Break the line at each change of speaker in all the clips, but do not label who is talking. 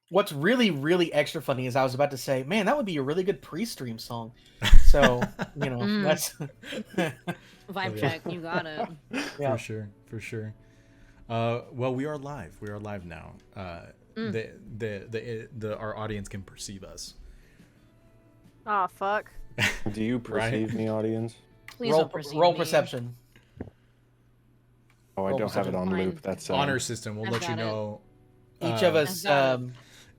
What's really, really extra funny is I was about to say, man, that would be a really good pre-stream song. So, that's
Vibe
yeah.
check, you got it.
yeah.
For sure. Well, we are live. We are live now. Our audience can perceive us.
Aw, fuck.
Do you perceive me, audience?
Please
Roll,
don't perceive
roll
me.
perception.
Oh, I
Roll
don't have it on
perception.
loop. That's
Honor system. We'll
I've
let you
got it.
know.
Each of us,
I've got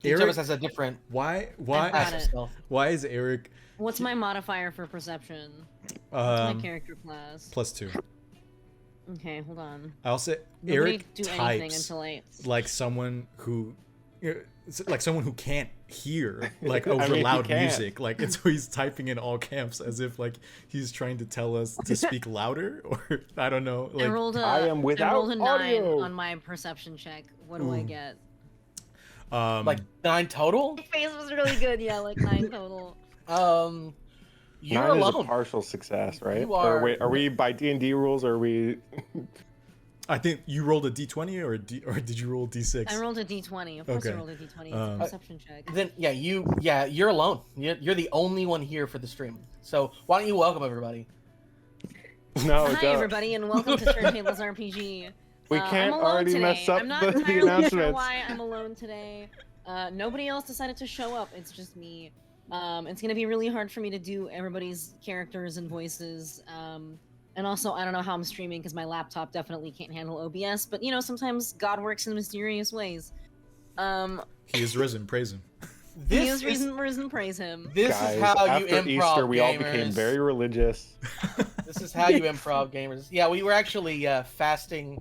each of
Eric-
us has a different
Why?
I've got
class of
it.
stealth.
Why is Eric
What's my modifier for perception? What's my character class?
+2?
Okay, hold on.
I'll say
Nobody
Eric
do anything
types
until I...
like someone who can't hear like over
mean, he
loud
can't.
music. Like it's he's typing in all camps as if like he's trying to tell us to speak louder, or I don't know.
I
Like
rolled a,
I am without
I rolled a 9
audio.
on my perception check. What do I get?
Like 9 total.
My face was really good, yeah, like 9 total.
You're
9 is a
alone.
partial success, right?
You
Or
are-
wait, are we by D&D rules? Or are we?
I think you rolled a d20 or did you roll a d6?
I rolled a d20. Of course I
Okay.
rolled a d20. It's a perception check.
Then you're alone. You're the only one here for the stream. So why don't you welcome everybody?
No,
Hi
don't.
everybody and welcome to TurnTables RPG.
We
I'm
can't
alone
already
today.
mess up
I'm not
the
entirely sure
announcements.
why I'm alone today. Nobody else decided to show up. It's just me. It's gonna be really hard for me to do everybody's characters and voices. And also, I don't know how I'm streaming because my laptop definitely can't handle OBS. But you know, sometimes God works in mysterious ways.
He is risen, praise him.
He is risen, praise him.
This
Guys,
is how you
after
improv,
Easter, we all
gamers.
became very religious.
This is how you improv, gamers. Yeah, we were actually fasting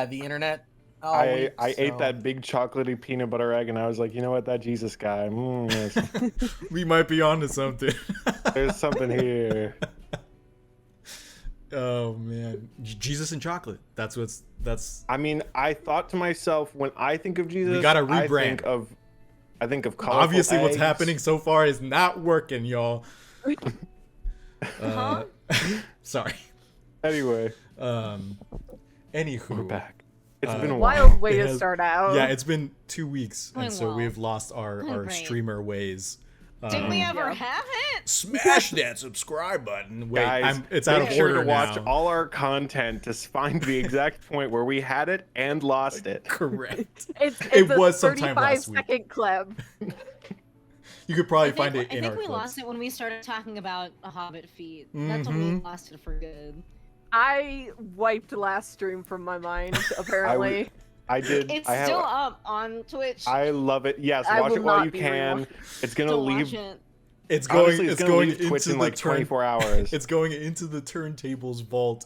the internet. all
I
week,
ate
so-
that big chocolatey peanut butter egg, and I was like, you know what, that Jesus guy, yes,
We might be onto something.
there's something here.
Oh man, Jesus and chocolate. That's
I mean, I thought to myself, when I think of Jesus,
We gotta
I
rebrand.
think of colorful
obviously what's
eggs.
happening so far is not working, y'all.
Huh?
Sorry.
Anyway,
Anywho,
we're back. It's been a
Wild
while.
way
It
to
has-
start out.
Yeah, it's been 2 weeks,
Going
and so
well.
we've lost our
Great.
streamer ways.
Did we ever
Yeah.
have it?
Smash that subscribe button. Wait,
Guys,
it's out
make
of
sure
order
to watch
now.
all our content to find the exact point where we had it and lost it.
Correct.
It's
It
a
was sometime
35
last week.
second clip.
You could probably find it
I
in
think
our
we
clips.
lost it when we started talking about a Hobbit feat. That's when we lost it for good.
I wiped last stream from my mind, apparently.
I did.
It's
I have,
still up on Twitch.
I love it. Yes,
I
watch
will
it while
not
you
be
can. It's gonna
Still
leave.
watch it.
It's going.
Honestly,
It's
it's gonna
going
leave Twitch
into
in
the
like 24 hours.
It's going into the turntables vault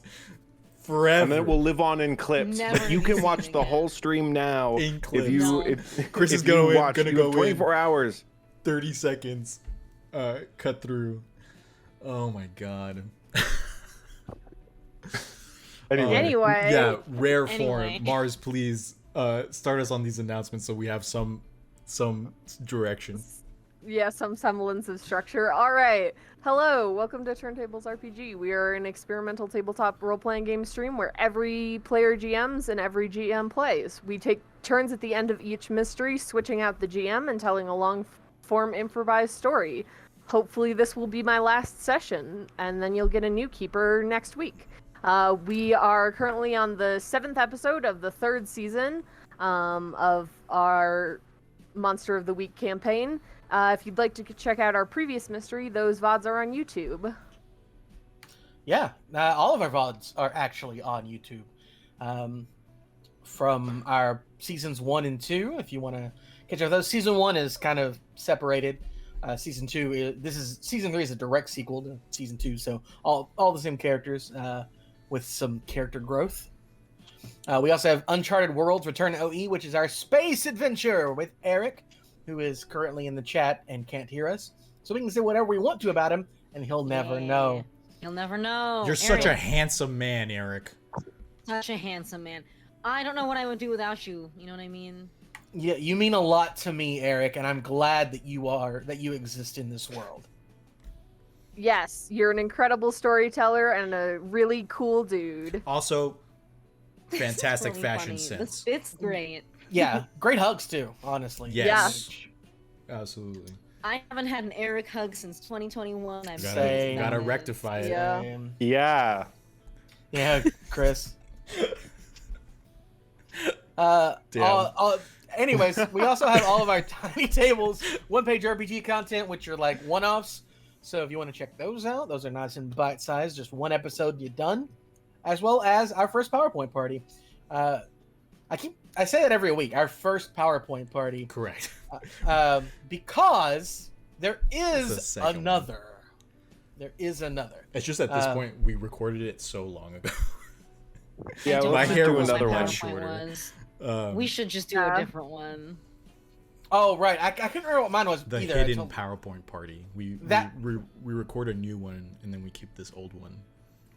forever.
And then it will live on in clips.
Never
But you
be
can
seen
watch the
again.
whole stream now.
In clips.
If you,
No.
if,
Chris
if
is gonna
you
win-
watch,
gonna
you
go
have
in.
24 hours.
30 seconds. Cut through. Oh my god.
Anyway.
Yeah, rare
Anyway.
form. Mars, please start us on these announcements so we have some direction.
Yeah, some semblance of structure. All right. Hello, welcome to TurnTables RPG. We are an experimental tabletop role-playing game stream where every player GMs and every GM plays. We take turns at the end of each mystery, switching out the GM and telling a long-form improvised story. Hopefully this will be my last session, and then you'll get a new keeper next week. We are currently on the 7th episode of the 3rd season of our Monster of the Week campaign. If you'd like to check out our previous mystery, those VODs are on YouTube.
Yeah, all of our VODs are actually on YouTube. From our seasons 1 and 2, if you want to catch up with those. Season 1 is kind of separated. Season 2, season 3 is a direct sequel to season 2, so all the same characters with some character growth. We also have Uncharted Worlds Return to OE, which is our space adventure with Eric, who is currently in the chat and can't hear us. So we can say whatever we want to about him, and he'll never know.
You'll never know.
You're such a
Eric,
handsome man, Eric.
such a handsome man. I don't know what I would do without you. You know what I mean?
Yeah, you mean a lot to me, Eric, and I'm glad that you exist in this world.
Yes, you're an incredible storyteller and a really cool dude.
Also, fantastic
Really
fashion
funny.
sense.
It's great.
yeah, great hugs too. Honestly.
Yes. Absolutely.
I haven't had an Eric hug since 2021. I'm
Same.
Gotta rectify it.
Yeah.
Yeah.
Yeah, Chris.
Damn.
Anyways, we also have all of our Tiny Tables one-page RPG content, which are like one-offs. So if you want to check those out, those are nice and bite-sized, just one episode you're done, as well as our first PowerPoint party. I say that every week. Our first PowerPoint party,
Correct.
because there
It's the
is
second
another. There is another.
It's just at this point we recorded it so long ago.
Yeah,
don't
my
let's
hair
do
was
another
much
one.
shorter.
We should just do a different one.
Oh right, I couldn't remember what mine was
The
either.
hidden PowerPoint party. We record a new one and then we keep this old one.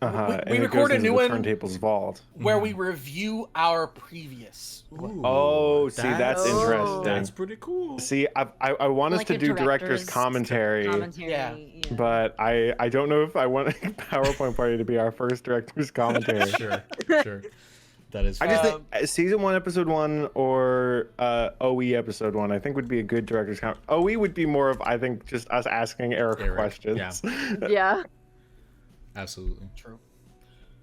Uh-huh.
We
and it
record
goes
a
into
new
the
one-
Turntables vault.
where we review our previous.
Ooh,
Oh, see, that's
interesting.
That's pretty cool.
See, I want us
Like
to
a
do director's
director's
commentary,
Yeah.
but I don't know if I want PowerPoint party to be our first director's commentary.
Sure. That is
I just
fine.
think season 1, episode 1, or OE episode 1, I think would be a good director's comment. OE would be more of, I think, just us asking Eric questions.
Yeah.
Absolutely.
True.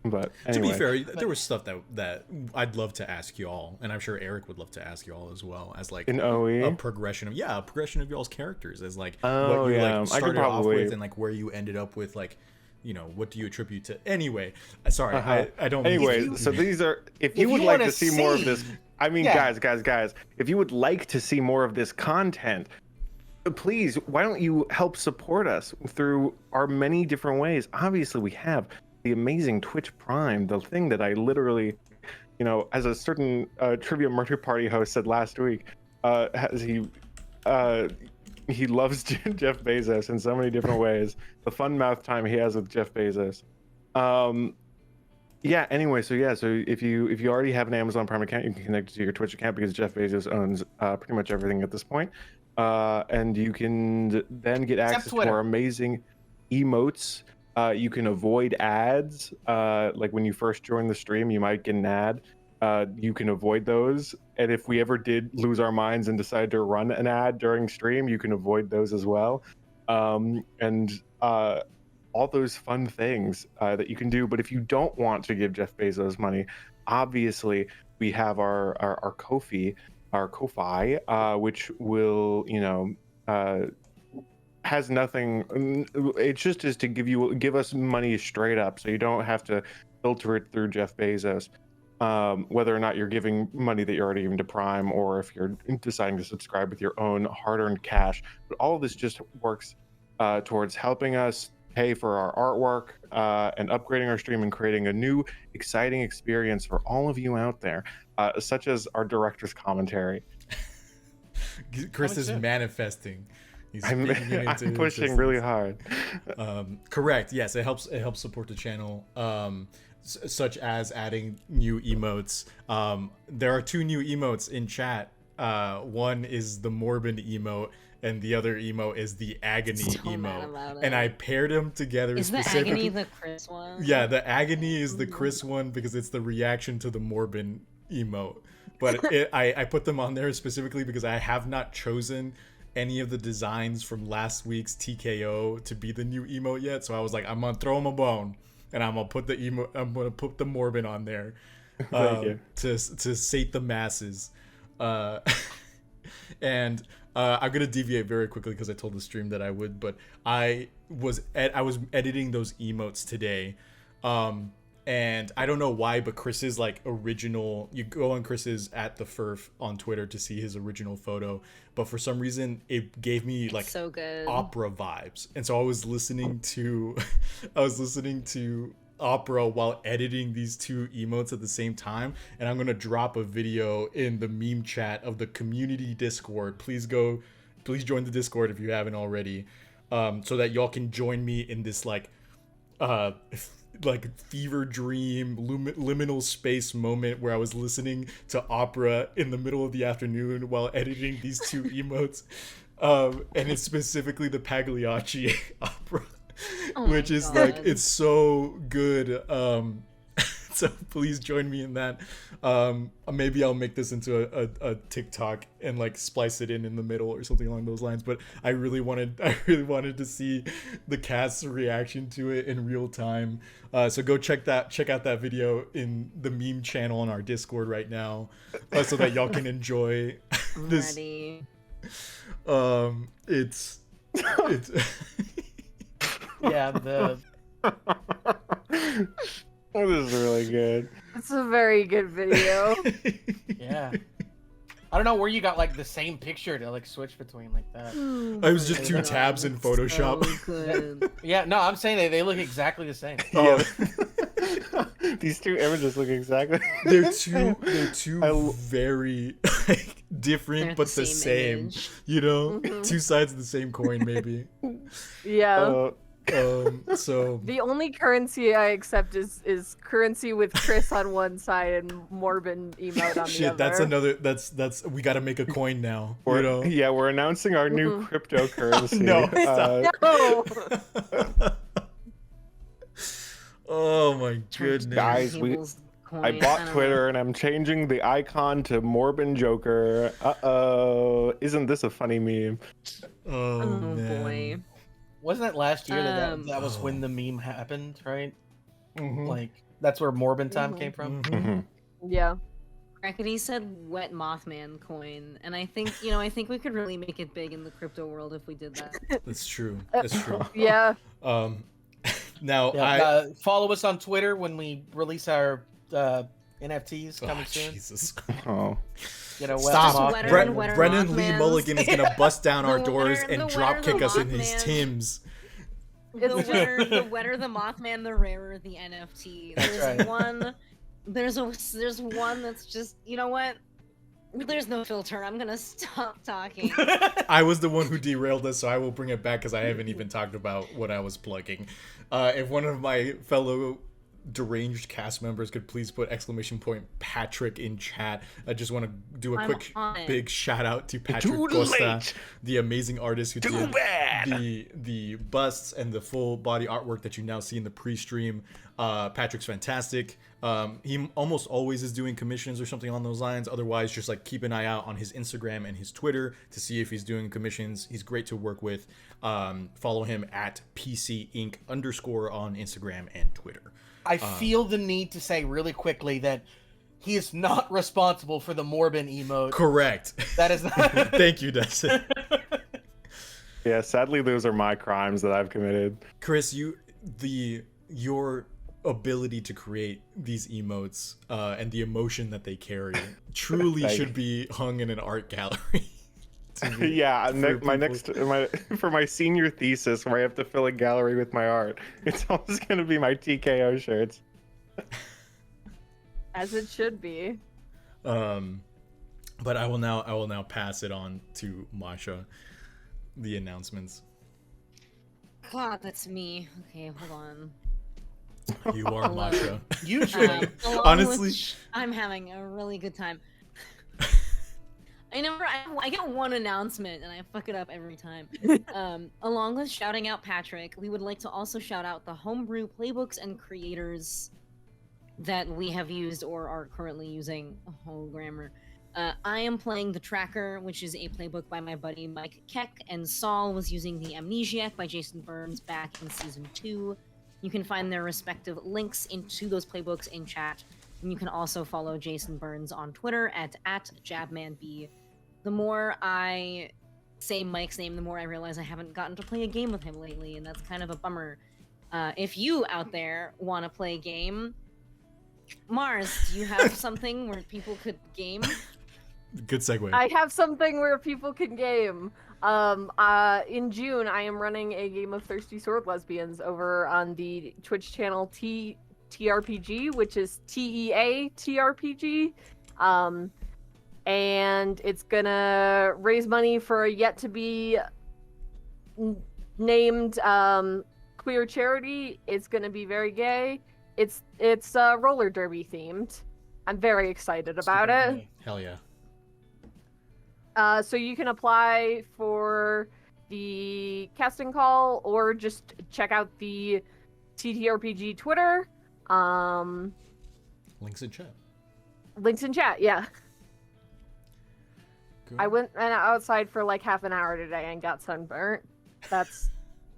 But
To
anyway.
be fair, there was stuff that I'd love to ask y'all, and I'm sure Eric would love to ask y'all as well, as like
in OE,
a progression of y'all's characters, as like
Oh,
what you
yeah. I
like
could
started off
probably-
with and like where you ended up with, like, you know, what do you attribute to? Anyway, sorry,
Uh-huh.
I don't.
Anyways, so these are. If you
If
would
you
like
wanna
to see more of this, I mean,
Yeah.
guys, if you would like to see more of this content, please, why don't you help support us through our many different ways? Obviously, we have the amazing Twitch Prime, the thing that I literally, you know, as a certain Trivia Murder Party host said last week, he loves Jeff Bezos in so many different ways. The fun mouth time he has with Jeff Bezos. Yeah. Anyway, so if you already have an Amazon Prime account, you can connect it to your Twitch account because Jeff Bezos owns pretty much everything at this point. And you can then get access to
Twitter.
our amazing emotes. You can avoid ads. Like when you first join the stream, you might get an ad. You can avoid those. And if we ever did lose our minds and decide to run an ad during stream, you can avoid those as well. And all those fun things that you can do. But if you don't want to give Jeff Bezos money, obviously we have our Ko-fi, which will, you know, has nothing. It's just is to give us money straight up, so you don't have to filter it through Jeff Bezos. Whether or not you're giving money that you're already giving to Prime, or if you're deciding to subscribe with your own hard-earned cash. But all of this just works towards helping us pay for our artwork and upgrading our stream and creating a new, exciting experience for all of you out there, such as our director's commentary.
Chris is manifesting. He's
I'm pushing really hard.
Correct. Yes, it helps support the channel. Such as adding new emotes. There are 2 new emotes in chat. One is the Morbid emote, and the other emote is the Agony emote. And I paired them together.
Is the Agony the Chris one?
Yeah, the Agony is the Chris one because it's the reaction to the Morbid emote. But I put them on there specifically because I have not chosen any of the designs from last week's TKO to be the new emote yet. So I was like, I'm gonna throw him a bone. And I'm gonna put the Morbin on there, to sate the masses, and I'm gonna deviate very quickly because I told the stream that I would. But I was editing those emotes today, and I don't know why, but Chris's like original. You go on Chris's @thefurf on Twitter to see his original photo, but for some reason it gave me like
so good
opera vibes, and so I was listening to opera while editing these 2 emotes at the same time. And I'm gonna drop a video in the meme chat of the community Discord. Please join the Discord if you haven't already, so that y'all can join me in this like fever dream liminal space moment where I was listening to opera in the middle of the afternoon while editing these 2 emotes, and it's specifically the Pagliacci opera, which is like, it's so good. So please join me in that. Maybe I'll make this into a TikTok and like splice it in the middle or something along those lines. But I really wanted to see the cast's reaction to it in real time. So go check out that video in the meme channel on our Discord right now, so that y'all can enjoy this.
Ready.
It's
Yeah, the
Oh, this is really good.
It's a very good video.
yeah. I don't know where you got like the same picture to like switch between like that.
I was just two tabs in Photoshop.
So good.
Yeah, no, I'm saying they look exactly the same.
Oh,
These two images look exactly.
they're two
I-
very like, different
They're
but the same.
image.
You know,
Mhm.
two sides of the same coin maybe.
Yeah.
So
The only currency I accept is currency with Chris on one side and Morbin emote on the
shit,
other.
that's another. That's we got to make a coin now. You know.
Yeah, we're announcing our new
Mhm.
cryptocurrency.
No, stop.
No.
Oh my goodness.
Guys, I bought Twitter and I'm changing the icon to Morbin Joker. Isn't this a funny meme?
Oh,
Oh
man.
boy.
Wasn't that last year that was
Oh.
when the meme happened, right?
Mhm.
Like that's where Morbin time
Mhm.
came from.
Mhm.
Yeah.
Crackety said wet Mothman coin, and I think I think we could really make it big in the crypto world if we did that.
That's true. That's true.
Yeah.
Now
Yeah, follow us on Twitter when we release our NFTs coming soon.
Jesus.
Oh.
You know,
Stop.
Just wetter and wetter
Brennan Lee
Mothmans.
Mulligan is gonna bust down our
The
doors
wetter-
and
the
drop
wetter
kick
the
us in his
Mothman.
Tims.
The wetter the Mothman, the rarer the NFT. There's
right.
one. There's one that's just what? There's no filter. I'm gonna stop talking.
I was the one who derailed us, so I will bring it back because I haven't even talked about what I was plugging. If one of my fellow deranged cast members could please put !Patrick in chat. I just want to do a
I'm
quick
on it.
big shout out to Patrick
Too
Costa,
late.
the amazing artist who
Too
did
bad.
the busts and the full body artwork that you now see in the pre-stream. Patrick's fantastic. He almost always is doing commissions or something on those lines. Otherwise, just like keep an eye out on his Instagram and his Twitter to see if he's doing commissions. He's great to work with. Follow him at PCInc_ on Instagram and Twitter.
I feel the need to say really quickly that he is not responsible for the Morbin emote.
Correct.
That is not.
Thank you, Destin.
Yeah, sadly, those are my crimes that I've committed.
Chris, your ability to create these emotes and the emotion that they carry truly
Thank
should be hung in an art gallery.
Yeah,
For
for my senior thesis where I have to fill a gallery with my art, it's always going to be my TKO shirts.
As it should be.
But I will now pass it on to Masha. The announcements.
God, that's me. Okay, hold on.
You are Masha.
Usually,
Along
Honestly-
with I'm having a really good time. I get one announcement and I fuck it up every time. Along with shouting out Patrick, we would like to also shout out the homebrew playbooks and creators that we have used or are currently using. Oh, grammar. I am playing The Tracker, which is a playbook by my buddy Mike Keck, and Saul was using The Amnesiac by Jason Burns back in Season 2. You can find their respective links into those playbooks in chat. And you can also follow Jason Burns on Twitter at @JabmanB. The more I say Mike's name, the more I realize I haven't gotten to play a game with him lately, and that's kind of a bummer. If you out there want to play a game, Mars, do you have something where people could game?
Good segue.
I have something where people can game. In June, I am running a game of Thirsty Sword Lesbians over on the Twitch channel TRPG, which is TEA TRPG. And it's gonna raise money for a yet to be named queer charity. It's gonna be very gay. It's roller derby themed. I'm very excited about it.
Hell yeah.
So you can apply for the casting call or just check out the TTRPG Twitter.
Links in chat.
Links in chat, yeah.
Cool.
I went outside for like half an hour today and got sunburnt. That's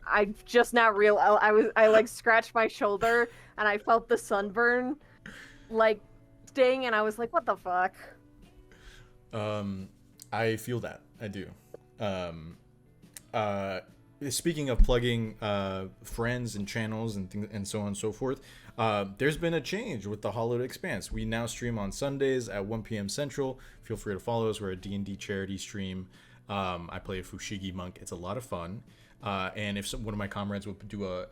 I just now I like scratched my shoulder and I felt the sunburn like sting and I was like, what the fuck?
I feel that. I do. Speaking of plugging friends and channels and things and so on and so forth, there's been a change with the Hollowed Expanse. We now stream on Sundays at 1 p.m. Central. Feel free to follow us. We're a D&D charity stream. I play a Fushigi monk. It's a lot of fun. And if one of my comrades would do a !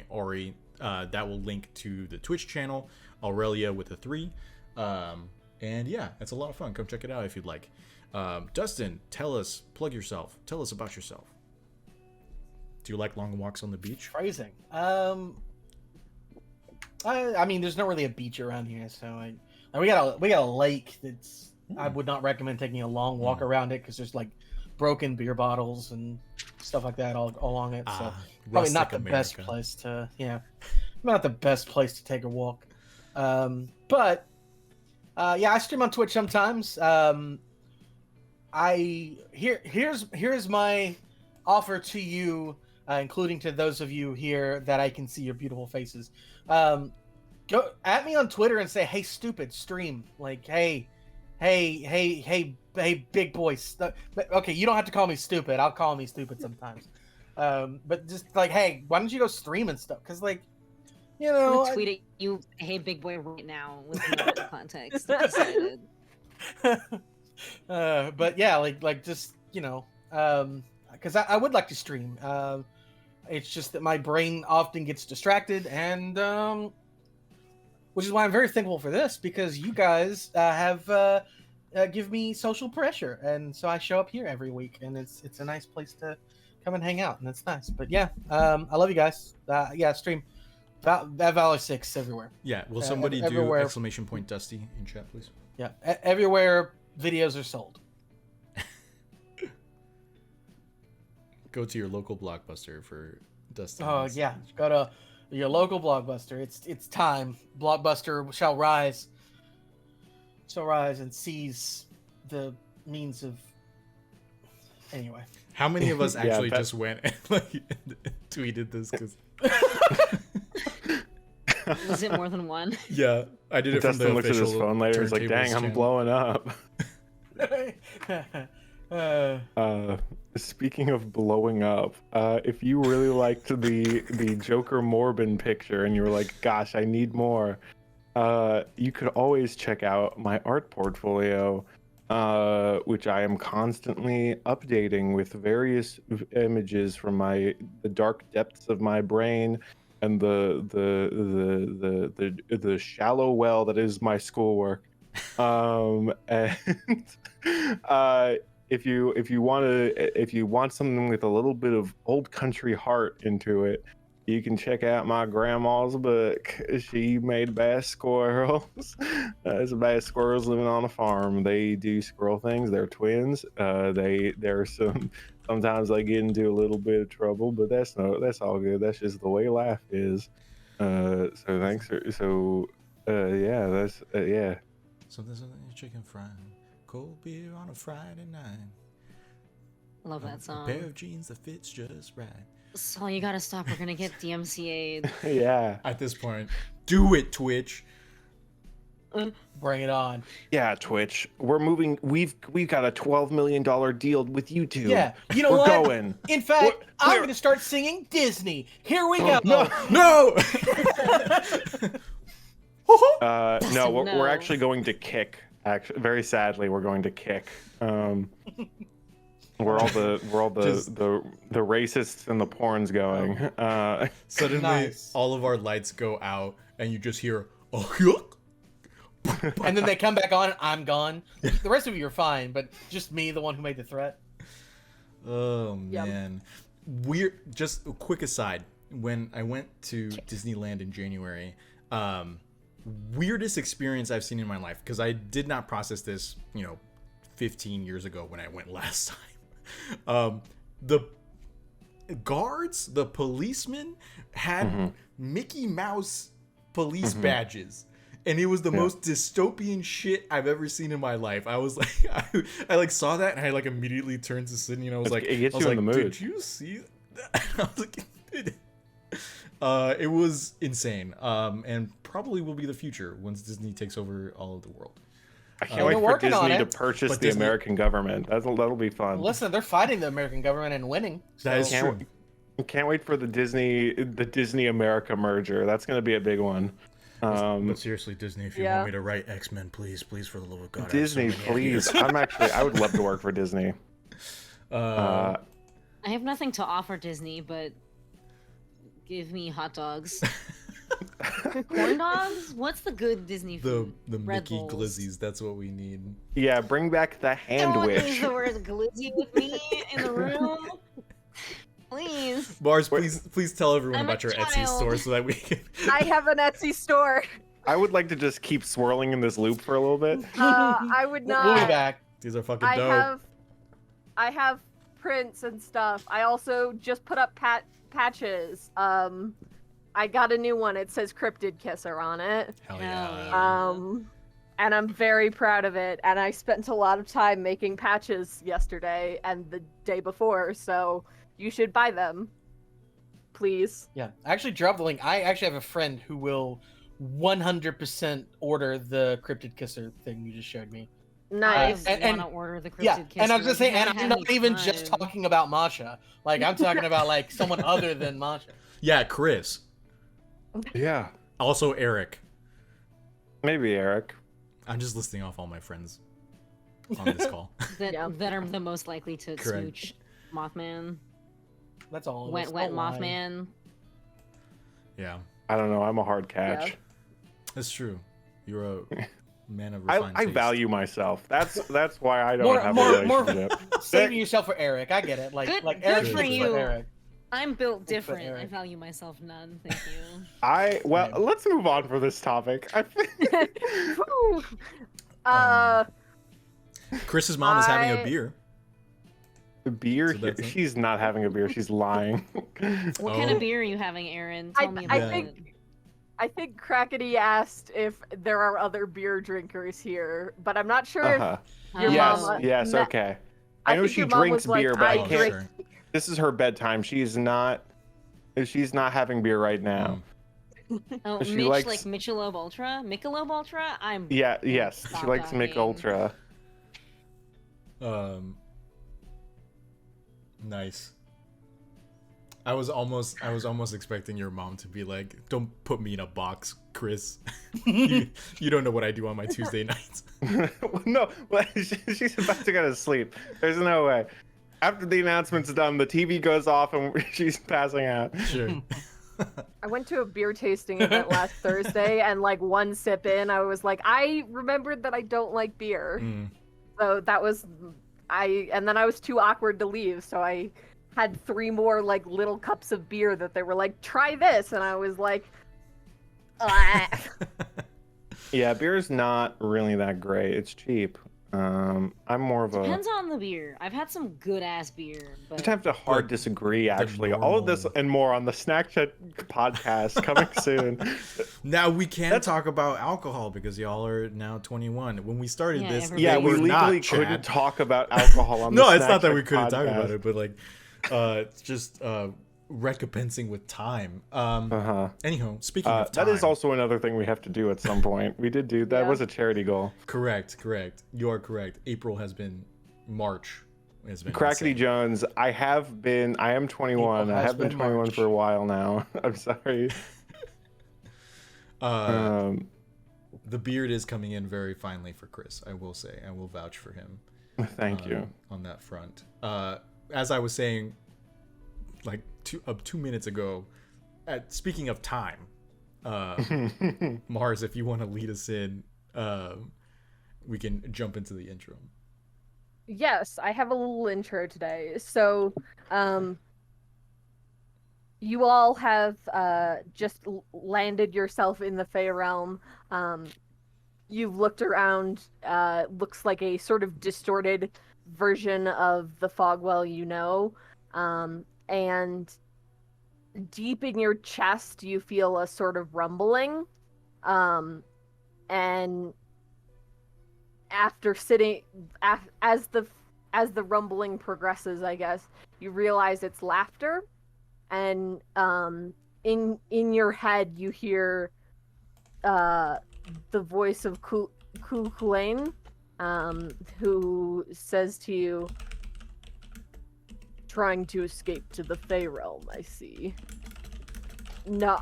Ori, that will link to the Twitch channel, Aurelia with a 3. And yeah, it's a lot of fun. Come check it out if you'd like. Dustin, plug yourself. Tell us about yourself. Do you like long walks on the beach?
Phrasing. I mean, there's not really a beach around here, so we got a lake that's. I would not recommend taking a long walk around it because there's like broken beer bottles and stuff like that all along it. So probably not the best place to. Yeah, not the best place to take a walk. But yeah, I stream on Twitch sometimes. Here's my offer to you. Including to those of you here that I can see your beautiful faces. Go at me on Twitter and say, "Hey, stupid stream!" Like, hey, big boy. Okay, you don't have to call me stupid. I'll call me stupid sometimes. But just like, hey, why don't you go stream and stuff? Because like, you know,
I'm gonna tweet at you, "Hey, big boy," right now with no context. I'm excited.
But yeah, like just you know, because I would like to stream. It's just that my brain often gets distracted, and which is why I'm very thankful for this because you guys have give me social pressure, and so I show up here every week, and it's a nice place to come and hang out, and it's nice. But yeah, I love you guys. Yeah, stream Valor 6 everywhere.
Yeah, will somebody do ! Dusty in chat, please?
Yeah, everywhere videos are sold.
Go to your local Blockbuster for Dusty.
Oh yeah, go to your local Blockbuster. It's time. Blockbuster shall rise and seize the means of. Anyway,
how many of us actually just went and like tweeted this? Because
was it more than one?
Yeah, I did it from the
looks at his phone later. He's like, "Dang, I'm blowing up." Speaking of blowing up, if you really liked the Joker Morbin picture and you were like, "Gosh, I need more," you could always check out my art portfolio, which I am constantly updating with various images from the dark depths of my brain and the shallow well that is my schoolwork. If you want something with a little bit of old country heart into it, you can check out my grandma's book. She made bass squirrels. It's bass squirrels living on a farm. They do squirrel things. They're twins. Sometimes they get into a little bit of trouble, but that's all good. That's just the way life is. Yeah.
Something chicken fry, cold beer on a Friday night.
Love that song.
A pair of jeans that fits just right.
So you gotta stop. We're gonna get DMCA'd.
Yeah.
At this point, do it, Twitch.
Bring it on.
Yeah, Twitch. We're moving. We've got a $12 million deal with YouTube.
Yeah, you know
we're
what?
Going.
In fact, I'm going to start singing Disney. Here we go.
No.
No, we're actually going to Kick. Actually, very sadly, we're going to Kick. Where all the racists and the porn's going.
Suddenly,
Nice.
all of our lights go out, and you just hear a yuck.
And then they come back on, and I'm gone. The rest of you are fine, but just me, the one who made the threat.
Oh
Yep.
man, just a quick aside. When I went to Disneyland in January, weirdest experience I've seen in my life, because I did not process this, 15 years ago when I went last time. The guards, the policemen had Mickey Mouse police badges. and it was the most dystopian shit I've ever seen in my life. I was like, I like saw that, and I like immediately turned to Sydney, and I was like,
it gets you in the mood.
Did you see that? I was like, it was insane, and probably will be the future once Disney takes over all of the world.
I can't wait
They're
for
working on
Disney to
it.
purchase
But
the
Disney-
American government. That'll be fun.
Listen, they're fighting the American government and winning.
That is
so-
true.
Can't wait for the Disney America merger. That's gonna be a big one.
But seriously, Disney, if you
Yeah.
want me to write X-Men, please, for the love of God. I have
Disney,
so many
please.
ideas.
I would love to work for Disney.
I have nothing to offer Disney, but give me hot dogs. Corn dogs? What's the good Disney
the
food?
the
Red
Mickey
Bulls.
Glizzies, that's what we need.
Yeah, bring back the hand
Someone
wish.
use the word glizzy with me in the room. Please.
Mars, please tell everyone
I'm
about
a
your Etsy
child.
store so that we can.
I have an Etsy store.
I would like to just keep swirling in this loop for a little bit.
I would
We'll be
not.
back.
These are fucking
I
dope.
have prints and stuff. I also just put up patches. I got a new one. It says Cryptid Kisser on it.
Hell
Hell
yeah.
yeah.
And I'm very proud of it. And I spent a lot of time making patches yesterday and the day before, so you should buy them. Please.
Yeah, I actually dropped the link. I actually have a friend who will 100% order the Cryptid Kisser thing you just showed me.
Nice.
and-
I want to order the Cryptid
Yeah,
Kisser.
and I was just saying, and
Haven't
I'm
had
not
any
even just
time.
talking about Masha. Like, I'm talking about, like, someone other than Masha.
Yeah, Chris.
Yeah.
Also Eric.
Maybe Eric.
I'm just listing off all my friends on this call.
that,
Yeah.
that are the most likely to
Correct.
smooch Mothman.
That's all.
Wet
Don't lie.
Mothman.
Yeah,
I don't know. I'm a hard catch.
Yeah.
that's true. You're a man of refined
I
taste.
value myself. That's why I don't
More-
have
more-
a
more-
relationship.
Saving yourself for Eric. I get it. Like,
Good-
like
good
Eric
for
is
you.
Eric.
I'm built
Bigfoot
different. I
Eric.
value myself none. Thank you.
Well,
Right.
let's move on for this topic.
Whew.
Chris's mom is having a
I-
beer.
Beer?
So that's it?
She's not having a beer. She's lying.
What kind
Oh.
of beer are you having, Aaron? Tell me
I
about
think
it.
I think Crackety asked if there are other beer drinkers here, but I'm not sure
Uh-huh.
Your
Yes,
mama-
yes,
Ma-
okay.
I
I know
think
she
your mom
drinks
was like,
beer, but
I
I
Oh,
can't.
sure.
This is her bedtime. She's not having beer right now.
Oh,
she
Mitch,
likes-
like Michelob Ultra? Michelob Ultra? I'm.
Yeah, yes. She
Stop
likes Mick
dying.
Ultra.
Nice. I was almost expecting your mom to be like, "Don't put me in a box, Chris. you don't know what I do on my Tuesday nights."
No, she's about to go to sleep. There's no way. After the announcement's done, the TV goes off and she's passing out.
Sure.
I went to a beer tasting event last Thursday, and like one sip in, I was like, I remembered that I don't like beer.
Mm.
So that was and then I was too awkward to leave, so I had 3 more like little cups of beer that they were like, try this, and I was like, "Ah."
Yeah, beer's not really that great. It's cheap. I'm more of a.
Depends on the beer. I've had some good ass beer, but
Just have to hard
But
disagree. Actually, all of this
normal-
and more on the Snack Chat podcast coming soon.
Now we can
That's-
talk about alcohol because y'all are now 21. When we started
Yeah,
this,
everybody-
Yeah,
they
we
were
legally
not,
couldn't
Chad.
talk about alcohol on.
No,
the
it's
Snack
not that
Chat
we couldn't talk about
podcast.
it, but like, it's just recompensing with time.
Uh-huh.
Anyhow, speaking of time,
That is also another thing we have to do at some point. We did do that.
Yeah.
Was a charity goal.
correct. You are correct. March has been
Crackety
insane.
Jones, I am 21.
April
I
has
have been
been
21
March.
for a while now. I'm sorry.
The beard is coming in very finely for Chris. I will say. I will vouch for him.
Thank you.
On that front. As I was saying, like 2 minutes ago, speaking of time, Mars, if you want to lead us in, we can jump into the intro.
Yes, I have a little intro today. So, you all have just landed yourself in the Fey realm. You've looked around. Looks like a sort of distorted version of the Fogwell you know. And deep in your chest, you feel a sort of rumbling. and after sitting, as the rumbling progresses, I guess you realize it's laughter, and in your head you hear the voice of Kulain, who says to you, "Trying to escape to the Fey realm, I see. No,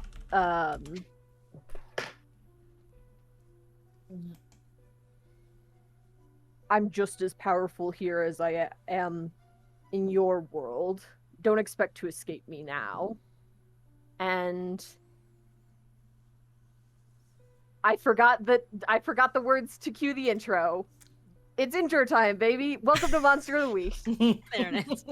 I'm just as powerful here as I am in your world. Don't expect to escape me now." And I forgot the words to cue the intro. It's intro time, baby. Welcome to Monster of the Week.
There it is.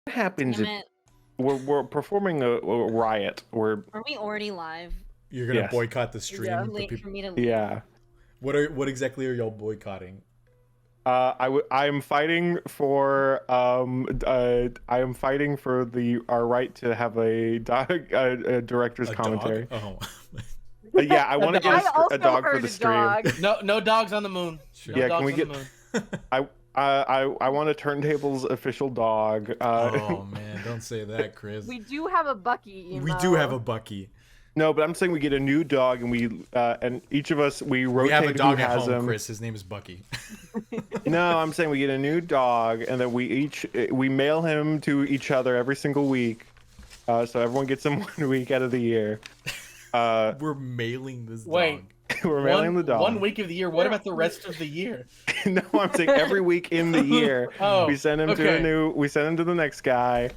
What happens
Damn
if
it.
we're performing a riot?
Are we already live?
You're gonna
Yes.
boycott the stream.
Yeah.
The
Late
peop-
for me to leave.
Yeah.
What exactly are y'all boycotting?
I'm fighting for our right to have a director's
A
commentary.
dog? Oh.
Yeah, I want to
I
get
also
a dog for
heard
the
a
stream.
dog.
No dogs on the moon.
Sure.
No
Yeah,
dogs
can we
on
get-
the moon.
I want a Turntables official dog.
Oh man, don't say that, Chris.
We do have a Bucky emo.
We do have a Bucky.
No, but I'm saying we get a new dog, and we and each of us we rotate
We have a dog
who
at
has
home,
him.
Chris. His name is Bucky.
No, I'm saying we get a new dog, and then we mail him to each other every single week, so everyone gets him 1 week out of the year.
We're mailing this
Wait.
dog.
We're mailing the dog.
1 week of the year. What about the rest of the year?
No, I'm saying every week in the year
Oh,
we send him
okay.
we send him to the next guy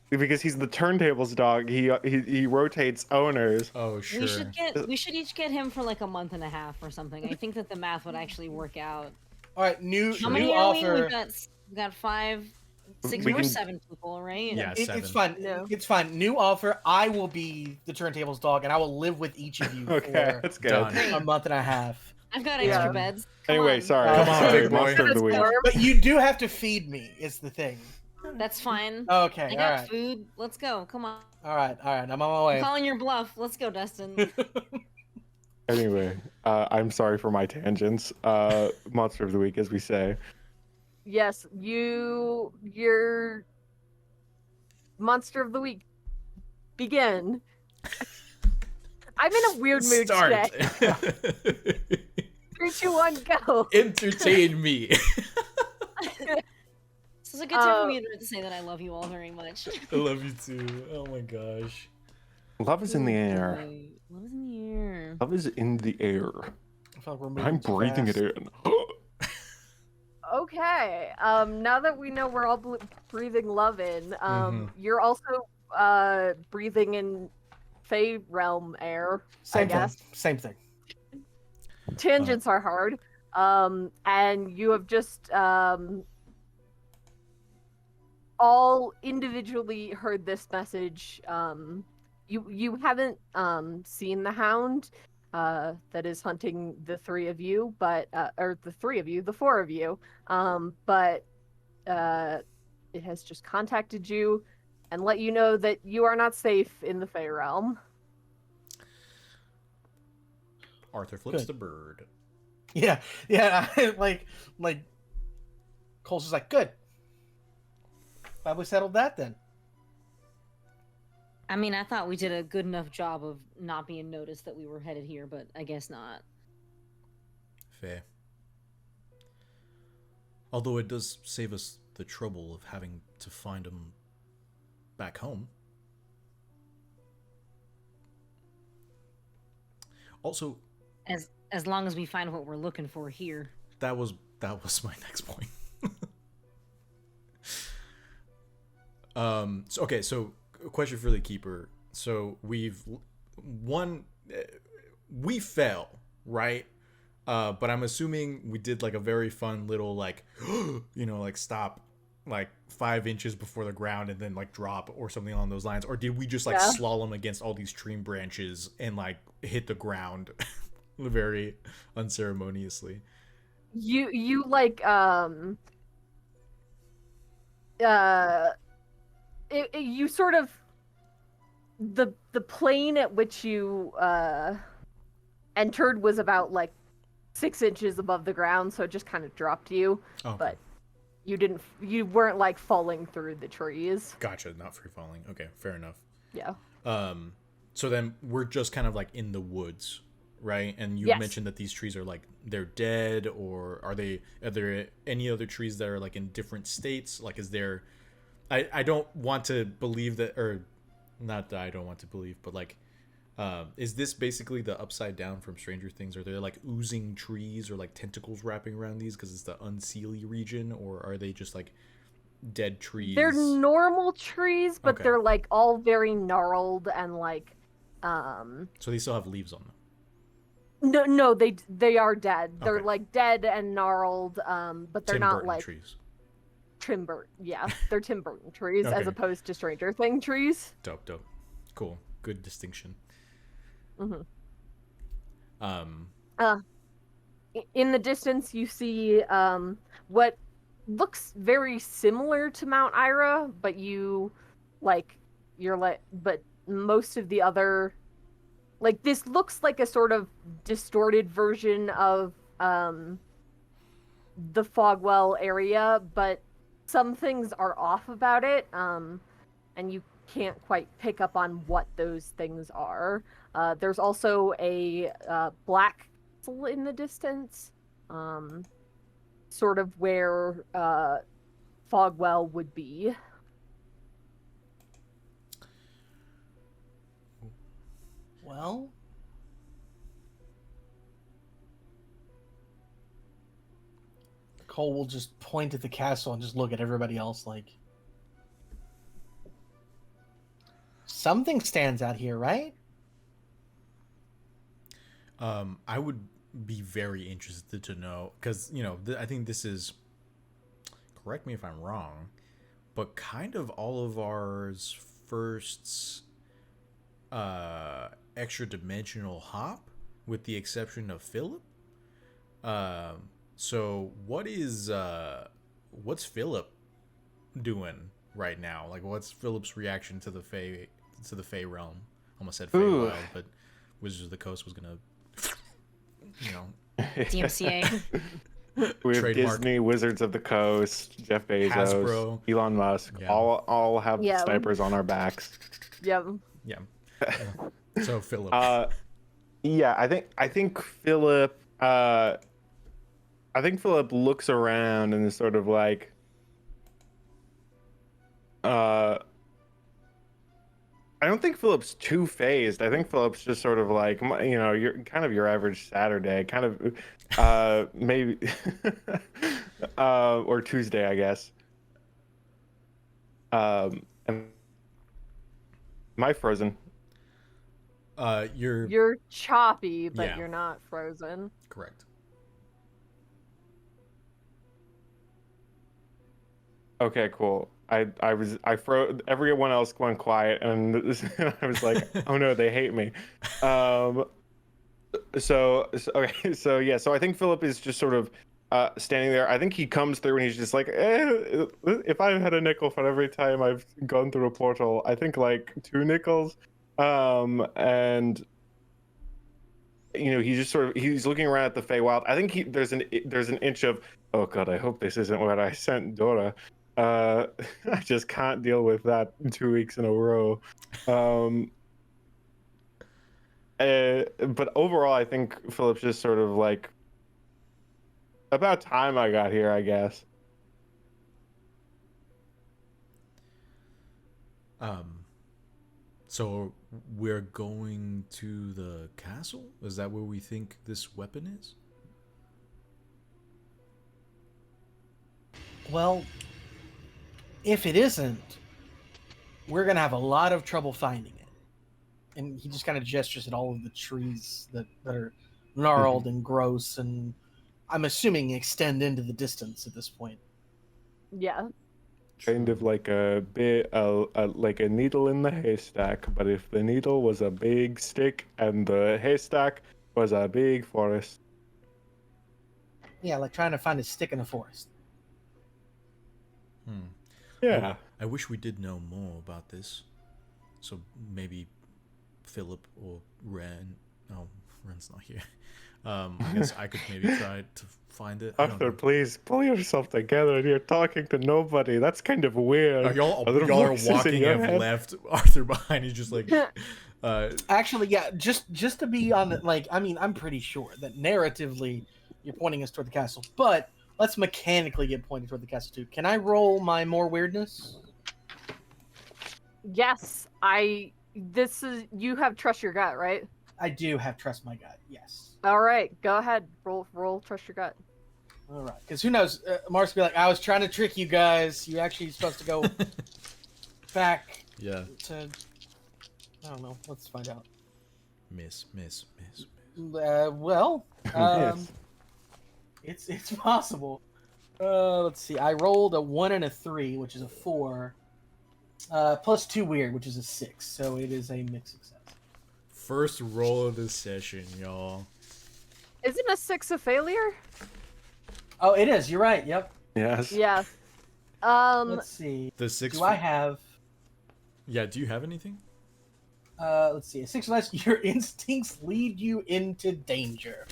because he's the Turntables dog. He rotates owners.
Oh sure.
We should each get him for like a month and a half or something. I think that the math would actually work out.
All right, new
How many
new
are we?
offer.
We've got 5, 6.
We
We're
can-
7 people, right?
Yeah,
It's
7.
fine.
No.
It's fine. New offer. I will be the Turntables dog, and I will live with each of you
Okay, that's good.
Done.
for a month and a half.
I've got
Yeah.
extra beds. Come
Anyway,
on.
sorry.
Come on,
Sorry,
big boy.
Monster of the Week.
But you do have to feed me. Is the thing.
That's fine.
Okay.
I
All
got
right.
food. Let's go. Come on.
All right. I'm on my
I'm
way.
calling your bluff. Let's go, Dustin.
Anyway, I'm sorry for my tangents. Monster of the Week, as we say.
Yes, your Monster of the Week. Begin. I'm in a weird mood
Start.
today. 3, 2, 1, go.
Entertain me.
This is a good time for me to say that I love you all very much.
I love you too. Oh my gosh.
Love is in the air.
Love is in the air.
Love is in the air.
I feel like we're moving
I'm
too
breathing
fast.
it in.
Okay. Now that we know we're all breathing love in,
Mhm.
you're also breathing in Fey realm air.
Same
I guess.
thing. Same thing.
Tangents are hard. And you have just all individually heard this message. You haven't seen the Hound that is hunting the three of you, but or the three of you, the four of you. But it has just contacted you and let you know that you are not safe in the Fey realm.
Arthur flips
Good.
the bird.
Yeah, like Cole's just like, good. Glad we settled that then.
I mean, I thought we did a good enough job of not being noticed that we were headed here, but I guess not.
Fair. Although it does save us the trouble of having to find him back home. Also,
As long as we find what we're looking for here.
that was my next point. So a question for the keeper. So we fell, right? But I'm assuming we did like a very fun little like like stop like 5 inches before the ground and then like drop or something along those lines, or did we just like slalom against all these tree branches and like hit the ground very unceremoniously?
You like you sort of the plane at which you entered was about like 6 inches above the ground, so it just kind of dropped you.
Okay.
But you weren't like falling through the trees.
Gotcha, not free falling. Okay, fair enough.
Yeah.
So then we're just kind of like in the woods, right? And you
Yes.
mentioned that these trees are like they're dead, or are there any other trees that are like in different states? Like, is there? I don't want to believe that, or not that I don't want to believe, but like, is this basically the Upside Down from Stranger Things? Are there like oozing trees or like tentacles wrapping around these because it's the Unseelie region, or are they just like dead trees?
They're normal trees, but
Okay.
they're like all very gnarled and like
So they still have leaves on them.
no, they are dead. They're
Okay.
like dead and gnarled, but they're
Tim
not
Burton
like
trees.
they're Tim Burton trees as
Okay.
opposed to Stranger Thing trees.
Dope. Cool. Good distinction.
Mm-hmm.
Um,
In the distance, you see what looks very similar to Mount Ira, but but most of the other, like, this looks like a sort of distorted version of the Fogwell area, but some things are off about it, and you can't quite pick up on what those things are. There's also a black castle in the distance, sort of where Fogwell would be.
Well, Cole will just point at the castle and just look at everybody else like, something stands out here, right?
I would be very interested to know, because I think this is, correct me if I'm wrong, but kind of all of ours first extra dimensional hop, with the exception of Philip. So what's Philip doing right now? Like, what's Philip's reaction to the Fey realm? Almost said Fey Wild, but Wizards of the Coast was gonna
DMCA.
We have
Trademark.
Disney, Wizards of the Coast, Jeff Bezos,
Hasbro.
Elon Musk,
Yeah.
all have
Yeah.
snipers on our backs.
Yep.
Yeah. So Philip.
Yeah, I think Philip looks around and is sort of like I don't think Philip's too phased. I think Philip's just sort of like, you're kind of your average Saturday, kind of maybe or Tuesday, I guess. Am I frozen?
You're
You're choppy, but
Yeah.
you're not frozen.
correct.
Okay, cool. I froze. Everyone else went quiet, and I was like, oh no, they hate me. Okay, so yeah, so I think Philip is just sort of standing there. I think he comes through and he's just like, if I had a nickel for every time I've gone through a portal, I think like 2 nickels. And he's just sort of he's looking around at the Feywild. I think there's an inch of, oh god, I hope this isn't what I sent Dora. I just can't deal with that 2 weeks in a row. But overall, I think Philip's just sort of like, about time I got here, I guess.
So we're going to the castle? Is that where we think this weapon is?
Well, if it isn't, we're gonna have a lot of trouble finding it. And he just kind of gestures at all of the trees that are gnarled and gross, and I'm assuming extend into the distance at this point.
Yeah.
Kind of like like a needle in the haystack, but if the needle was a big stick and the haystack was a big forest.
Yeah, like trying to find a stick in a forest.
Yeah.
I wish we did know more about this. So maybe Philip or Ren. Oh, Ren's not here. I guess I could maybe try to find it.
Arthur, please pull yourself together. You're talking to nobody. That's kind of weird.
Y'all
Are there
are
voices in
walking
your
and
head?
left Arthur behind. He's just like,
Actually, yeah, just to be on the, like, I mean, I'm pretty sure that narratively you're pointing us toward the castle, but let's mechanically get pointed toward the castle too. Can I roll my more weirdness?
Yes, you have trust your gut, right?
I do have trust my gut. Yes.
All right, go ahead. Roll trust your gut.
All right, because who knows? Mark's be like, I was trying to trick you guys. You actually supposed to go back
yeah,
to. I don't know. Let's find out.
miss.
Well,
Yes.
it's possible. Let's see. I rolled a 1 and a 3, which is a 4. Plus 2 weird, which is a 6. So it is a mixed success.
First roll of the session, y'all.
Isn't a 6 a failure?
Oh, it is. You're right. Yep.
Yes.
Yeah.
Let's see.
The 6.
Do I have?
Yeah. Do you have anything?
Let's see. A 6 less. Your instincts lead you into danger.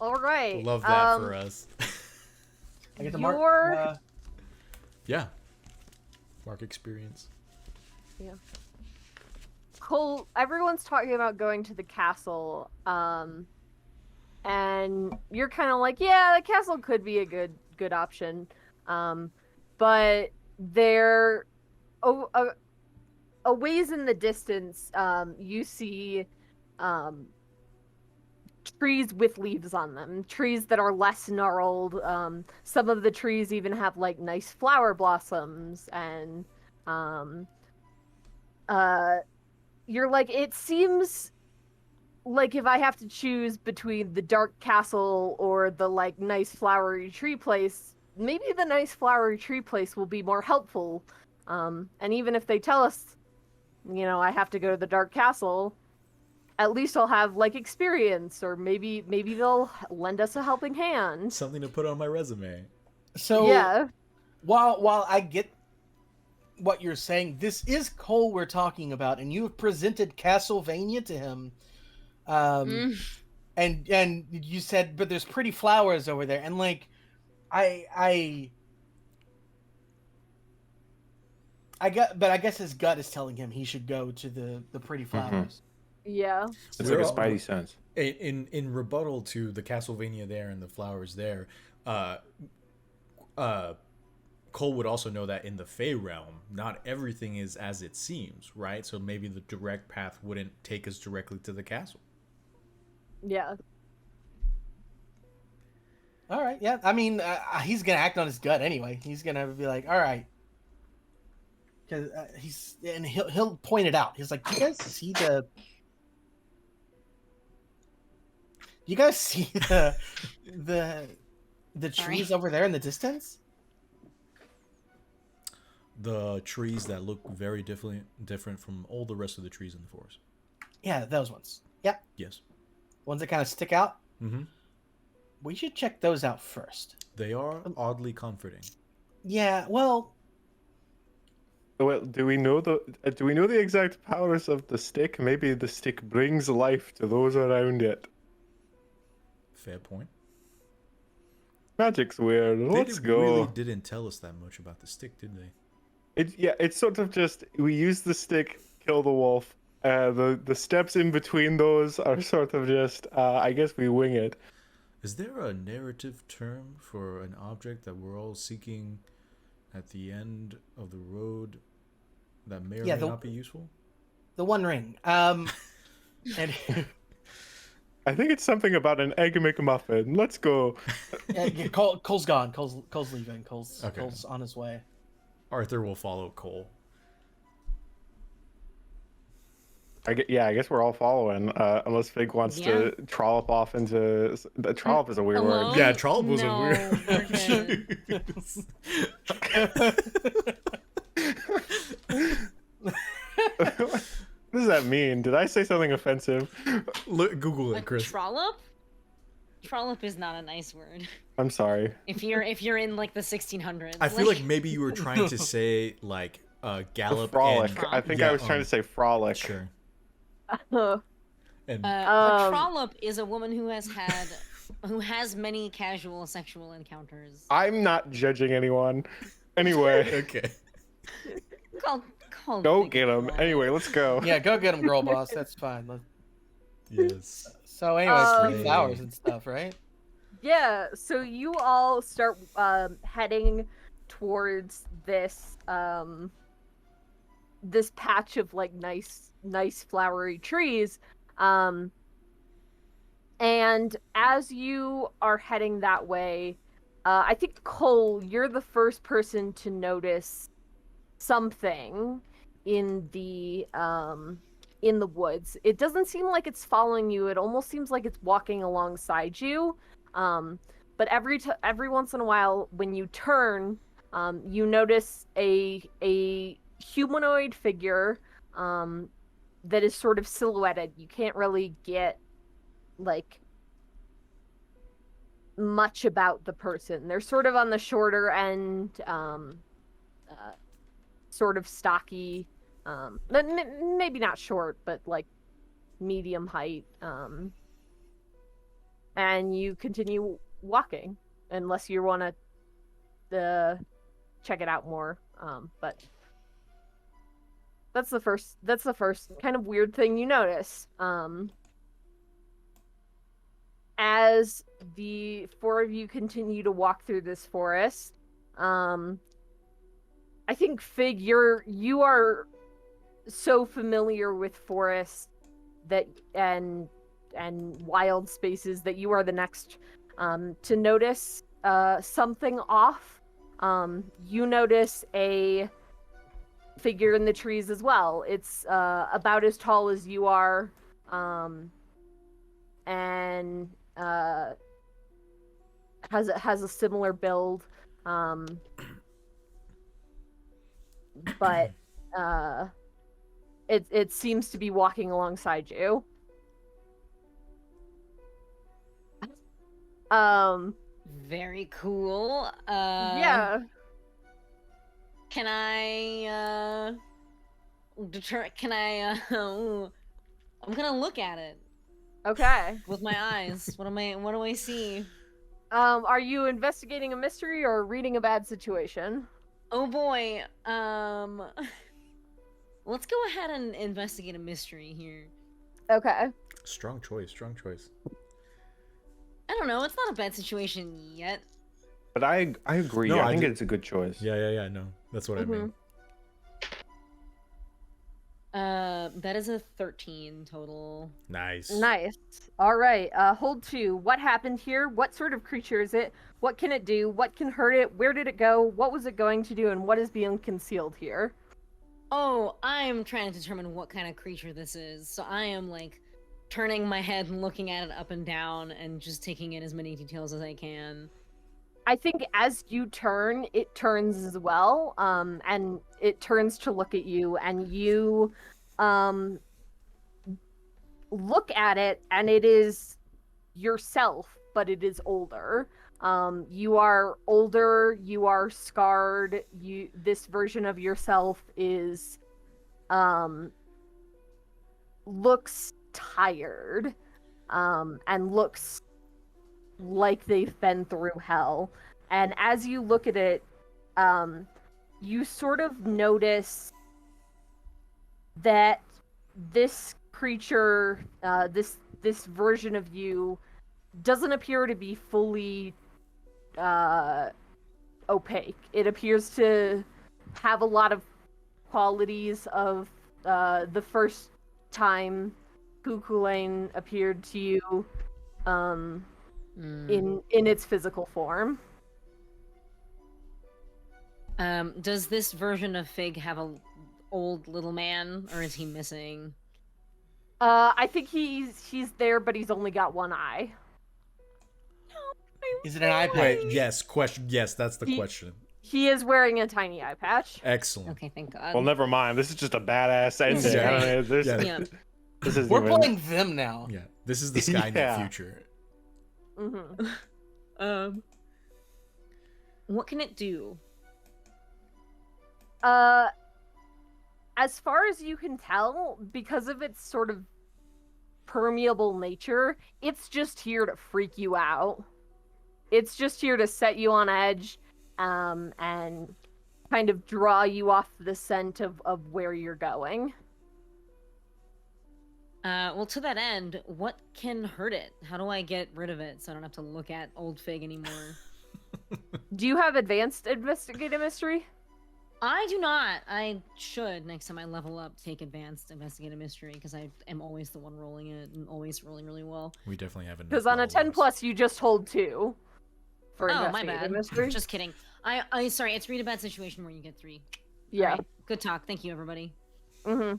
All right.
Love that for us.
I get the
Your-
mark.
Yeah. Mark experience.
Yeah. Cole, everyone's talking about going to the castle, and you're kind of like, yeah, the castle could be a good option, but there, a ways in the distance, you see, trees with leaves on them, trees that are less gnarled. Some of the trees even have like nice flower blossoms, and you're like, it seems like if I have to choose between the dark castle or the like nice flowery tree place, maybe the nice flowery tree place will be more helpful. And even if they tell us, I have to go to the dark castle, at least I'll have like experience, or maybe they'll lend us a helping hand.
Something to put on my resume.
So
Yeah.
while I get what you're saying, this is Cole we're talking about, and you have presented Castlevania to him. And you said, but there's pretty flowers over there, and like, I guess his gut is telling him he should go to the pretty flowers.
Yeah.
It's like a spidey sense.
In rebuttal to the Castlevania there and the flowers there, Cole would also know that in the Fey realm, not everything is as it seems, right? So maybe the direct path wouldn't take us directly to the castle.
Yeah.
All right, yeah. I mean, he's gonna act on his gut anyway. He's gonna be like, all right, because he'll point it out. He's like, do you guys see the? You guys see the trees over there in the distance?
The trees that look very different from all the rest of the trees in the forest.
Yeah, those ones. Yep.
Yes.
Ones that kind of stick out.
Mm-hmm.
We should check those out first.
They are oddly comforting.
Yeah, well,
Well, do we know the exact powers of the stick? Maybe the stick brings life to those around it.
Fair point.
Magic's weird. Let's go.
Really didn't tell us that much about the stick, did they?
It's sort of just we use the stick, kill the wolf. The steps in between those are sort of just I guess we wing it.
Is there a narrative term for an object that we're all seeking at the end of the road that may or may not be useful?
the One Ring. And
I think it's something about an egg McMuffin. Let's go.
yeah, Cole's gone. Cole's leaving. Cole's on his way.
Arthur will follow Cole.
I guess we're all following. Unless Fig wants to trollop off into trollop is a weird
Hello?
word.
Yeah, trollop was
No,
a weird.
What does that mean? Did I say something offensive?
Look, Google it,
Like
Chris.
trollop? Trollop is not a nice word.
I'm sorry.
If you're in like the 1600s.
I feel like maybe you were trying to say like gallop
Frolic.
and
I think I was trying to say frolic.
Sure. And
a trollop is a woman who has many casual sexual encounters.
I'm not judging anyone. Anyway,
okay.
Go
get him. Anyway, let's go.
Yeah, go get him, girl boss. That's fine.
Yes.
So, anyways,
Yay.
flowers and stuff, right?
Yeah, so you all start heading towards this this patch of like nice flowery trees. And as you are heading that way, I think Cole, you're the first person to notice something in the woods. It doesn't seem like it's following you. It almost seems like it's walking alongside you. But every once in a while, when you turn, you notice a humanoid figure that is sort of silhouetted. You can't really get like much about the person. They're sort of on the shorter end, sort of stocky, maybe not short, but like medium height. And you continue walking unless you want to check it out more. But that's the first kind of weird thing you notice. As the four of you continue to walk through this forest, I think Fig, you are so familiar with forests that and wild spaces that you are the next to notice something off. You notice a figure in the trees as well. It's about as tall as you are, and has a similar build, but it seems to be walking alongside you.
Very cool.
Yeah.
Can I I'm gonna look at it
Okay.
with my eyes. What do I see?
Are you investigating a mystery or reading a bad situation?
Oh boy. Let's go ahead and investigate a mystery here.
Okay.
Strong choice.
I don't know, it's not a bad situation yet.
But I agree.
No,
I
I
think
did-
it's a good choice.
Yeah. No, that's what I mean.
That is a 13 total.
Nice.
Nice. All right. Hold 2. What happened here? What sort of creature is it? What can it do? What can hurt it? Where did it go? What was it going to do? And what is being concealed here?
Oh, I'm trying to determine what kind of creature this is. So I am like turning my head and looking at it up and down and just taking in as many details as I can.
I think as you turn, it turns as well, and it turns to look at you, and you look at it, and it is yourself, but it is older. You are older, you are scarred, this version of yourself is looks tired, and looks like they've been through hell. And as you look at it, you sort of notice that this creature, this version of you, doesn't appear to be fully opaque. It appears to have a lot of qualities of the first time Kukulain appeared to you, in its physical form.
Does this version of Fig have a old little man, or is he missing?
I think he's there, but he's only got one eye.
Is it an eye patch?
Wait, yes, question. Yes, that's the
He-
question.
He is wearing a tiny eye patch.
Excellent.
Okay, thank God.
Well, never mind. This is just a badass ending.
Yeah.
I don't know, this,
Yeah.
Yeah.
this is
We're
even...
playing them now.
Yeah, this is the Skynet
Yeah.
future.
Mm-hmm.
What can it do?
As far as you can tell, because of its sort of permeable nature, it's just here to freak you out. It's just here to set you on edge, and kind of draw you off the scent of where you're going.
Well, to that end, what can hurt it? How do I get rid of it so I don't have to look at old Fig anymore?
Do you have advanced investigative mystery?
I do not. I should, next time I level up, take advanced investigative mystery, because I am always the one rolling it and always rolling really well.
We definitely have enough.
Because on a 10 plus, you just hold 2 for
Oh, my
investigative
bad.
mystery.
Just kidding. I sorry, it's read a bad situation where you get 3.
Yeah.
Alright, good talk. Thank you, everybody.
Mm-hmm.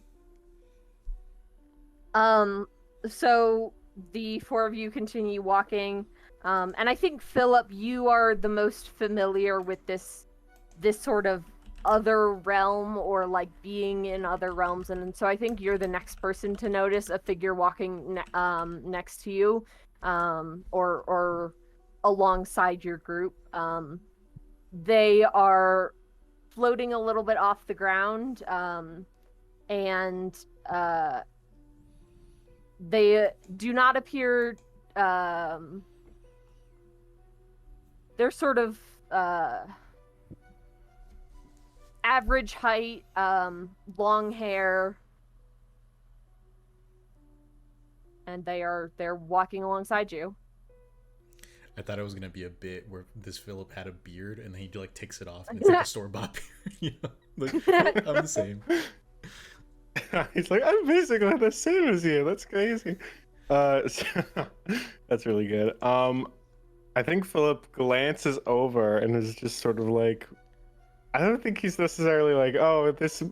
So the 4 of you continue walking, and I think Philip, you are the most familiar with this sort of other realm, or like being in other realms, and so I think you're the next person to notice a figure walking next to you, or alongside your group. They are floating a little bit off the ground, and they do not appear. They're sort of average height, long hair, and they're walking alongside you.
I thought it was gonna be a bit where this Philip had a beard and then he like takes it off and it's like a store-bought beard. You know, like I'm the same.
He's like, I'm basically the same as you. That's crazy. So, that's really good. I think Philip glances over and is just sort of like, I don't think he's necessarily like, oh, this,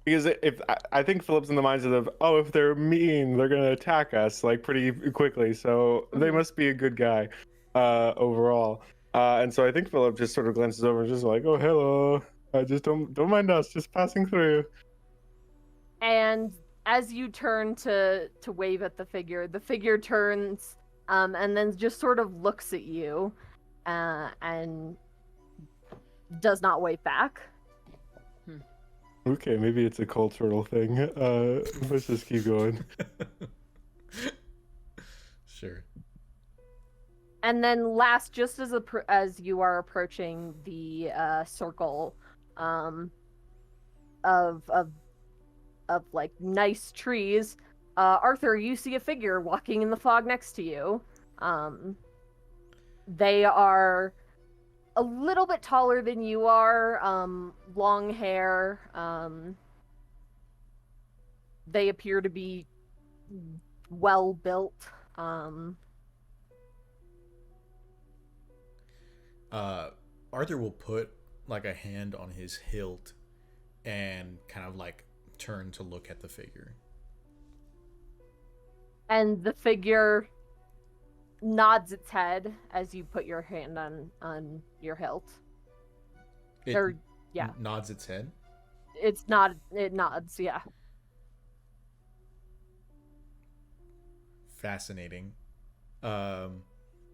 because if I think Philip's in the mindset of, oh, if they're mean, they're gonna attack us like pretty quickly, so they must be a good guy, overall. And so I think Philip just sort of glances over and just like, oh, hello. Just don't mind us, just passing through.
And as you turn to wave at the figure turns, and then just sort of looks at you, and does not wave back.
Okay, maybe it's a cultural thing. Let's just keep going.
Sure.
And then last, just as you are approaching the circle of like nice trees, Arthur, you see a figure walking in the fog next to you. They are a little bit taller than you are, long hair. They appear to be well built.
Arthur will put like a hand on his hilt and kind of like turn to look at the figure.
And the figure nods its head as you put your hand on your hilt.
It
Or yeah,
nods its head.
it nods, yeah.
Fascinating.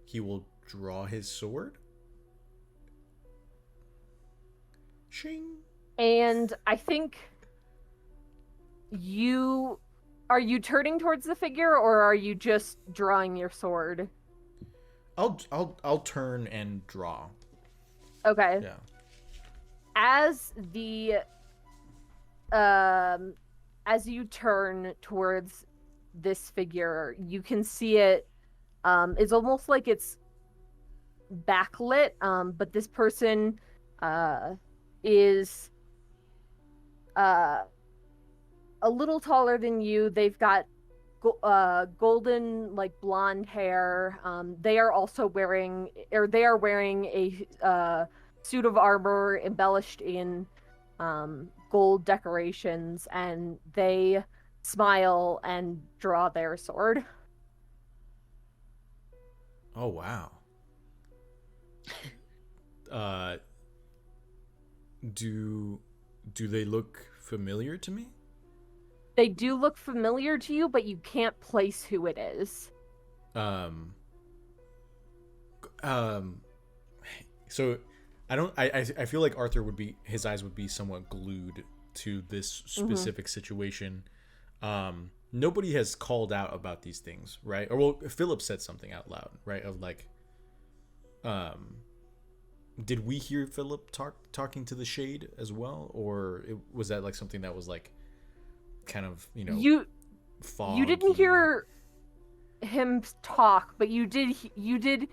He will draw his sword. Shing.
And I think are you turning towards the figure, or are you just drawing your sword?
I'll turn and draw.
Okay.
Yeah.
As as you turn towards this figure, you can see it it's almost like it's backlit, but this person is a little taller than you. They've got golden, like, blonde hair. They are also wearing, or they are wearing a suit of armor embellished in gold decorations, and they smile and draw their sword.
Oh wow. Uh, do they look familiar to me?
They do look familiar to you, but you can't place who it is.
Um. So, I don't. I feel like Arthur would be, his eyes would be somewhat glued to this specific situation. Nobody has called out about these things, right? Or well, Philip said something out loud, right? Of like, did we hear Philip talking to the shade as well, or was that like something that was like, kind of,
You
foggy?
didn't hear him talk, but you did.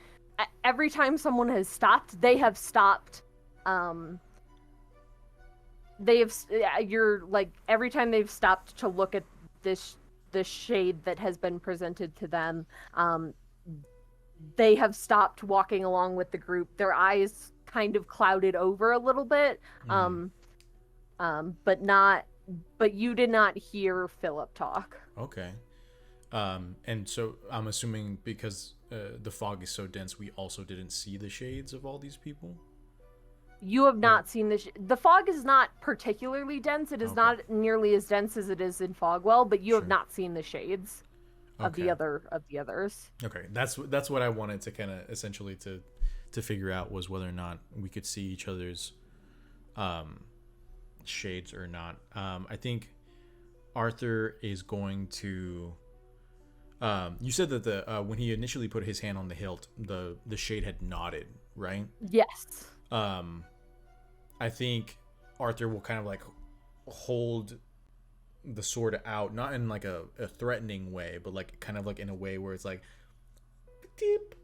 Every time someone has stopped, they have stopped. You're like, every time they've stopped to look at this shade that has been presented to them, they have stopped walking along with the group. Their eyes kind of clouded over a little bit, but you did not hear Philip talk.
Okay. And so I'm assuming because the fog is so dense, we also didn't see the shades of all these people.
You have not seen the fog is not particularly dense. It is not nearly as dense as it is in Fogwell, but you have not seen the shades of the others.
Okay, that's what I wanted to kind of essentially to figure out, was whether or not we could see each other's shades or not. I think Arthur is going to. You said that the when he initially put his hand on the hilt, the shade had nodded, right?
Yes.
I think Arthur will kind of like hold the sword out, not in like a threatening way, but like kind of like in a way where it's like, deep,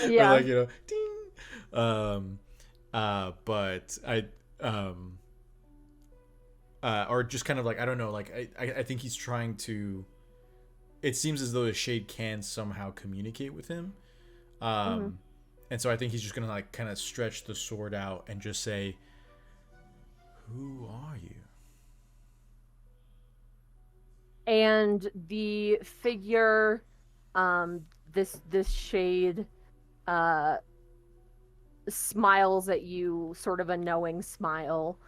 yeah,
or like, ding. But or just kind of like, I don't know, like I think he's trying to. It seems as though the shade can somehow communicate with him. And so I think he's just gonna like kind of stretch the sword out and just say, "Who are you?"
And the figure, this shade, smiles at you, sort of a knowing smile.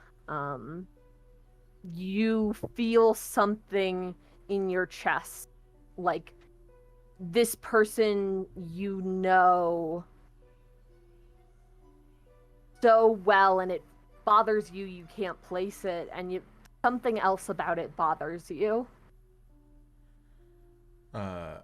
You feel something in your chest, like this person you know so well, and it bothers you. You can't place it, and something else about it bothers you.
I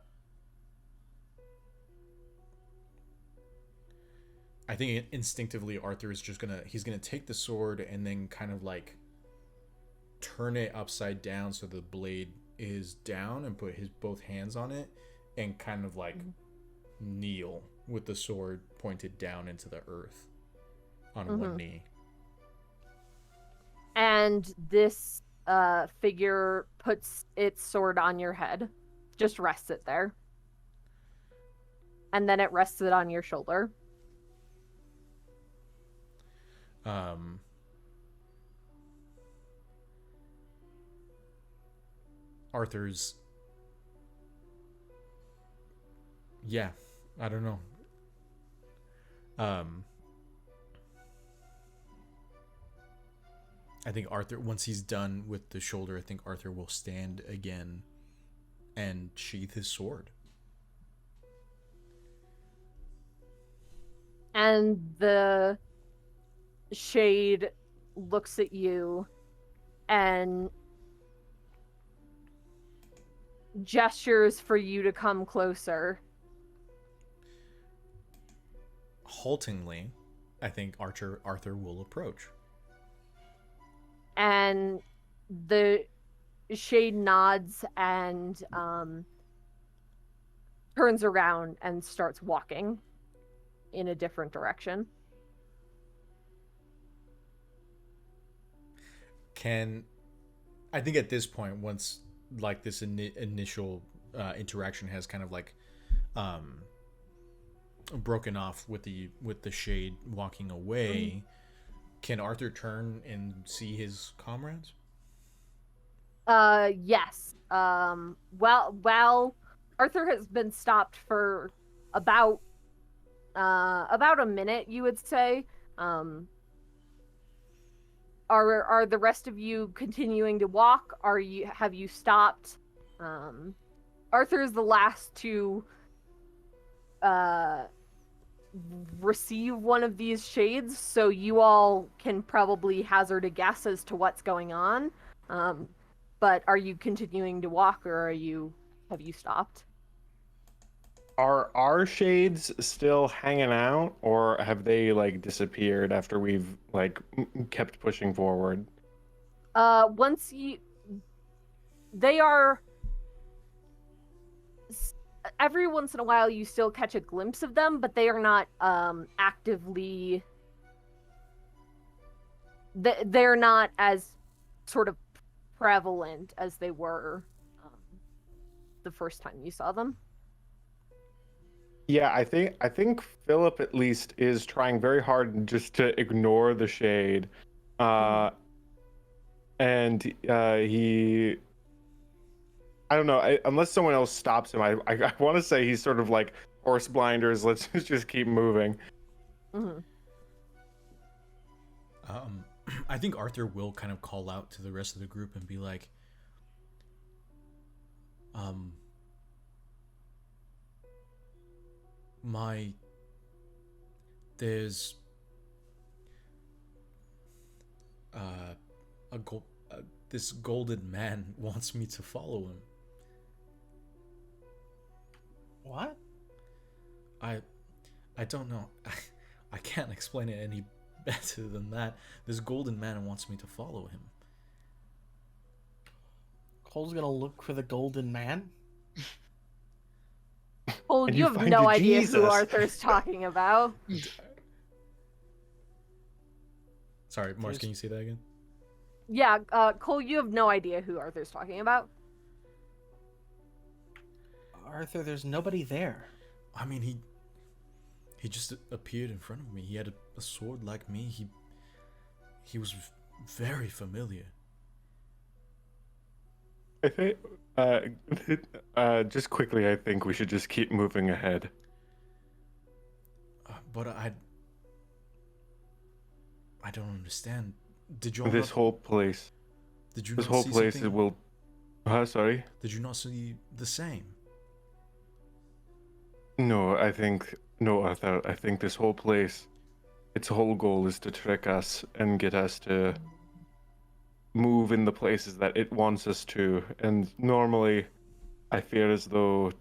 think instinctively Arthur is just he's gonna take the sword and then kind of like turn it upside down so the blade is down, and put his both hands on it and kind of like kneel with the sword pointed down into the earth on one knee.
And this figure puts its sword on your head, just rests it there, and then it rests it on your shoulder.
Arthur's, yeah, I don't know. I think Arthur, once he's done with the shoulder, I think Arthur will stand again and sheath his sword.
And the shade looks at you and gestures for you to come closer.
Haltingly, I think Arthur will approach.
And the shade nods and turns around and starts walking in a different direction.
I think at this point, once like this initial interaction has kind of like broken off with the shade walking away, can Arthur turn and see his comrades?
Yes. Well, Arthur has been stopped for about a minute, you would say. Are the rest of you continuing to walk? Have you stopped? Arthur is the last to receive one of these shades, so you all can probably hazard a guess as to what's going on. But are you continuing to walk, or have you stopped?
Are our shades still hanging out, or have they like disappeared after we've like kept pushing forward?
They are. Every once in a while, you still catch a glimpse of them, but they are not actively. They're not as sort of prevalent as they were the first time you saw them.
Yeah, I think Philip at least is trying very hard just to ignore the shade, and he. I don't know. Unless someone else stops him, I want to say he's sort of like horse blinders. Let's just keep moving.
Mm-hmm.
I think Arthur will kind of call out to the rest of the group and be like, there's this golden man wants me to follow him.
What?
I don't know. I can't explain it any better than that. This golden man wants me to follow him.
Cole's gonna look for the golden man?
Cole,
And
you
you
have
find
no
a
idea who
Jesus.
Arthur's talking about.
Sorry, Mars, can you say that again?
Yeah, Cole, you have no idea who Arthur's talking about.
Arthur, there's nobody there.
I mean, he just appeared in front of me. He had a sword like me. He was very familiar.
I think, just quickly, I think we should just keep moving ahead.
But I don't understand. Did you all
This
not,
whole place.
Did you
This
not
whole
see
place
something?
will. Sorry.
Did you not see the same?
No, Arthur. I think this whole place, its whole goal is to trick us and get us to move in the places that it wants us to. And normally, I feel as though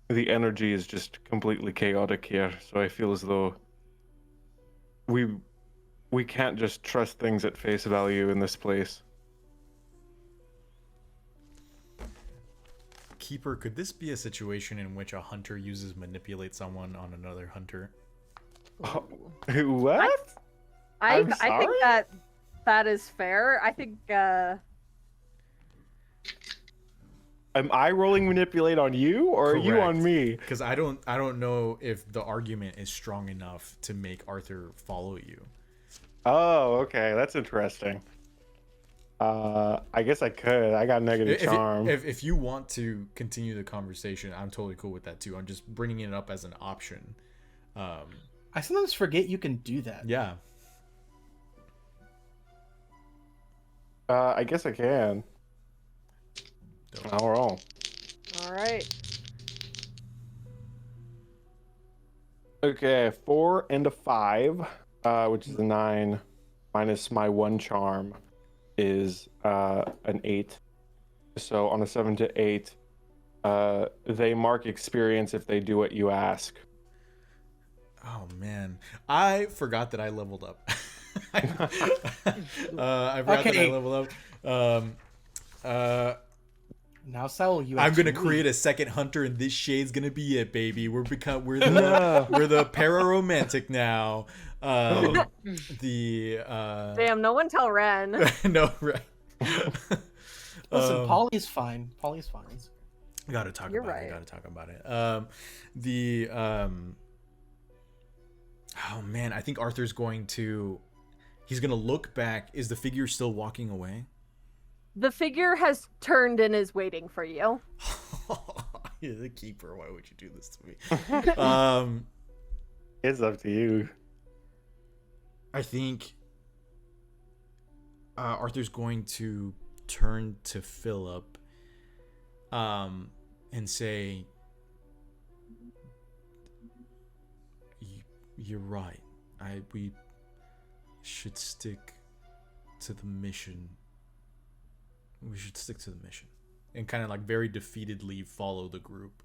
the energy is just completely chaotic here. So I feel as though we can't just trust things at face value in this place.
Keeper, could this be a situation in which a hunter manipulate someone on another hunter?
Oh, what?
I
I'm
think
sorry?
that is fair. I think
Am I rolling manipulate on you, or are you on
Correct.
me?
Because I don't know if the argument is strong enough to make Arthur follow you.
Oh, okay, that's interesting. I guess I could. I got negative charm.
If you want to continue the conversation, I'm totally cool with that too. I'm just bringing it up as an option.
I sometimes forget you can do that.
Yeah.
I guess I can. I'll roll.
All right.
Okay, 4 and a 5, which is a 9, minus my 1 charm is an 8. So on a 7 to 8, they mark experience if they do what you ask.
Oh man, I forgot that I leveled up. I forgot that I leveled up.
Now, Saul, you.
I'm gonna
actually-
create a second hunter, and this shade's gonna be it, baby. We're the pararomantic now.
Damn, no one tell Ren.
No, right.
Listen, Polly's fine. Polly's fine.
Gotta talk
You're
about
right.
it. Gotta talk about it. Oh man, I think Arthur's going to. He's gonna look back. Is the figure still walking away?
The figure has turned and is waiting for you.
You're the keeper. Why would you do this to me?
It's up to you.
I think Arthur's going to turn to Philip and say, "You're right. We should stick to the mission. We should stick to the mission." And kind of like very defeatedly follow the group.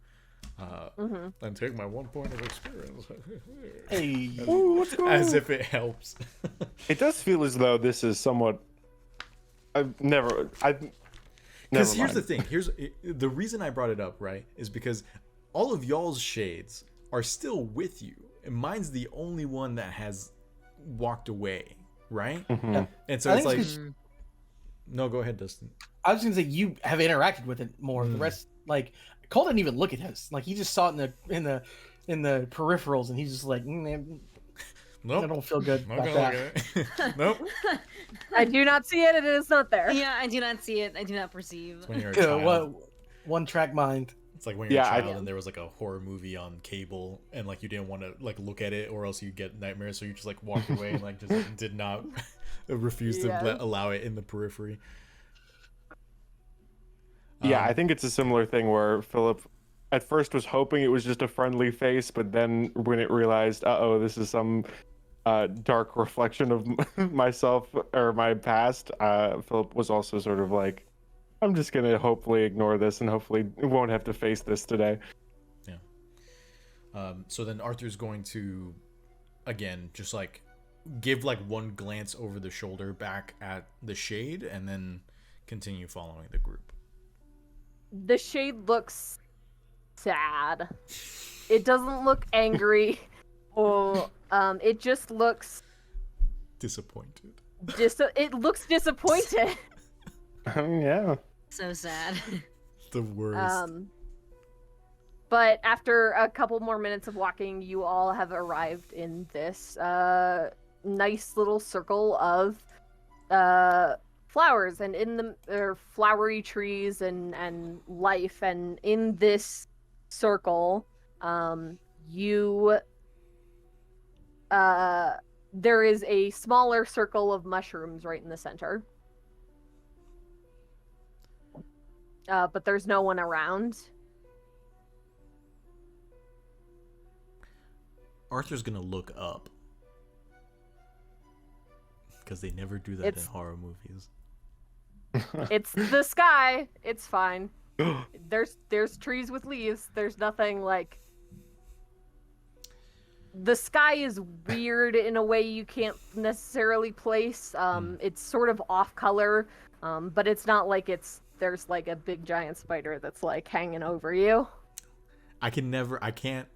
And take my 1 point of experience.
Hey.
Ooh, let's go.
As if it helps.
It does feel as though this is somewhat. Never
Because here's
mind.
the thing. The reason I brought it up, right, is because all of y'all's shades are still with you, and mine's the only one that has walked away, right?
Mhm.
And so
I
it's
think
like,
it's 'cause-
no, go ahead, Dustin.
I was gonna say you have interacted with it more. The rest, like Cole, didn't even look at us. Like he just saw it in the peripherals, and he's just like,
Nope.
I don't feel good
Not
about
gonna
that.
look at it. Nope.
I do not see it. It is not there.
Yeah, I do not see it. I do not perceive.
It's when you're a
Yeah,
child.
one track mind.
It's like when you're
Yeah,
a child and there was like a horror movie on cable, and like you didn't want to like look at it, or else you get nightmares. So you just like walked away and like just did not refuse to
Yeah.
allow it in the periphery.
Yeah, I think it's a similar thing where Philip at first was hoping it was just a friendly face, but then when it realized, this is some dark reflection of myself or my past, Philip was also sort of like, I'm just going to hopefully ignore this and hopefully won't have to face this today.
So then Arthur's going to, again, just like give like one glance over the shoulder back at the shade and then continue following the group.
The shade looks sad. It doesn't look angry, or it just looks
Disappointed.
it looks disappointed.
Yeah.
So sad.
The worst.
But after a couple more minutes of walking, you all have arrived in this nice little circle of flowers, and in the flowery trees and life, and in this circle, there is a smaller circle of mushrooms right in the center. But there's no one around.
Arthur's gonna look up because they never do that
It's-
in horror movies.
It's the sky. It's fine. There's trees with leaves. There's nothing like. The sky is weird in a way you can't necessarily place. It's sort of off color, but it's not like there's like a big giant spider that's like hanging over you.
I can't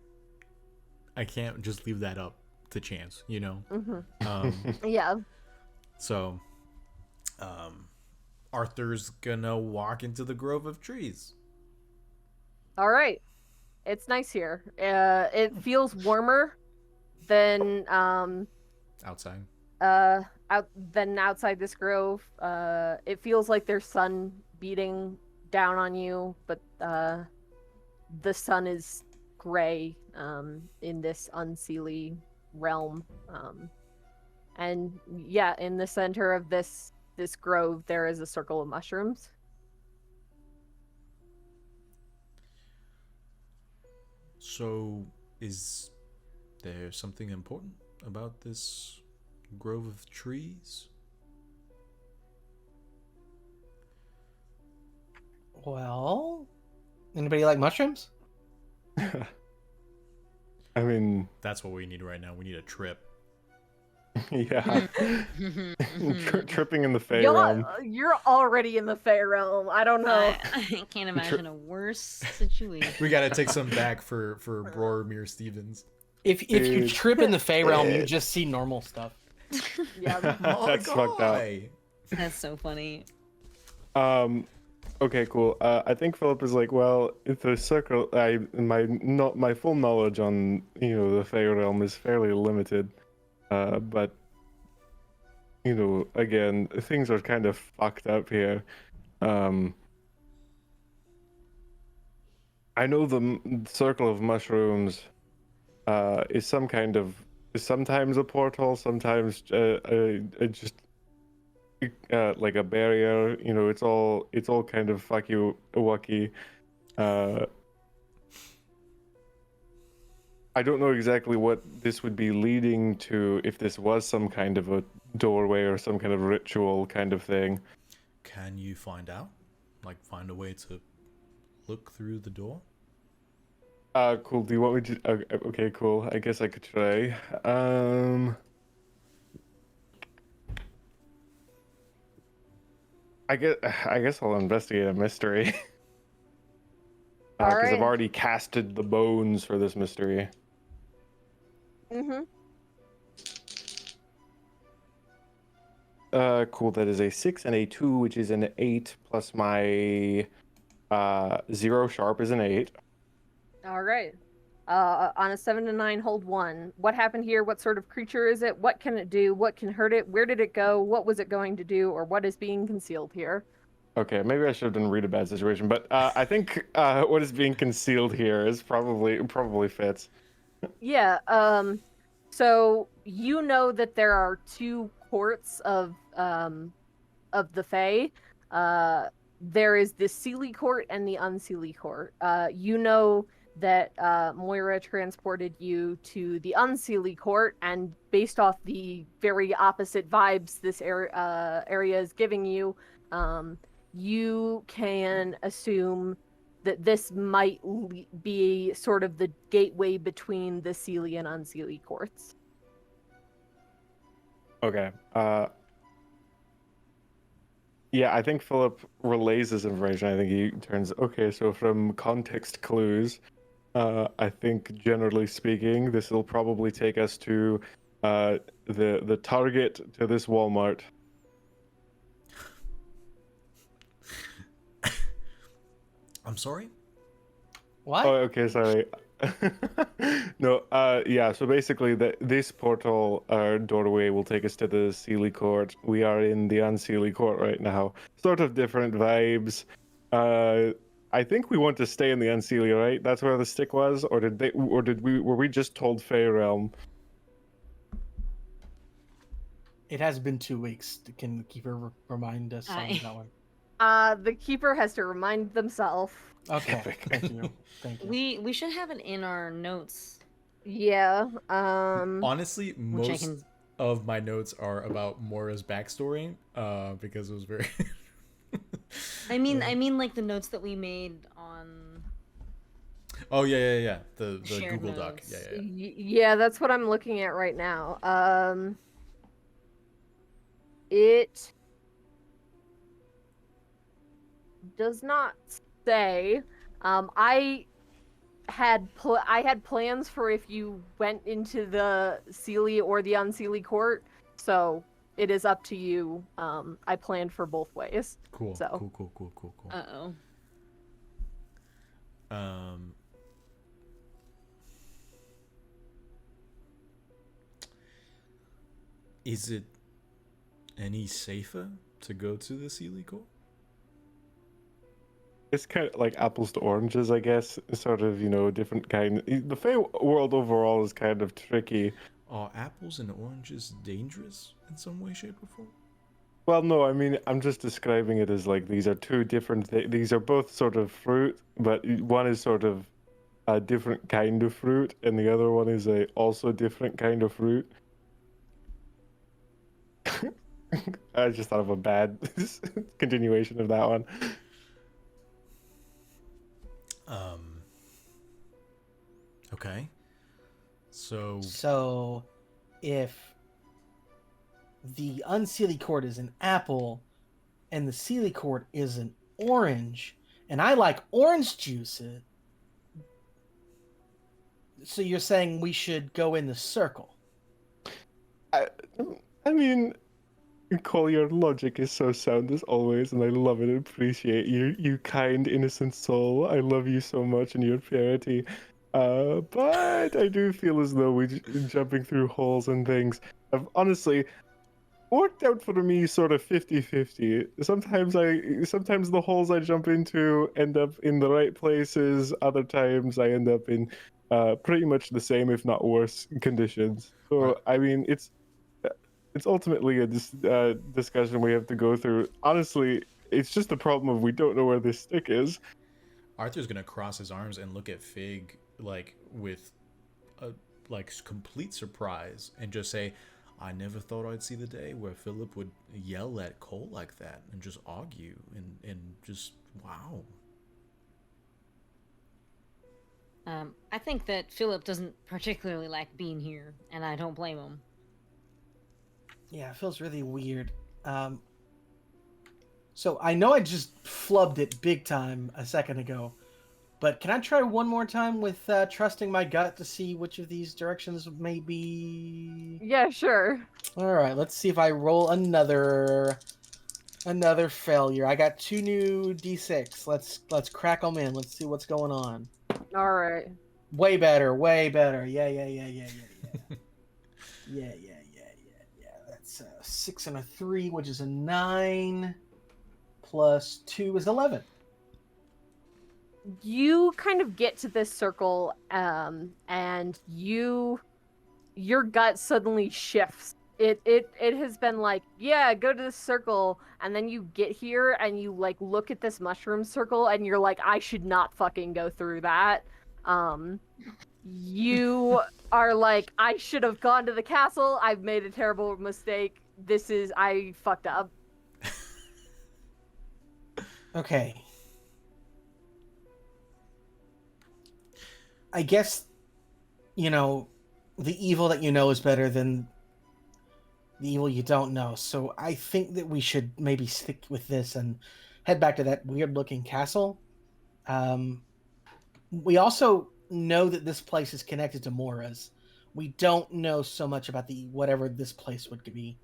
just leave that up to chance, you know.
Yeah.
So, Arthur's gonna walk into the grove of trees.
All right. It's nice here. It feels warmer than
Outside.
outside this grove, it feels like there's sun beating down on you, but the sun is gray in this Unseelie realm. And yeah, in the center of this grove, there is a circle of mushrooms.
So, is there something important about this grove of trees?
Well, anybody like mushrooms?
I mean,
That's what we need right now. We need a trip.
yeah. Tripping in the Fey realm.
You're already in the Fey realm. I don't know.
I can't imagine a worse situation.
We gotta take some back for Boromir Stevens.
If you
Dude.
trip in the Fey realm, you just see normal stuff.
Yeah.
That's fucked up.
That's so funny.
Okay, cool. I think Philip is like, well, if the circle, my full knowledge on the Fey realm is fairly limited, but again, things are kind of fucked up here. I know the circle of mushrooms is sometimes a portal, sometimes just like a barrier. It's all kind of fucky-wucky. I don't know exactly what this would be leading to, if this was some kind of a doorway or some kind of ritual kind of thing.
Can you find out? Like, find a way to look through the door?
Cool. Do you want me to? Okay, cool. I guess I could try. I guess I'll investigate a mystery. Because
Alright.
I've already casted the bones for this mystery.
Mm-hmm.
Cool. That is a 6 and a 2, which is an 8, plus my 0 sharp is an 8.
All right. On a 7 to 9, hold 1. What happened here? What sort of creature is it? What can it do? What can hurt it? Where did it go? What was it going to do? Or what is being concealed here?
Okay, maybe I should have done read a bad situation, but I think what is being concealed here is probably fits.
Yeah. So you know that there are 2 courts of the Fae. There is the Seelie court and the Unseelie court. You know that Moira transported you to the Unseelie court, and based off the very opposite vibes this area is giving you, you can assume that this might be sort of the gateway between the Seelie and Unseelie courts.
Okay. Yeah, I think Philip relays this information. I think he turns. Okay, so from context clues, I think generally speaking, this will probably take us to the target to this Walmart.
I'm sorry?
What?
Oh, okay, sorry. No, yeah, so basically this portal doorway will take us to the Seelie court. We are in the Unseelie court right now. Sort of different vibes. I think we want to stay in the Unseelie, right? That's where the stick was, or were we just told Fey Realm?
It has been 2 weeks. Can the keeper remind us on that one?
The keeper has to remind themselves.
Okay,
Epic.
thank you. Thank you.
We should have it in our notes.
Yeah.
Honestly,
Which I
most
can-
of my notes are about Moira's backstory, because it was very...
I mean like the notes that we made on.
Oh, yeah. The
Shared
Google Doc.
notes.
Yeah.
Yeah, that's what I'm looking at right now. It does not say. I had plans for if you went into the Seelie or the Unseelie court, so it is up to you. I planned for both ways.
Cool.
So.
Cool.
Uh oh.
Is it Any safer to go to the Unseelie core?
It's kind of like apples to oranges, I guess. Sort of, different kind. The Fey world overall is kind of tricky.
Are apples and oranges dangerous in some way, shape, or form?
Well, no, I mean, I'm just describing it as like these are two different these are both sort of fruit, but one is sort of a different kind of fruit, and the other one is a also different kind of fruit. I just thought of a bad continuation of that one.
Okay.
So, if the Unseelie cord is an apple, and the Seelie cord is an orange, and I like orange juice, so you're saying we should go in the circle?
I mean, Cole, your logic is so sound as always, and I love it and appreciate you, you kind, innocent soul. I love you so much and your purity. But I do feel as though we jumping through holes and things have honestly worked out for me sort of 50-50. Sometimes the holes I jump into end up in the right places, other times I end up in pretty much the same, if not worse, conditions. So,
Right.
I mean, it's ultimately a discussion we have to go through. Honestly, it's just the problem of we don't know where this stick is.
Arthur's gonna cross his arms and look at Fig like with a complete surprise and just say, I never thought I'd see the day where Philip would yell at Cole like that and just argue and just wow.
I think that Philip doesn't particularly like being here, and I don't blame him.
Yeah, it feels really weird. So I know I just flubbed it big time a second ago, but can I try one more time with trusting my gut to see which of these directions may be?
Yeah, sure.
All right, let's see if I roll another failure. I got 2 new d6. Let's crack them in. Let's see what's going on.
All right.
Way better, way better. Yeah. Yeah. That's a 6 and a 3, which is a 9. Plus 2 is 11.
You kind of get to this circle, and your gut suddenly shifts. It has been like, yeah, go to this circle, and then you get here and you like look at this mushroom circle and you're like, I should not fucking go through that. You are like, I should have gone to the castle. I've made a terrible mistake. I fucked up.
Okay. I guess, the evil that you know is better than the evil you don't know. So I think that we should maybe stick with this and head back to that weird-looking castle. We also know that this place is connected to Mora's. We don't know so much about whatever this place would be.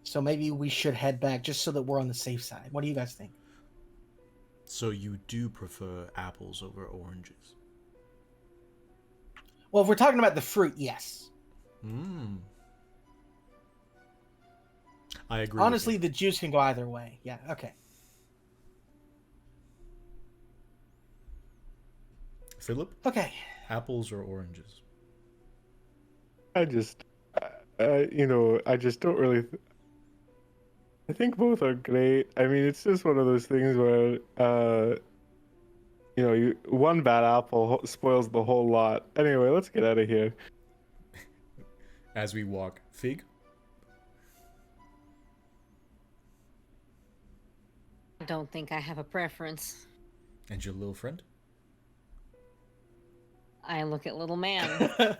So maybe we should head back just so that we're on the safe side. What do you guys think?
So you do prefer apples over oranges?
Well, if we're talking about the fruit, yes.
I agree.
Honestly, the juice can go either way. Yeah, okay.
Philip?
Okay.
Apples or oranges?
I just don't really. I think both are great. I mean, it's just one of those things where, one bad apple spoils the whole lot. Anyway, let's get out of here.
As we walk, Fig?
I don't think I have a preference.
And your little friend?
I look at little man.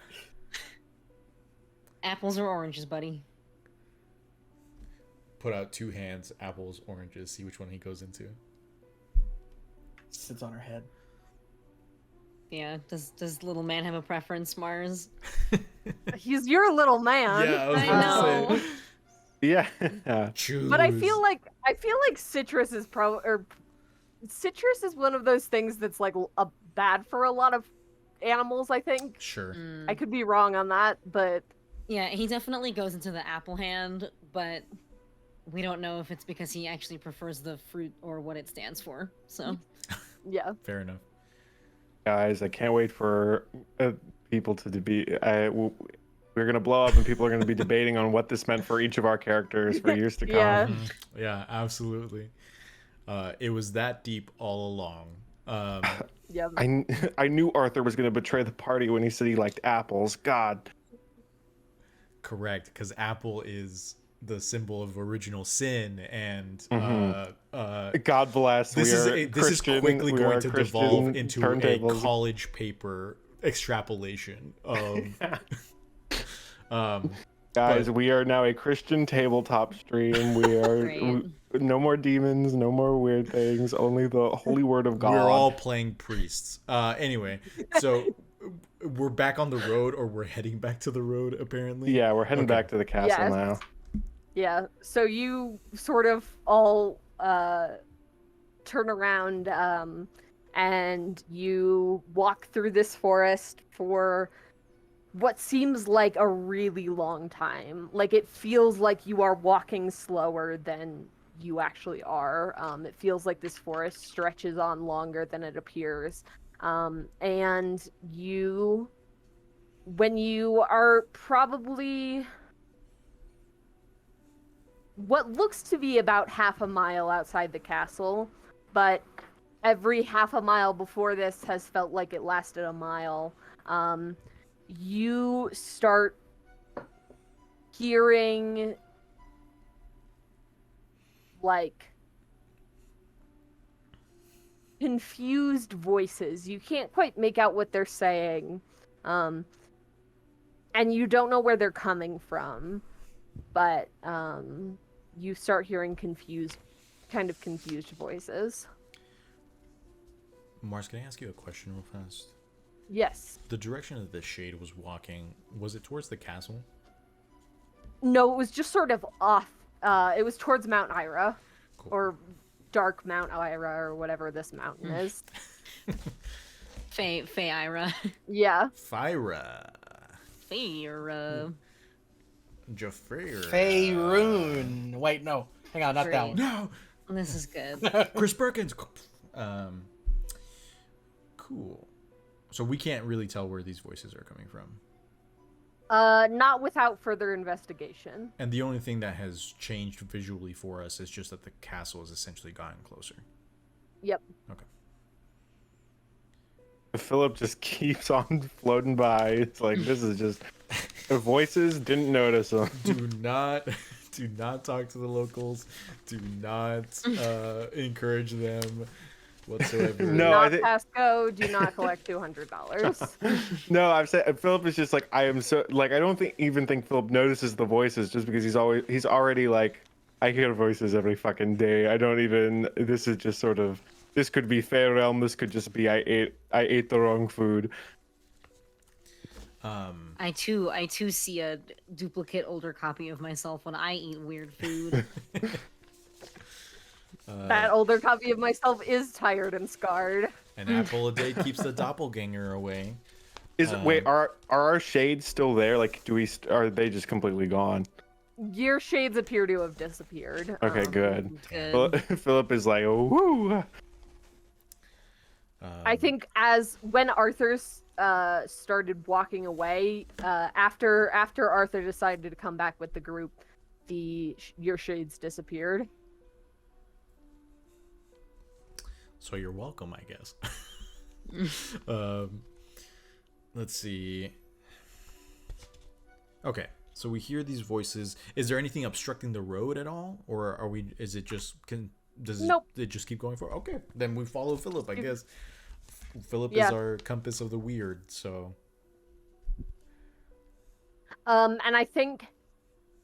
Apples or oranges, buddy?
Put out 2 hands, apples, oranges, see which one he goes into.
Sits on her head.
Yeah, does little man have a preference, Mars?
He's your little man.
Yeah, I was
I
about to
know.
say.
Yeah.
Choose.
But I feel like citrus is citrus is one of those things that's like bad for a lot of animals, I think.
Sure.
I could be wrong on that, but
Yeah, he definitely goes into the apple hand, but we don't know if it's because he actually prefers the fruit or what it stands for. So
Yeah.
Fair enough.
Guys, I can't wait for people to debate. We're gonna blow up, and people are gonna be debating on what this meant for each of our characters for years to come.
Yeah.
Mhm. Yeah, absolutely. It was that deep all along.
Yeah.
I knew Arthur was gonna betray the party when he said he liked apples. God.
Correct, because apple is the symbol of original sin, and
God bless.
this is
Christian,
quickly
we
going
are
to
Christian
devolve into a
turntables.
college paper extrapolation of.
Guys,
but-
we are now a Christian tabletop stream. We are
Great.
no more demons, no more weird things, only the holy word of God.
We're all playing priests. Anyway, so we're back on the road, or we're heading back to the road, apparently.
Yeah, we're heading
Okay.
back to the castle
Yes.
now.
Yeah. So you sort of all turn around and you walk through this forest for what seems like a really long time. Like it feels like you are walking slower than you actually are. It feels like this forest stretches on longer than it appears. And you, when you are probably what looks to be about half a mile outside the castle, but every half a mile before this has felt like it lasted a mile. You start hearing like confused voices. You can't quite make out what they're saying. And you don't know where they're coming from. But you start hearing confused voices.
Mars, can I ask you a question real fast?
Yes.
The direction that the shade was walking, was it towards the castle?
No, it was just sort of off. It was towards Mount Ira,
Cool.
or Dark Mount Ira, or whatever this mountain is.
Feyira.
Yeah.
Fyra.
Feyira.
Jafira.
Faerun. Wait, no. Hang on, not that
Great.
one.
No!
This is good.
Chris Perkins. Cool. So we can't really tell where these voices are coming from.
Not without further investigation.
And the only thing that has changed visually for us is just that the castle has essentially gotten closer.
Yep.
Okay.
Philip just keeps on floating by. It's like this is just the voices didn't notice them.
Do not talk to the locals. Do not encourage them whatsoever.
No,
Not
I think
pass go. Do not collect $200.
no. I've said Philip is just like I am so like I don't even think Philip notices the voices just because he's already like I hear voices every fucking day. I don't even. This is just sort of. This could be Fair Realm. This could just be I ate the wrong food.
I too see a duplicate older copy of myself when I eat weird food.
That older copy of myself is tired and scarred.
An apple a day keeps the doppelganger away.
Wait, are our shades still there? Like, are they just completely gone?
Your shades appear to have disappeared.
Okay, good.
Good.
Philip is like, oh, woo.
I think as when Arthur's started walking away, after Arthur decided to come back with the group, your shades disappeared.
So you're welcome, I guess. Let's see. Okay, so we hear these voices. Is there anything obstructing the road at all, or are we? Is it just
Nope.
it just keep going forward? Okay, then we follow Philip, I guess. Philip
Yeah.
is our compass of the weird, so.
And I think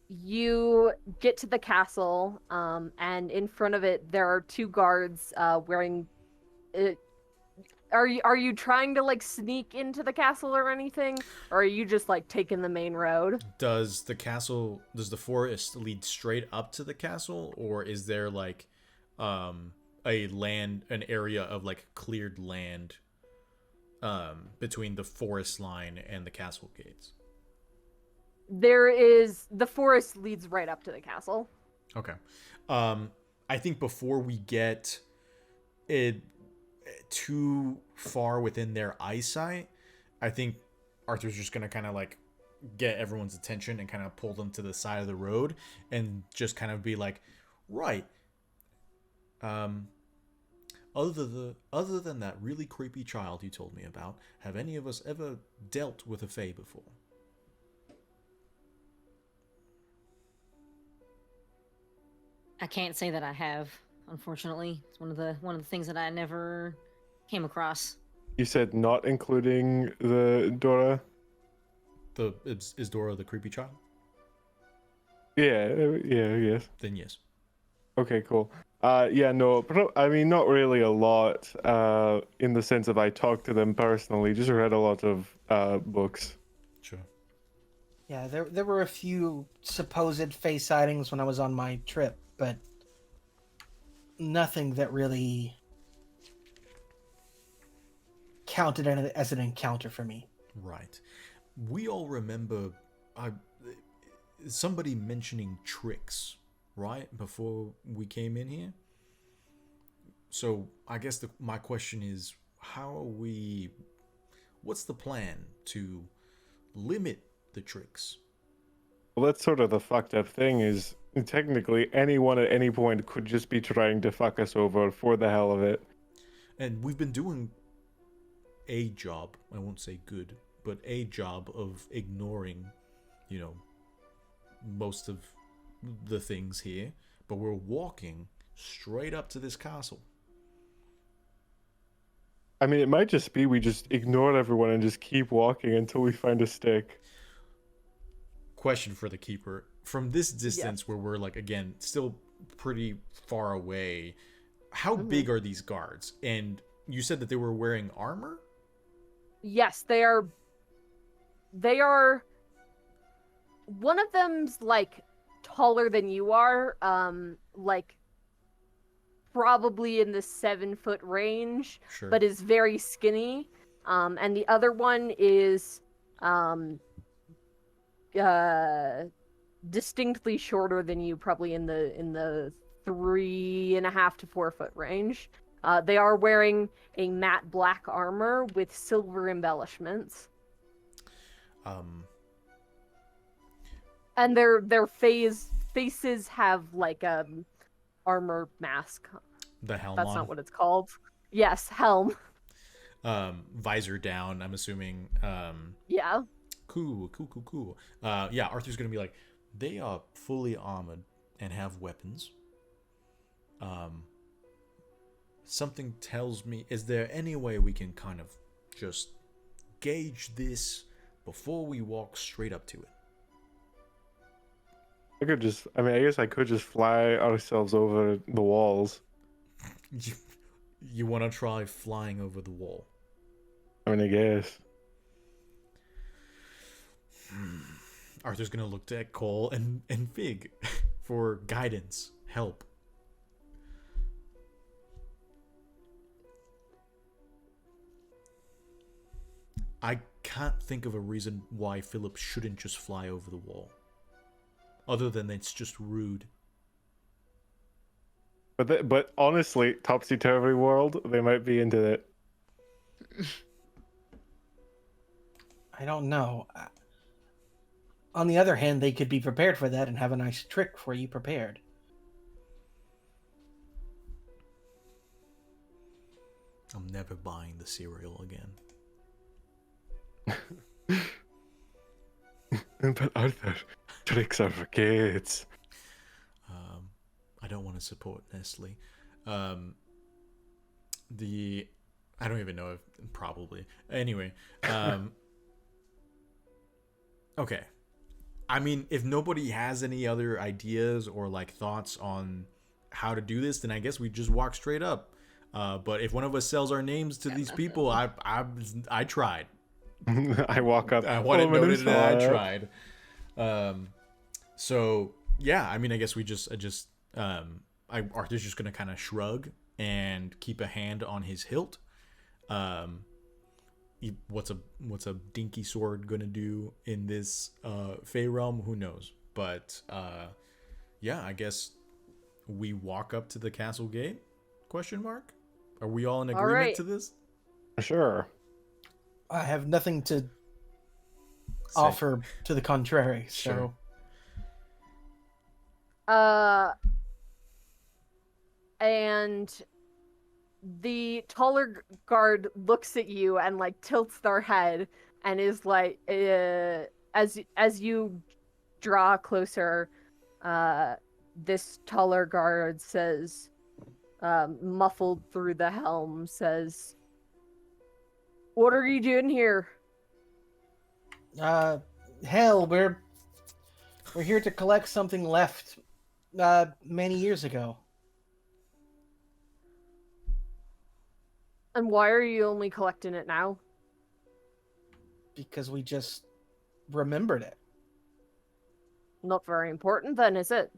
you get to the castle, and in front of it there are two guards wearing. Are you trying to like sneak into the castle or anything, or are you just like taking the main road?
Does the forest lead straight up to the castle, or is there like an area of like cleared land between the forest line and the castle gates?
The forest leads right up to the castle.
Okay. I think before we get it too far within their eyesight, I think Arthur's just gonna kind of like get everyone's attention and kind of pull them to the side of the road and just kind of be like, right. Other than that really creepy child you told me about, have any of us ever dealt with a fae before?
I can't say that I have, unfortunately. It's one of the things that I never came across.
You said not including the Dora?
Is Dora the creepy child?
Yeah, yes.
Then yes.
Okay, cool. Yeah, no, I mean, not really a lot, in the sense of I talked to them personally, just read a lot of books.
Sure.
Yeah, there were a few supposed face sightings when I was on my trip, but nothing that really counted as an encounter for me.
Right. We all remember somebody mentioning tricks, right, before we came in here. So I guess my question is, what's the plan to limit the tricks?
Well, that's sort of the fucked up thing is technically anyone at any point could just be trying to fuck us over for the hell of it.
And we've been doing a job, I won't say good, but a job of ignoring, most of the things here, but we're walking straight up to this castle.
I mean, it might just be we just ignore everyone and just keep walking until we find a stick.
Question for the keeper. From this distance where we're like, again, still pretty far away, how big are these guards? And you said that they were wearing armor?
Yes, they are. One of them's like taller than you are, like probably in the 7-foot range,
Sure.
but is very skinny. And the other one is distinctly shorter than you, probably in the 3.5 to 4 foot range. They are wearing a matte black armor with silver embellishments. And their faces have like armor mask.
The helm
That's
on.
not what it's called. Yes, helm.
Visor down, I'm assuming.
Yeah.
Cool. Yeah, Arthur's gonna be like, they are fully armored and have weapons. Something tells me, is there any way we can kind of just gauge this before we walk straight up to it?
I guess I could just fly ourselves over the walls.
You want to try flying over the wall?
I mean, I guess.
Arthur's gonna look at Cole and Fig for guidance, help. I can't think of a reason why Philip shouldn't just fly over the wall. Other than it's just rude.
But honestly, topsy-turvy world, they might be into it.
I don't know. On the other hand, they could be prepared for that and have a nice trick for you prepared.
I'm never buying the cereal again.
But Arthur, tricks are for kids.
I don't want to support Nestle. I don't even know if probably. Anyway, okay. I mean, if nobody has any other ideas or like thoughts on how to do this, then I guess we just walk straight up. But if one of us sells our names to these people, I tried.
I walk up.
I want it noted that I tried. So yeah, I mean, I guess Arthur's just gonna kind of shrug and keep a hand on his hilt. What's a dinky sword gonna do in this Fey realm? Who knows? But yeah, I guess we walk up to the castle gate? Question mark. Are we all in
All
agreement
right.
to this?
Sure.
I have nothing to
Say.
offer to the contrary.
Sure.
So
And the taller guard looks at you and like tilts their head and is like, as you draw closer, this taller guard says, muffled through the helm, says, "What are you doing here?"
hell, we're here to collect something left many years ago.
And why are you only collecting it now?
Because we just remembered it.
Not very important then, is it?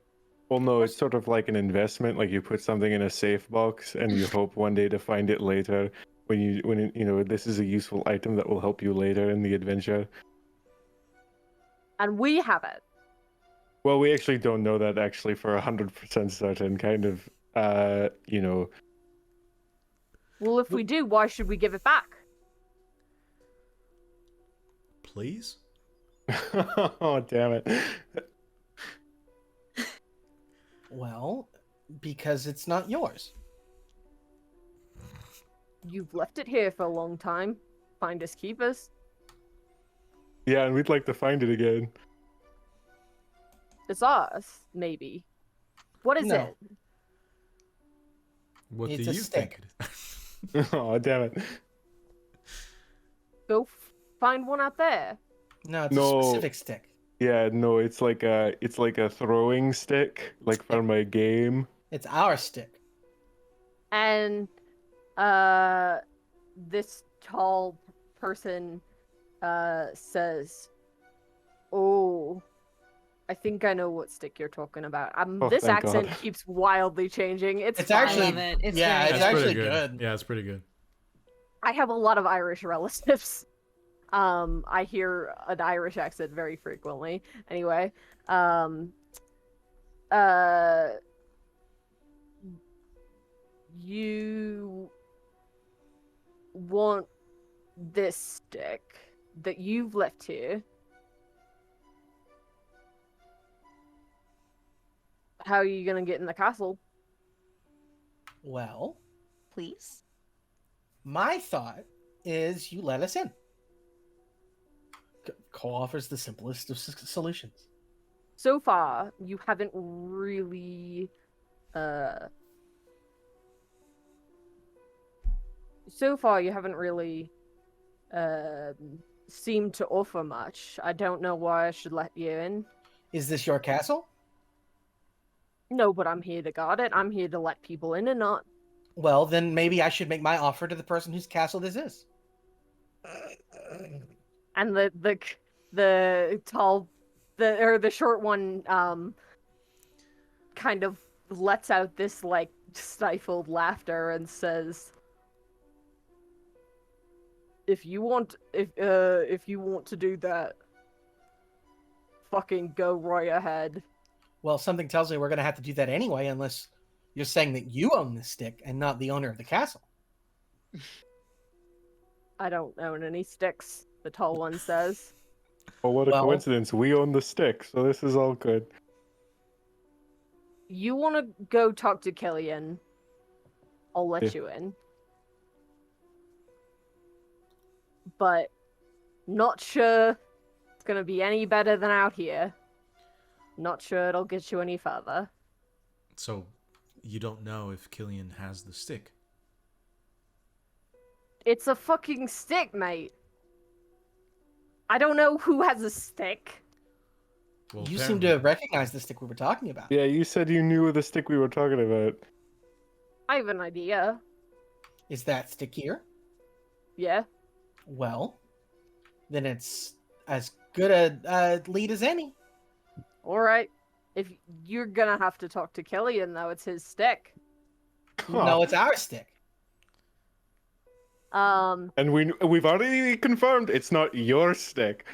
Well, no, it's sort of like an investment. Like you put something in a safe box, and you hope one day to find it later. This is a useful item that will help you later in the adventure.
And we have it.
Well, we actually don't know that actually for 100% certain. Kind of,
Well, if we do, why should we give it back?
Please?
Oh, damn it.
Well, because it's not yours.
You've left it here for a long time. Finders keepers.
Yeah, and we'd like to find it again.
It's ours, maybe. What is
No.
it?
What
It's
do
a
you
stick.
think it is?
Oh, damn it.
Go find one out there.
No, it's
No.
a specific stick.
Yeah, no, it's like a throwing stick, like for my game.
It's our stick.
And this tall person says, "Oh, I think I know what stick you're talking about."
Oh,
This
thank
accent
God.
keeps wildly changing. It's
It's
fine.
actually-
I love it. It's
yeah,
very
it's
That's
actually
pretty
good.
Yeah, it's pretty good.
I have a lot of Irish relatives. I hear an Irish accent very frequently. Anyway, you want this stick that you've left here. How are you gonna get in the castle?
Well,
Please.
my thought is you let us in. Cole offers the simplest of solutions.
So far, you haven't really seemed to offer much. I don't know why I should let you in.
Is this your castle?
No, but I'm here to guard it. I'm here to let people in and not.
Well, then maybe I should make my offer to the person whose castle this is.
And the short one kind of lets out this like stifled laughter and says, if you want to do that, fucking go right ahead."
Well, something tells me we're going to have to do that anyway, unless you're saying that you own this stick and not the owner of the castle.
"I don't own any sticks," the tall one says.
Well, what a
Well-
coincidence. We own the stick, so this is all good.
"You want to go talk to Killian? I'll let
Yeah.
you in. But not sure it's gonna be any better than out here. Not sure it'll get you any further."
So, you don't know if Killian has the stick.
It's a fucking stick, mate. I don't know who has a stick.
Well,
You seem to
apparently-
recognize the stick we were talking about.
Yeah, you said you knew the stick we were talking about.
I have an idea.
Is that stick here?
Yeah.
Well, then it's as good a lead as any.
Alright. If you're gonna have to talk to Killian, though, it's his stick.
No, it's our stick.
And we've already confirmed it's not your stick.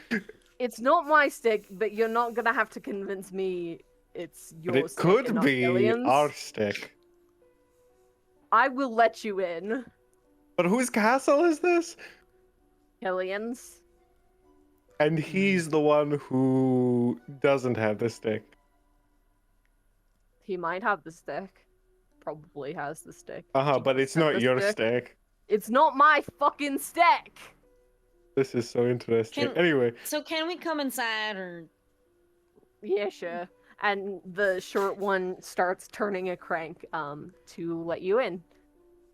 It's not my stick, but you're not gonna have to convince me it's your
But it
stick and
could
not
be
Killian's,
our stick.
I will let you in.
But whose castle is this?
Killian's.
And he's the one who doesn't have the stick.
He might have the stick. Probably has the stick.
Uh-huh,
He
but
does
it's
have
not
the
your stick.
It's not my fucking stick!
This is so interesting. Anyway,
So can we come inside or?
Yeah, sure. And the short one starts turning a crank to let you in.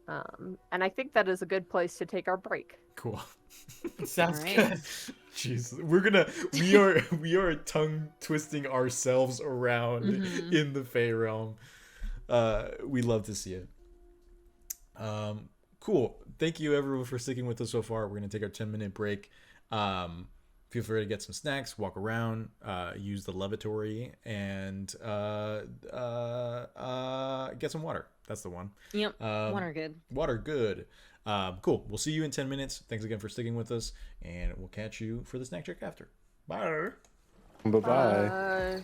And I think that is a good place to take our break.
Cool.
Sounds
Alright.
good.
Jeez, we are tongue twisting ourselves around
Mhm.
in the Fey realm. We love to see it. Cool. Thank you everyone for sticking with us so far. We're gonna take our 10-minute break. Feel free to get some snacks, walk around, use the levatory, and get some water. That's the one.
Yep. Water good.
Water good. Cool. We'll see you in 10 minutes. Thanks again for sticking with us, and we'll catch you for the snack check after. Bye.
bye-bye.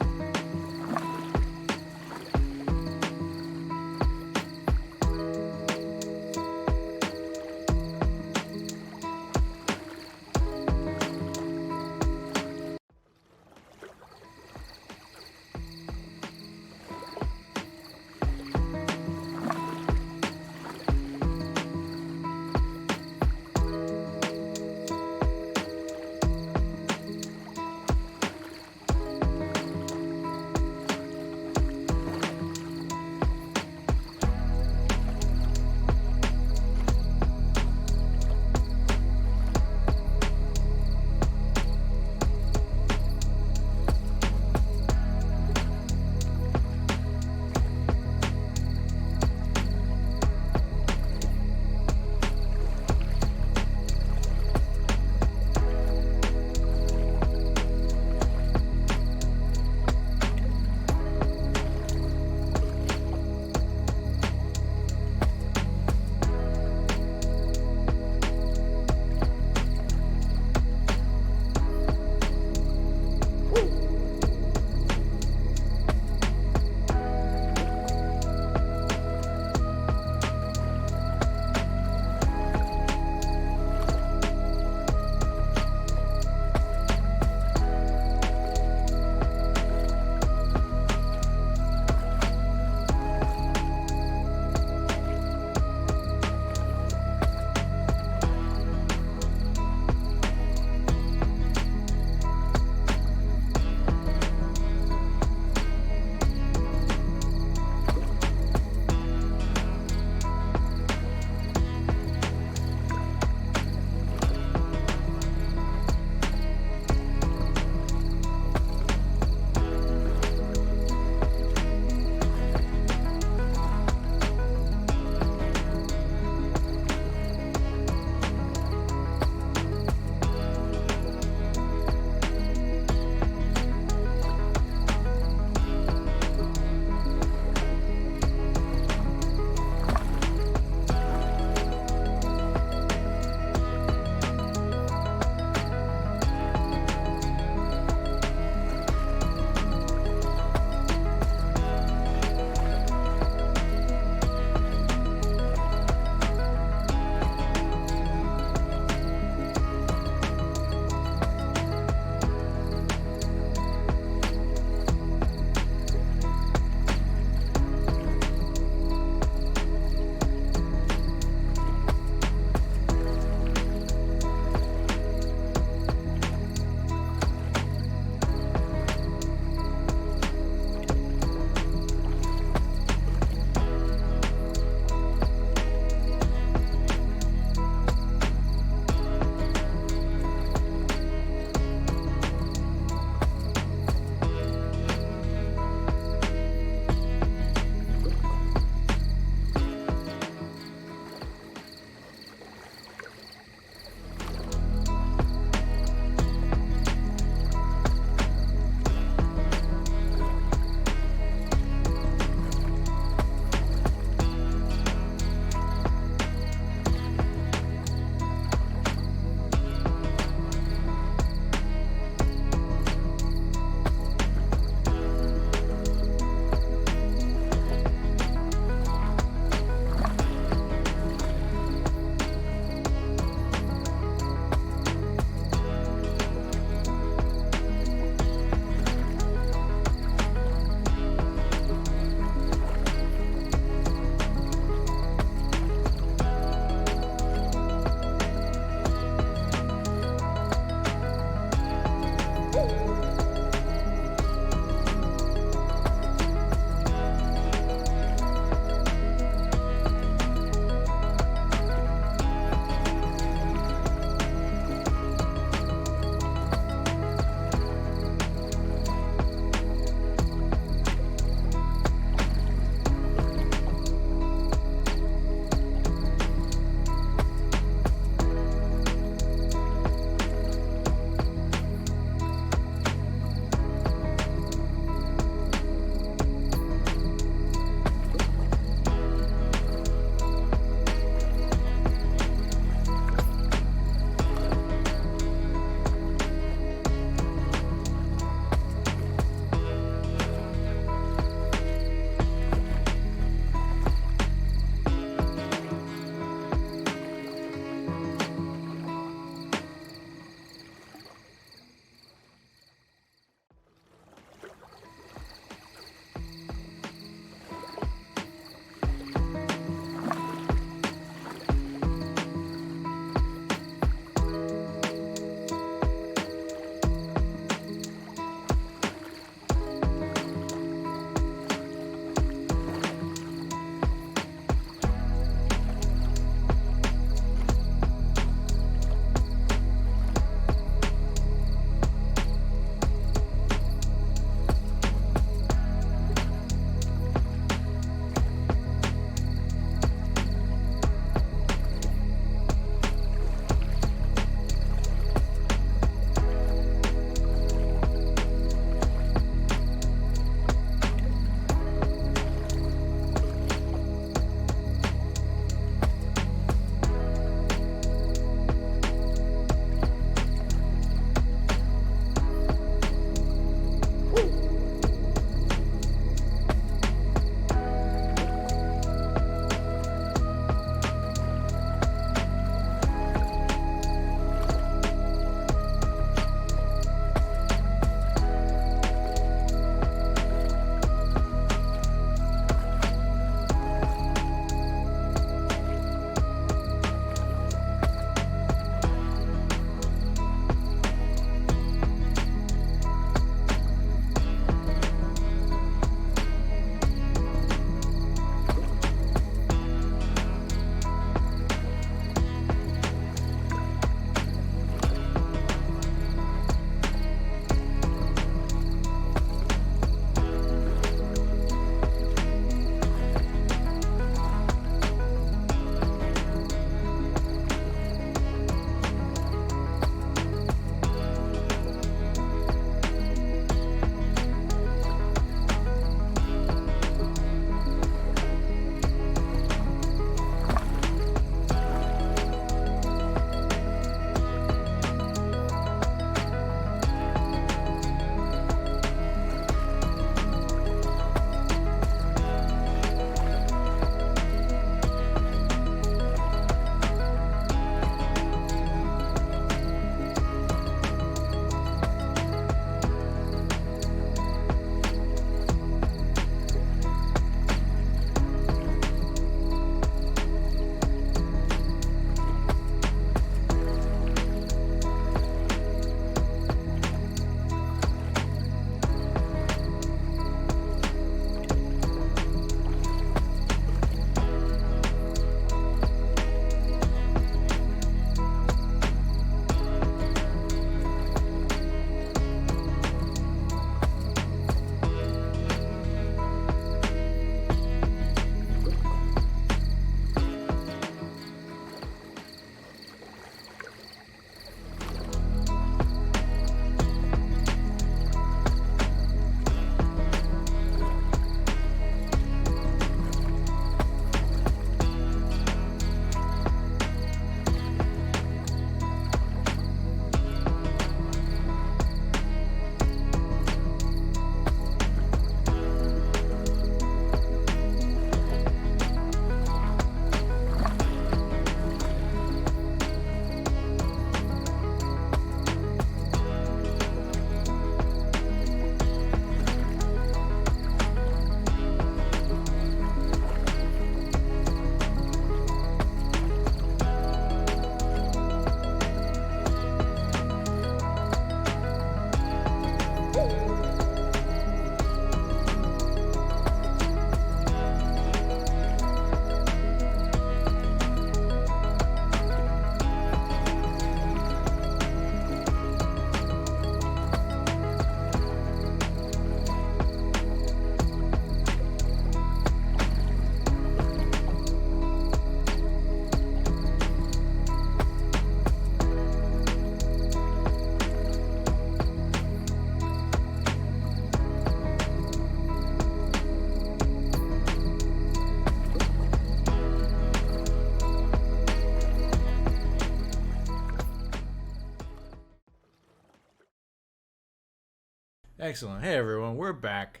Excellent. Hey everyone, we're back.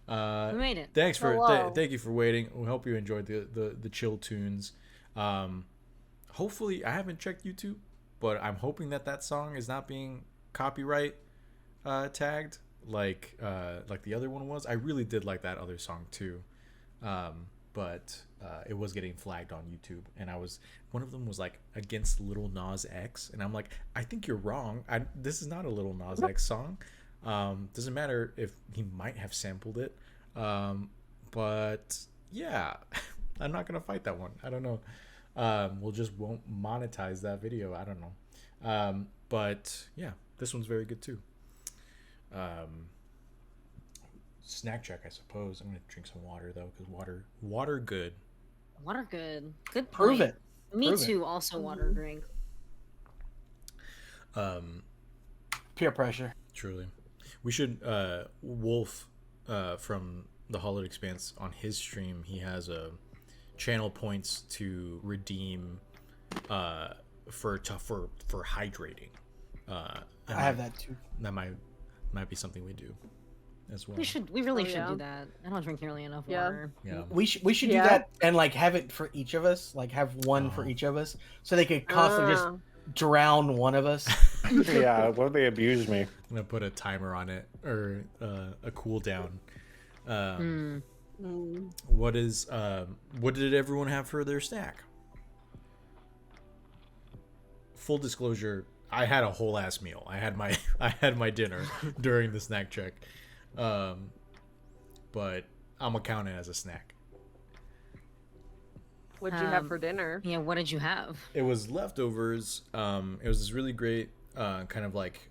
We made it.
Thanks for
Hello.
thank you for waiting. We hope you enjoyed the chill tunes. Hopefully, I haven't checked YouTube, but I'm hoping that song is not being copyright tagged like the other one was. I really did like that other song too, but it was getting flagged on YouTube, and one of them was like against Lil Nas X, and I'm like, I think you're wrong. This is not a Lil Nas X song. Doesn't matter if he might have sampled it, but yeah, I'm not gonna fight that one. I don't know. We'll just won't monetize that video. I don't know. But yeah, this one's very good too. Snack check, I suppose. I'm gonna drink some water though, because water good.
Water good. Good point.
Prove it.
Me
Prove it.
too. Also water drink.
Peer pressure.
Truly. We should Wolf from the Hollowed Expanse on his stream, he has a channel points to redeem for hydrating.
I have that too.
That might be something we do as well.
We really
Oh,
should
yeah.
do that. I don't drink nearly enough
Yeah.
water.
Yeah.
We should do
Yeah.
that and like have it for each of us. Like have one for
Oh.
each of us, so they could constantly just
Ah.
drown one of us.
Yeah, what if they abuse me?
I'm gonna put a timer on it or a cooldown.
Mm.
What did everyone have for their snack? Full disclosure, I had a whole ass meal. I had my dinner during the snack check, but I'm gonna count it as a snack.
What'd you have for dinner?
Yeah, what did you have?
It was leftovers. It was this really great kind of like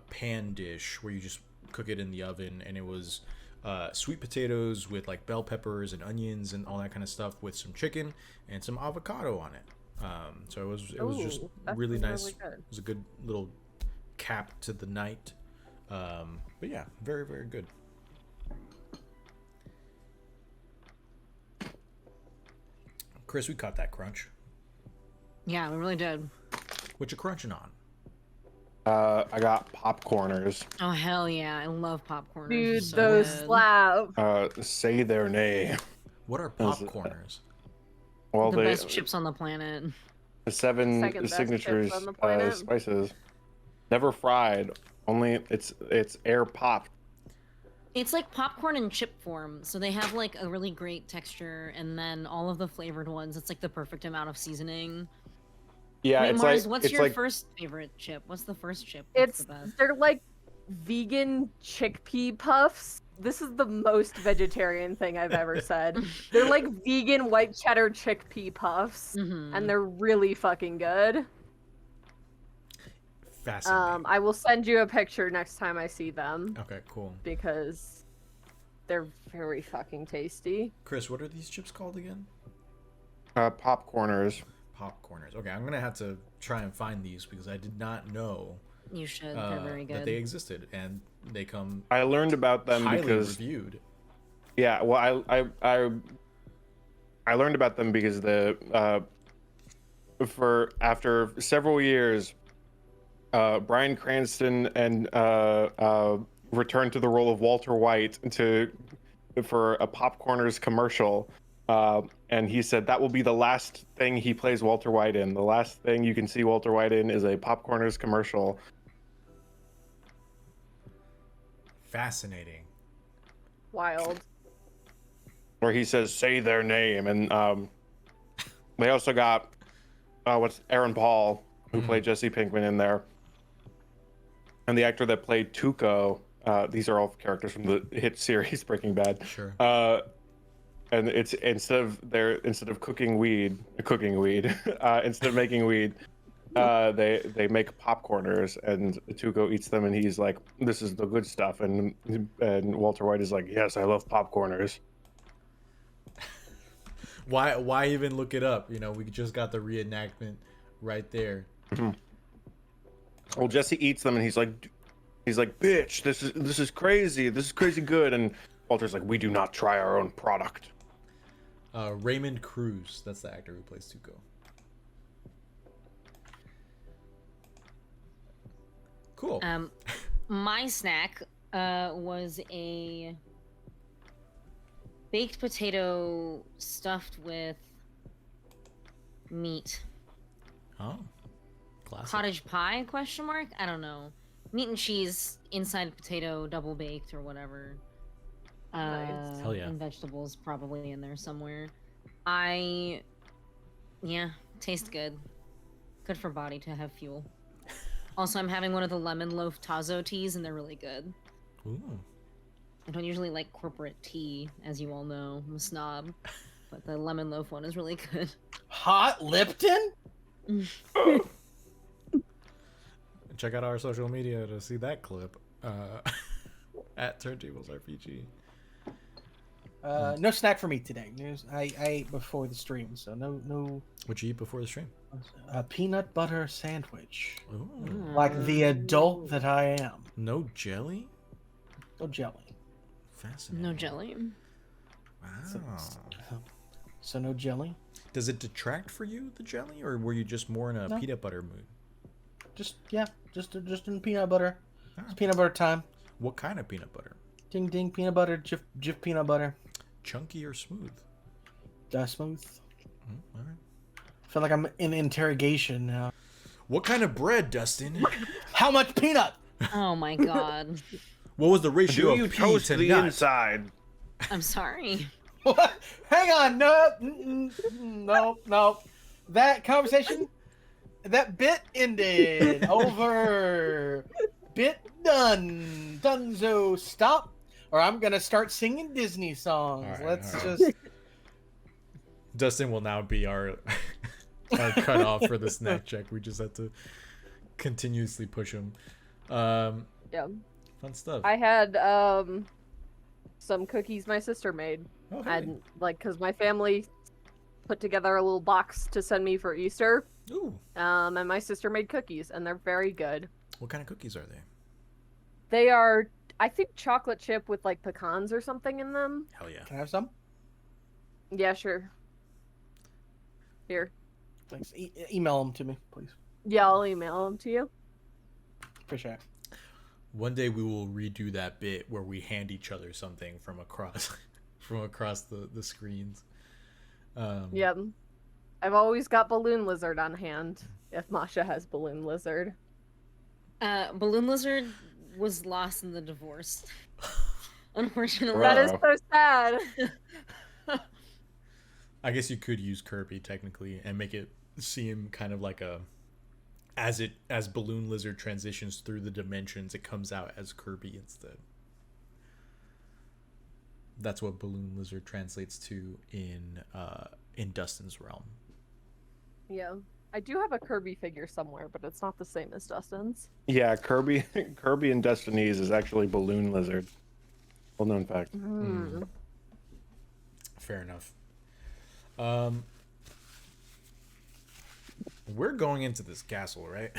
pan dish where you just cook it in the oven, and it was sweet potatoes with like bell peppers and onions and all that kind of stuff with some chicken and some avocado on it. So it was just
Ooh, that
really
sounds
nice.
really good.
It was a good little cap to the night. But yeah, very, very good. Chris, we caught that crunch.
Yeah, we really did.
What you crunching on?
I got popcorners.
Oh hell yeah, I love popcorn.
Dude,
So
those
good.
slap.
Say their name.
What are
Those-
popcorners?
Well,
The
they
best chips on the planet.
the seven
Second best
signatures
chips on the planet.
spices. Never fried. Only it's air popped.
It's like popcorn in chip form, so they have like a really great texture, and then all of the flavored ones, it's like the perfect amount of seasoning.
Yeah,
Wait,
it's
Mars,
like
what's
it's
your
like
first favorite chip? What's the first chip? What's
It's
the best?
they're like vegan chickpea puffs. This is the most vegetarian thing I've ever said. They're like vegan white cheddar chickpea puffs,
Mhm.
and they're really fucking good.
Fascinating.
I will send you a picture next time I see them
Okay, cool.
because they're very fucking tasty.
Chris, what are these chips called again?
popcorners.
Popcorners. Okay, I'm gonna have to try and find these because I did not know
You should. They're very
that
good.
they existed, and they come
I learned about them
highly
because
reviewed.
yeah, well, I learned about them because for after several years, Bryan Cranston and returned to the role of Walter White for a Popcorners commercial, and he said that will be the last thing he plays Walter White in. The last thing you can see Walter White in is a Popcorners commercial.
Fascinating.
Wild.
Where he says "say their name," and they also got what's Aaron Paul, who played Jesse Pinkman in there, and the actor that played Tuco. These are all characters from the hit series Breaking Bad.
Sure.
And it's instead of cooking weed, instead of making weed, they make popcorners, and Tuco eats them, and he's like, "This is the good stuff," and Walter White is like, "Yes, I love popcorners."
Why even look it up? You know, we just got the reenactment right there.
Well, Jesse eats them, and he's like, "Bitch, this is crazy. This is crazy good." And Walter's like, "We do not try our own product."
Raymond Cruz, that's the actor who plays Tuco. Cool.
My snack was a baked potato stuffed with meat.
Oh, classic.
Cottage pie, question mark? I don't know. Meat and cheese inside potato, double baked or whatever.
Nice.
Hell yeah.
And vegetables probably in there somewhere. Yeah, tastes good. Good for body to have fuel. Also, I'm having one of the lemon loaf Tazo teas, and they're really good.
Ooh.
I don't usually like corporate tea, as you all know. I'm a snob. But the lemon loaf one is really good.
Hot Lipton?
Check out our social media to see that clip. At TurnTables RPG.
No snack for me today. I ate before the stream, so no
What'd you eat before the stream?
a peanut butter sandwich.
Ooh.
Like the adult that I am.
No jelly?
No jelly.
Fascinating.
No jelly.
Wow.
So no jelly.
Does it detract for you, the jelly, or were you just more in a
No.
peanut butter mood?
Just in peanut butter.
Ah.
It's peanut butter time.
What kind of peanut butter?
Ding ding peanut butter, Jif peanut butter.
Chunky or smooth?
Smooth.
All right.
I feel like I'm in interrogation now.
What kind of bread, Dustin?
How much peanut?
Oh my god.
What was the ratio
Do you
of pea
toast
to
the
nut?
inside?
I'm sorry.
What? Hang on, no. That conversation, that bit ended. Over. Bit done. Dunzo, stop. Or I'm gonna start singing Disney songs.
All right,
Let's
all right.
just.
Dustin will now be our cutoff for the snack check. We just have to continuously push him.
Yeah.
Fun stuff.
I had some cookies my sister made.
Oh, hey.
And because my family put together a little box to send me for Easter.
Ooh.
And my sister made cookies, and they're very good.
What kind of cookies are they?
They are, I think, chocolate chip with like pecans or something in them.
Hell yeah.
Can I have some?
Yeah, sure. Here.
Thanks. Email them to me, please.
Yeah, I'll email them to you.
Appreciate it.
One day we will redo that bit where we hand each other something from across the screens.
Yep. I've always got Balloon Lizard on hand if Masha has Balloon Lizard.
Balloon Lizard was lost in the divorce. Unfortunately.
That is so sad.
I guess you could use Kirby technically and make it seem kind of like a as Balloon Lizard transitions through the dimensions, it comes out as Kirby instead. That's what Balloon Lizard translates to in Dustin's realm.
Yeah. I do have a Kirby figure somewhere, but it's not the same as Dustin's.
Yeah, Kirby in Destinies is actually Balloon Lizard. Well known fact.
Fair enough. We're going into this castle, right?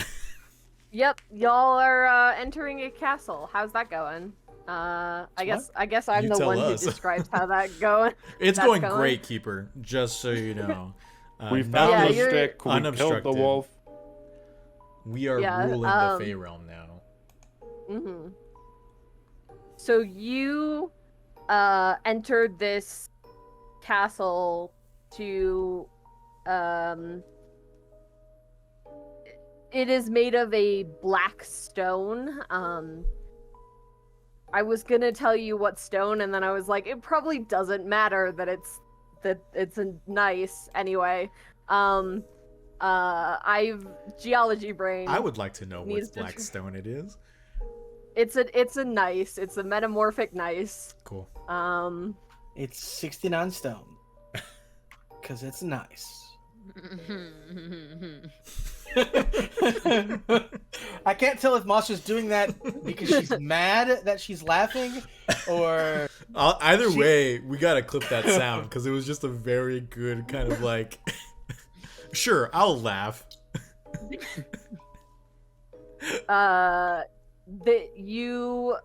Yep, y'all are entering a castle. How's that going? I guess I'm
You
the
tell
one
us.
who describes how that going.
It's
that's
going great, Keeper. Just so you know.
We
now
found
Yeah,
the
you're-
stick. We killed the
unobstructed.
wolf.
We are
Yeah,
ruling the Fey realm now.
Mm-hmm. So you entered this castle to it is made of a black stone. I was gonna tell you what stone, and then I was like, it probably doesn't matter that it's a nice anyway. I've geology brain.
I would like to know what
needs to
black stone it is.
It's a nice. It's a metamorphic nice.
Cool.
It's 69 stone. Because it's nice. I can't tell if Masha's doing that because she's mad that she's laughing, or
Either way, we gotta clip that sound because it was just a very good kind of like. Sure, I'll laugh.
That you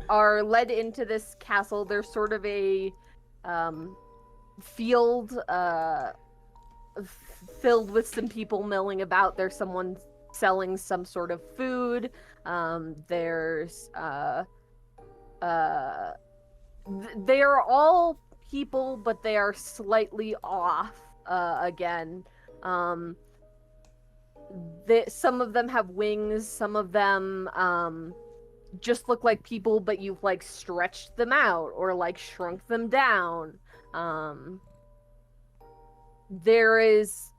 are led into this castle. There's sort of a field filled with some people milling about. There's someone selling some sort of food. There's they are all people, but they are slightly off again. Some of them have wings, some of them just look like people, but you've like stretched them out or like shrunk them down. There is,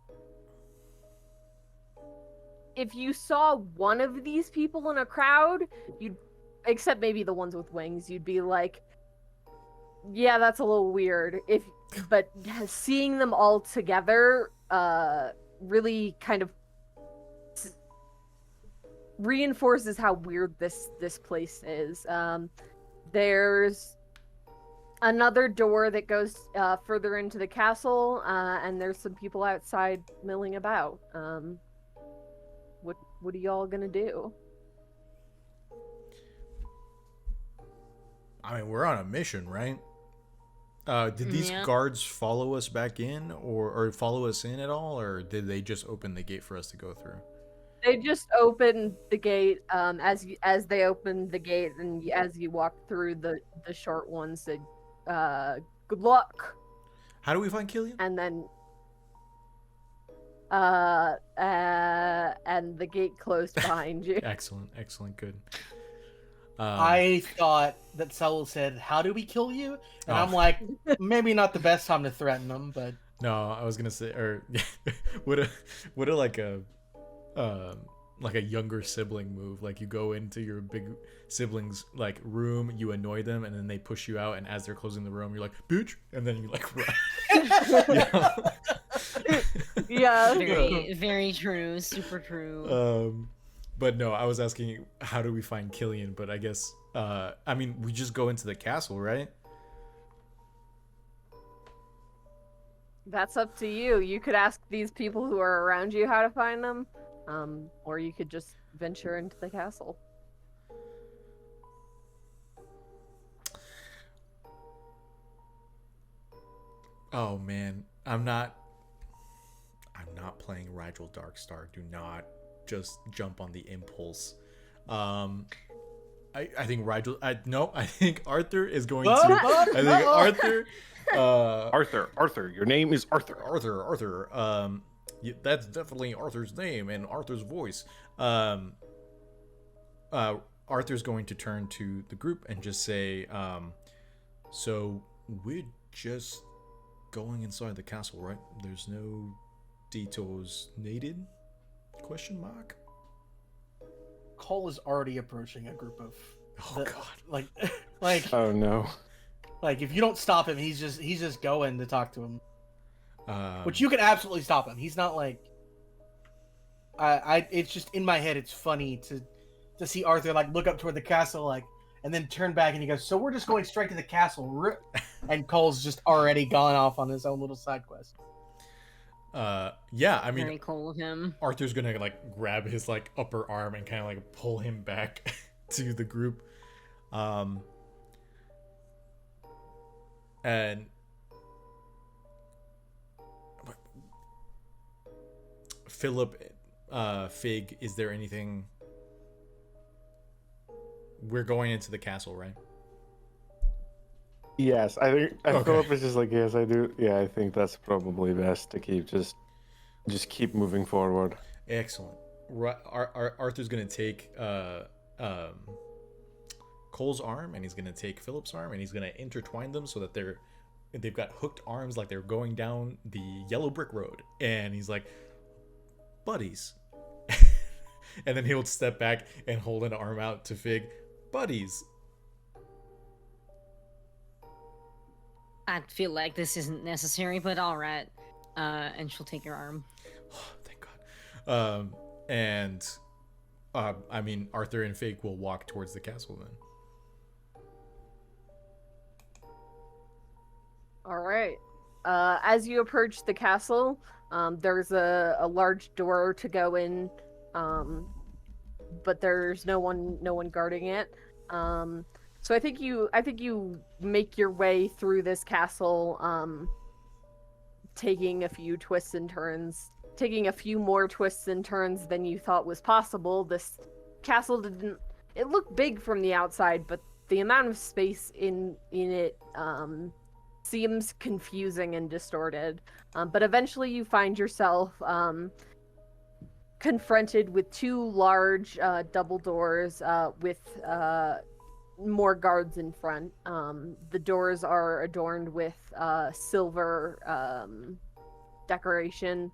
if you saw one of these people in a crowd, you'd, except maybe the ones with wings, you'd be like, yeah, that's a little weird. But seeing them all together really kind of reinforces how weird this place is. There's another door that goes further into the castle, and there's some people outside milling about. What are y'all gonna do?
I mean, we're on a mission, right? Did these guards follow us back in, or follow us in at all, or did they just open the gate for us to go through?
They just opened the gate. As they opened the gate, and as you walked through, the short one said, "Good luck."
How do we find Killian?
And then, and the gate closed behind you.
Excellent, good.
I thought that Saul said, "How do we kill you?" And I'm like, maybe not the best time to threaten them, but
no, I was gonna say, or what a like a younger sibling move. Like you go into your big sibling's like room, you annoy them, and then they push you out. And as they're closing the room, you're like, "Bitch," and then you like run.
Yeah.
Very, very true. Super true.
But no, I was asking, how do we find Killian? But I guess, I mean, we just go into the castle, right?
That's up to you. You could ask these people who are around you how to find them, or you could just venture into the castle.
Oh man, I'm not playing Rigel Darkstar. Do not just jump on the impulse. I think Rigel. I think Arthur is going to. I think Arthur.
Arthur, your name is Arthur.
Arthur. Yeah, that's definitely Arthur's name and Arthur's voice. Arthur's going to turn to the group and just say, so we're just going inside the castle, right? There's no detours needed? Question mark.
Cole is already approaching a group of
God.
like
Oh no.
Like if you don't stop him, he's just going to talk to him. Which you can absolutely stop him. He's not like I it's just in my head it's funny to see Arthur like look up toward the castle like and then turn back and he goes, "So we're just going straight to the castle." And Cole's just already gone off on his own little side quest.
Yeah, I mean,
very cool of him.
Arthur's gonna like grab his like upper arm and kind of like pull him back to the group, and Philip, Fig, is there anything? We're going into the castle, right?
Yes, I think
Okay.
Philip is just like, yes, I do. Yeah, I think that's probably best to keep just keep moving forward.
Excellent. Arthur's gonna take Cole's arm and he's gonna take Philip's arm and he's gonna intertwine them so that they've got hooked arms like they're going down the yellow brick road. And he's like, buddies. And then he'll step back and hold an arm out to Fig. Buddies.
I feel like this isn't necessary, but all right. And she'll take your arm.
Thank God. I mean, Arthur and Fig will walk towards the castle then.
All right. As you approach the castle, there's a large door to go in, but there's no one guarding it. So I think you make your way through this castle, taking a few twists and turns, taking a few more twists and turns than you thought was possible. This castle didn't. It looked big from the outside, but the amount of space in it seems confusing and distorted. But eventually, you find yourself confronted with two large double doors with more guards in front. The doors are adorned with silver decoration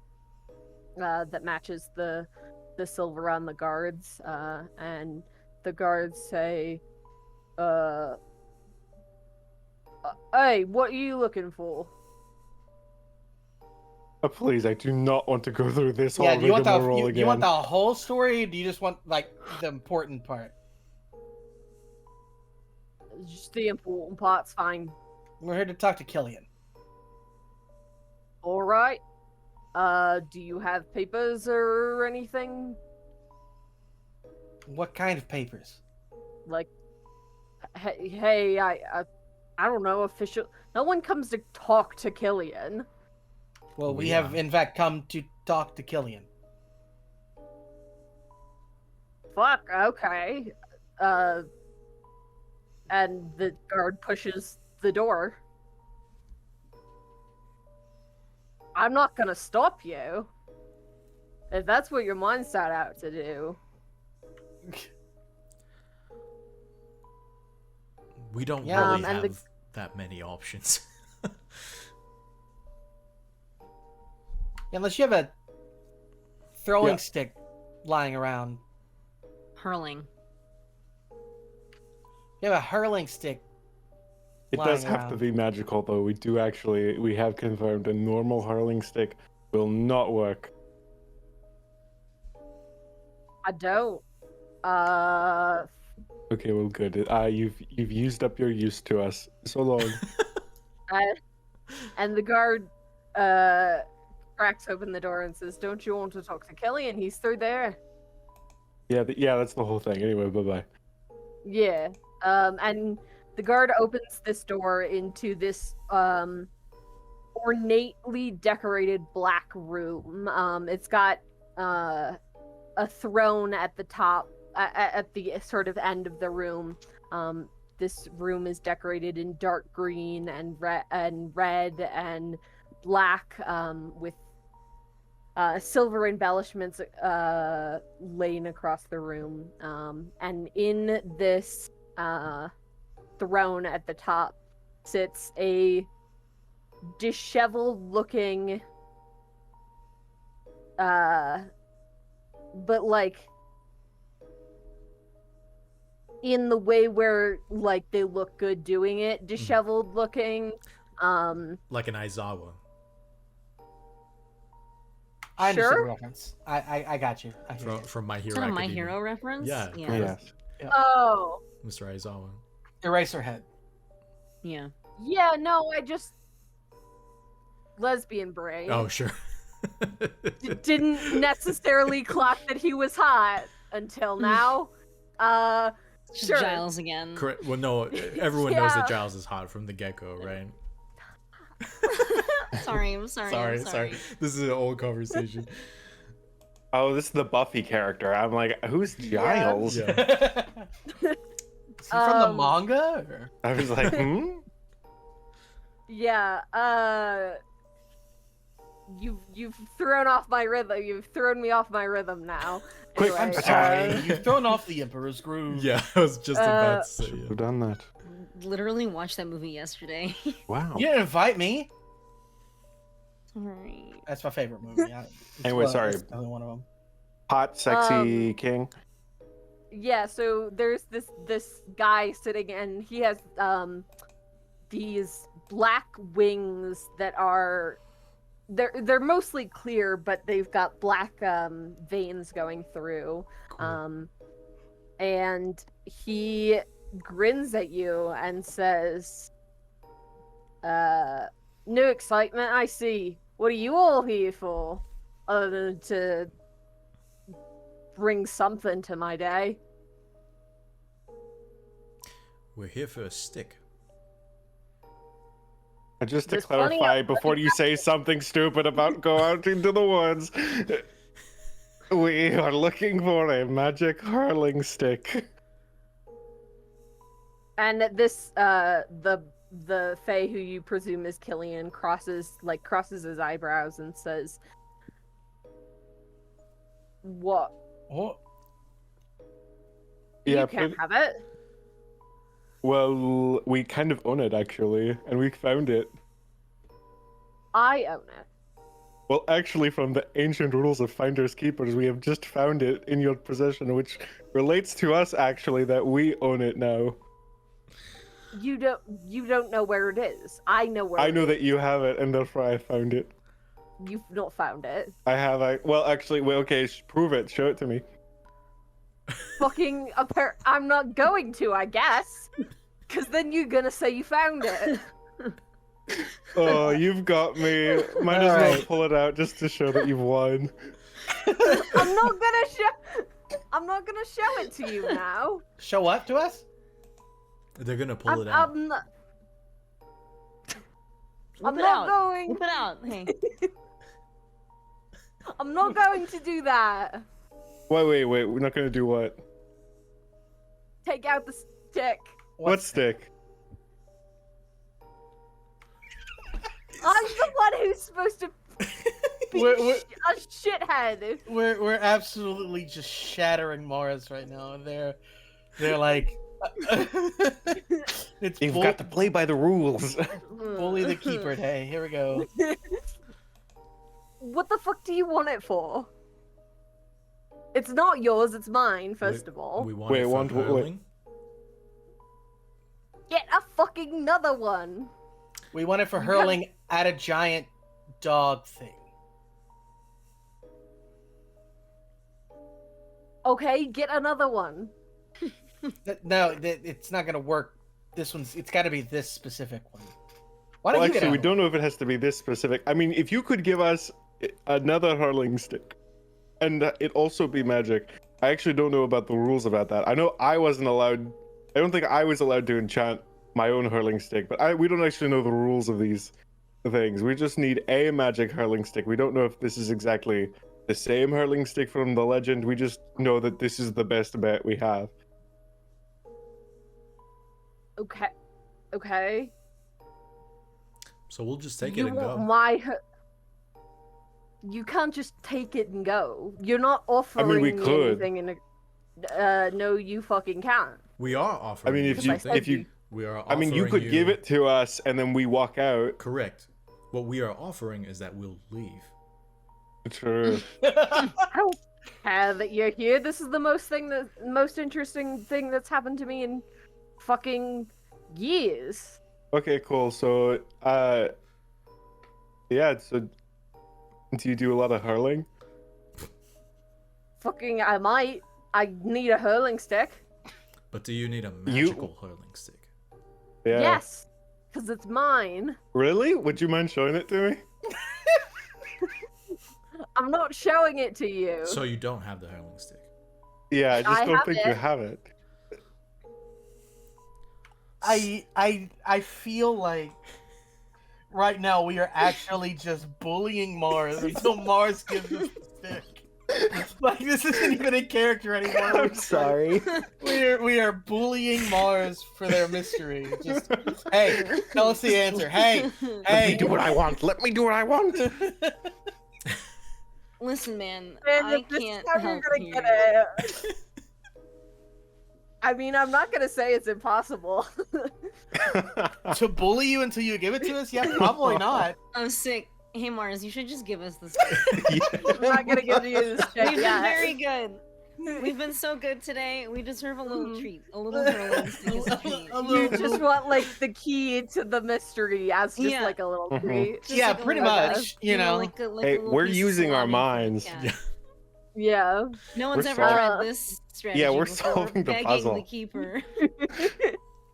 that matches the silver on the guards, and the guards say, "Hey, what are you looking for?"
Please, I do not want to go through this
Yeah,
whole
do you want
rigmarole again.
you want the whole story, or do you just want like the important part?
Just the important part's fine.
We're here to talk to Killian.
All right. Do you have papers or anything?
What kind of papers?
Like, hey, I don't know, official. No one comes to talk to Killian.
Well, we
Yeah.
have in fact come to talk to Killian.
Fuck. Okay. And the guard pushes the door. I'm not gonna stop you. If that's what your mind set out to do.
We don't
Yeah,
really
and
have that many options.
Unless you have a throwing
Yeah.
stick lying around.
Hurling.
You have a hurling stick.
It
lying
does have to
around.
be magical, though. We have confirmed a normal hurling stick will not work.
I don't.
Okay, well, good. You've used up your use to us. So long.
And the guard cracks open the door and says, "Don't you want to talk to Killian? He's through there."
Yeah, that's the whole thing. Anyway, bye-bye.
Yeah. And the guard opens this door into this ornately decorated black room. It's got a throne at the top, at the sort of end of the room. This room is decorated in dark green and red and black, with silver embellishments laying across the room. And in this throne at the top sits a disheveled looking but like in the way where like they look good doing it, disheveled looking.
Like an Aizawa.
I understand
Sure.
the reference. I got you. I hear you.
From My
Is
Hero
that a My
Academia.
Hero reference?
Yeah.
Yes.
Oh,
Mr. Aizawa.
Eraserhead.
Yeah.
yeah, no, I just lesbian brain.
Oh, sure.
Didn't necessarily clock that he was hot until now. Sure.
Giles again.
Correct. Well, no, everyone knows that
Yeah.
Giles is hot from the get-go, right?
Sorry, I'm sorry. I'm
sorry. This is an old conversation.
Oh, this is the Buffy character. I'm like, who's Giles?
Yeah.
Is he from the manga? Or?
I was like,
Yeah, you've thrown off my rhythm. You've thrown me off my rhythm now.
Quick,
Anyway,
I'm sorry. You've thrown off the Emperor's Groove.
Yeah, I was just about to say
Should
yeah.
have done that.
Literally watched that movie yesterday.
Wow.
You didn't invite me.
Sorry.
That's my favorite movie.
Anyway, sorry.
That's definitely one of them.
Hot, sexy king.
yeah, so there's this guy sitting, and he has these black wings that are they're mostly clear, but they've got black veins going through.
Cool.
And he grins at you and says, "New excitement, I see. What are you all here for? Other than to bring something to my day."
We're here for a stick.
Just to
There's plenty
clarify,
of-
before you say something stupid about go out into the woods. We are looking for a magic hurling stick.
And this, the Fae who you presume is Killian crosses his eyebrows and says, "What?
Oh,
Yeah,
You can't have it."
well, we kind of own it actually, and we found it.
I own it.
Well, actually, from the ancient rules of finders keepers, we have just found it in your possession, which relates to us actually that we own it now.
You don't know where it is. I know where.
I know
it
that
is.
you have it, and therefore I found it.
You've not found it.
I have. Well, actually, wait. Okay, prove it. Show it to me.
Fucking I'm not going to, I guess. Because then you're gonna say you found it.
Oh, you've got me. Might as well
Alright.
pull it out just to show that you've won.
I'm not gonna show it to you now.
show up to us?
They're gonna pull it out.
I'm not,
Whip
I'm
it
not
out.
going.
Whip it out. Hey.
I'm not going to do that.
Wait. We're not gonna do what?
Take out the stick.
What stick?
I'm the one who's supposed to be
We're-
a shithead.
We're absolutely just shattering Mars right now. They're like, it's
You've got to play by the rules.
bully the keeper day. Here we go.
What the fuck do you want it for? It's not yours, it's mine, first of all.
We want
Wait,
it for
wait.
hurling?
Get a fucking another one.
We want it for
You
hurling at a giant dog thing.
Okay, get another one.
No, it's not gonna work. It's got to be this specific one. Why don't
Well,
you get
actually, we
out?
don't know if it has to be this specific. I mean, if you could give us another hurling stick, and it also be magic. I actually don't know about the rules about that. I know I wasn't allowed. I don't think I was allowed to enchant my own hurling stick, but we don't actually know the rules of these things. We just need a magic hurling stick. We don't know if this is exactly the same hurling stick from the legend. We just know that this is the best bet we have.
Okay.
So we'll just take
You
it and
want
go.
my You can't just take it and go. You're not offering
we
me
could.
anything in a... no, you fucking can't.
We are
I
offering.
mean,
you
if you
I said
something.
if you,
we are.
I mean, you
offering
could give it to us and then we walk out.
Correct. What we are offering is that we'll leave.
True.
I don't care that you're here. This is the most interesting thing that's happened to me in fucking years.
Okay, cool. So, yeah. So, do you do a lot of hurling?
Fucking, I might. I need a hurling stick.
But do you need a magical hurling stick?
Yeah.
Yes, because it's mine.
Really? Would you mind showing it to me?
I'm not showing it to you.
So you don't have the hurling stick.
Yeah, I just
I
don't
have
think you
it.
have it.
I feel like right now we are actually just bullying Mars until Mars gives us the stick. Like this isn't even a character anymore.
I'm sorry.
We are bullying Mars for their mystery. Just hey, tell us the answer. Hey,
Let me do what I want. Let me do what I want.
Listen, man,
Man,
I
if this is
can't
how you're
help
gonna
you.
get it. I mean, I'm not gonna say it's impossible.
to bully you until you give it to us? Yeah, probably not.
I'm sick. Hey, Mars, you should just give us this.
I'm not gonna give you this
We've
shit
been
yet.
very good. We've been so good today. We deserve a little treat. A little hurling stick is a treat.
You just want like the key to the mystery as just
Yeah.
like a little
Mhm.
treat.
Just
Yeah,
like a
pretty
little-
much. You know.
like a
Hey,
little
we're
piece of
using our
salami for the
minds.
cat.
Yeah.
Yeah.
No one's
We're
ever
solving-
tried this strategy.
Yeah, we're
before.
solving the
begging
puzzle.
the keeper.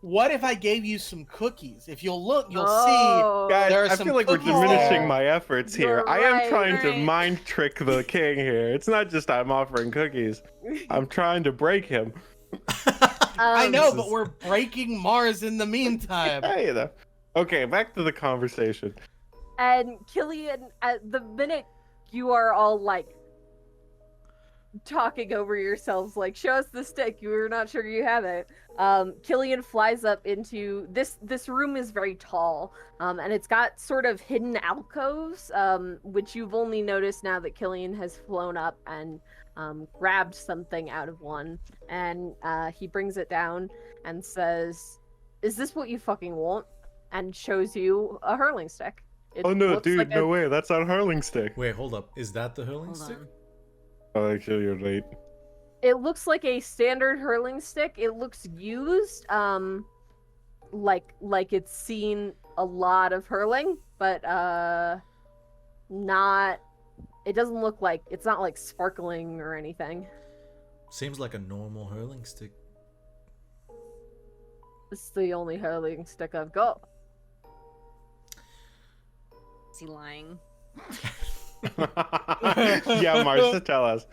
What if I gave you some cookies? If you'll look, you'll
Oh.
There are
Guys, I
some
feel like we're
cookies
diminishing
there.
my efforts here.
You're
I am
right,
trying to
right.
mind trick the king here. It's not just I'm offering cookies. I'm trying to break him.
I know,
This
but
is-
we're breaking Mars in the meantime.
Hey, though. Okay, back to the conversation.
And Killian, at the minute you are all like talking over yourselves, like, show us the stick. You were not sure you have it. Killian flies up into this room is very tall, and it's got sort of hidden alcoves, which you've only noticed now that Killian has flown up and grabbed something out of one, and he brings it down and says, "Is this what you fucking want?" and shows you a hurling stick. It
Oh no,
looks
dude,
like
no way. That's not hurling stick.
Wait, hold up. Is that the hurling
Hold
stick?
on.
Oh, actually, you're right.
It looks like a standard hurling stick. It looks used, like it's seen a lot of hurling, but not. It doesn't look like it's not like sparkling or anything.
Seems like a normal hurling stick.
It's the only hurling stick I've got.
Is he lying?
Yeah, Marcia, tell us.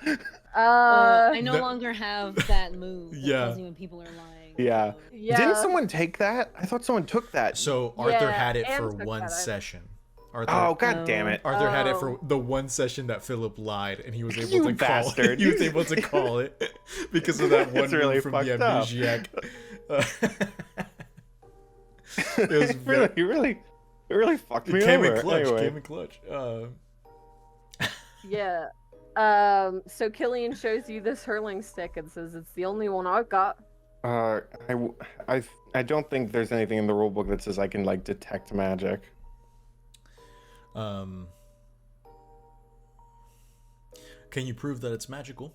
I no
No.
longer have that move. That
Yeah.
tells you when people are lying.
Yeah.
so-
Yeah.
Didn't someone take that? I thought someone took that.
So Arthur
Yeah,
had it
Am
for
took
one
that.
session. Arthur,
Oh, god damn it.
Arthur had it
Oh.
for the one session that Philip lied, and he was able
You
to call
bastard.
it. He was able to call it because of that one
It's really
move from the
fucked up.
amnesiac. It was very-
it really fucked me
It came
over.
in clutch.
Anyway.
Came in clutch.
Yeah. So Killian shows you this hurling stick and says it's the only one I've got.
I don't think there's anything in the rulebook that says I can like detect magic.
Can you prove that it's magical?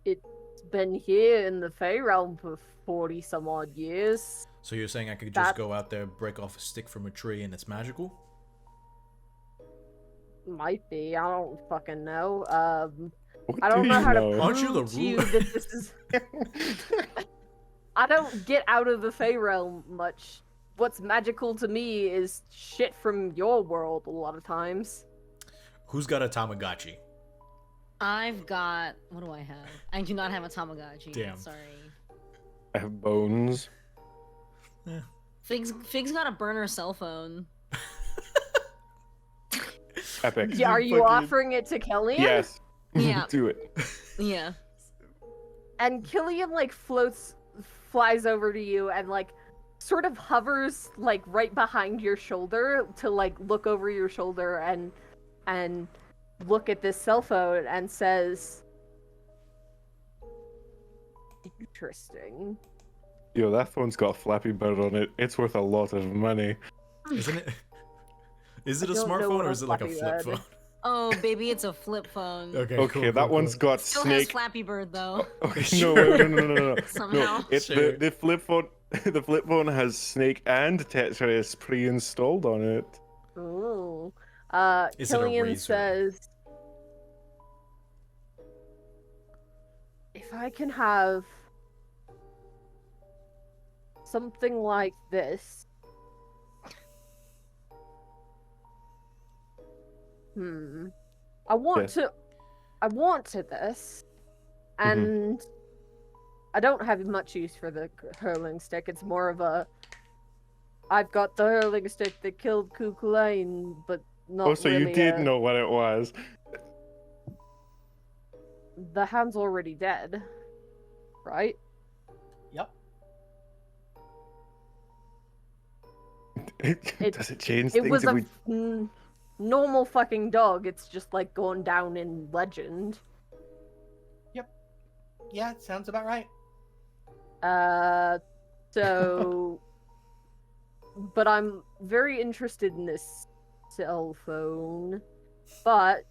It's been here in the Fey realm for 40 some odd years.
So you're saying I could just
That-
go out there, break off a stick from a tree, and it's magical?
Might be. I don't fucking know.
What
I don't
do
know
you
how to
know?
Aren't you the
prove to you
ruler?
that this is. I don't get out of the Fey realm much. What's magical to me is shit from your world a lot of times.
Who's got a Tamagotchi?
I've got. What do I have? I do not have a Tamagotchi.
Damn.
Sorry.
I have bones.
Fig's got a burner cell phone.
Epic.
Yeah, are you
fucking-
offering it to Killian?
Yes.
Yeah.
Do it.
Yeah.
And Killian like flies over to you and like sort of hovers like right behind your shoulder to like look over your shoulder and look at this cell phone and says, "Interesting."
Yo, that phone's got Flappy Bird on it. It's worth a lot of money.
Isn't it? Is it a
I don't know
smartphone
what
or
a
is it like a
Flappy
flip
Bird
phone?
is.
Oh, baby, it's a flip phone.
Okay,
Okay,
cool,
that
cool,
one's
cool.
got
Still has
Snake.
Flappy Bird though.
Okay,
Sure.
no.
Somehow.
No, it's
Sure.
the flip phone. The flip phone has Snake and Tetris pre-installed on it.
Ooh.
Is it a
Killian
razor?
says, "If I can have something like this, I want
Yes.
to this,
Mm-hmm.
and I don't have much use for the hurling stick. It's more of a, I've got the hurling stick that killed Kukulain, but not
Oh, so
really
you did
a-
know what it was.
The Hound's already dead, right?
Yep.
Does it change
It
things
was
if
a
we...
normal fucking dog. It's just like gone down in legend.
Yeah, it sounds about right.
So, but I'm very interested in this cell phone, but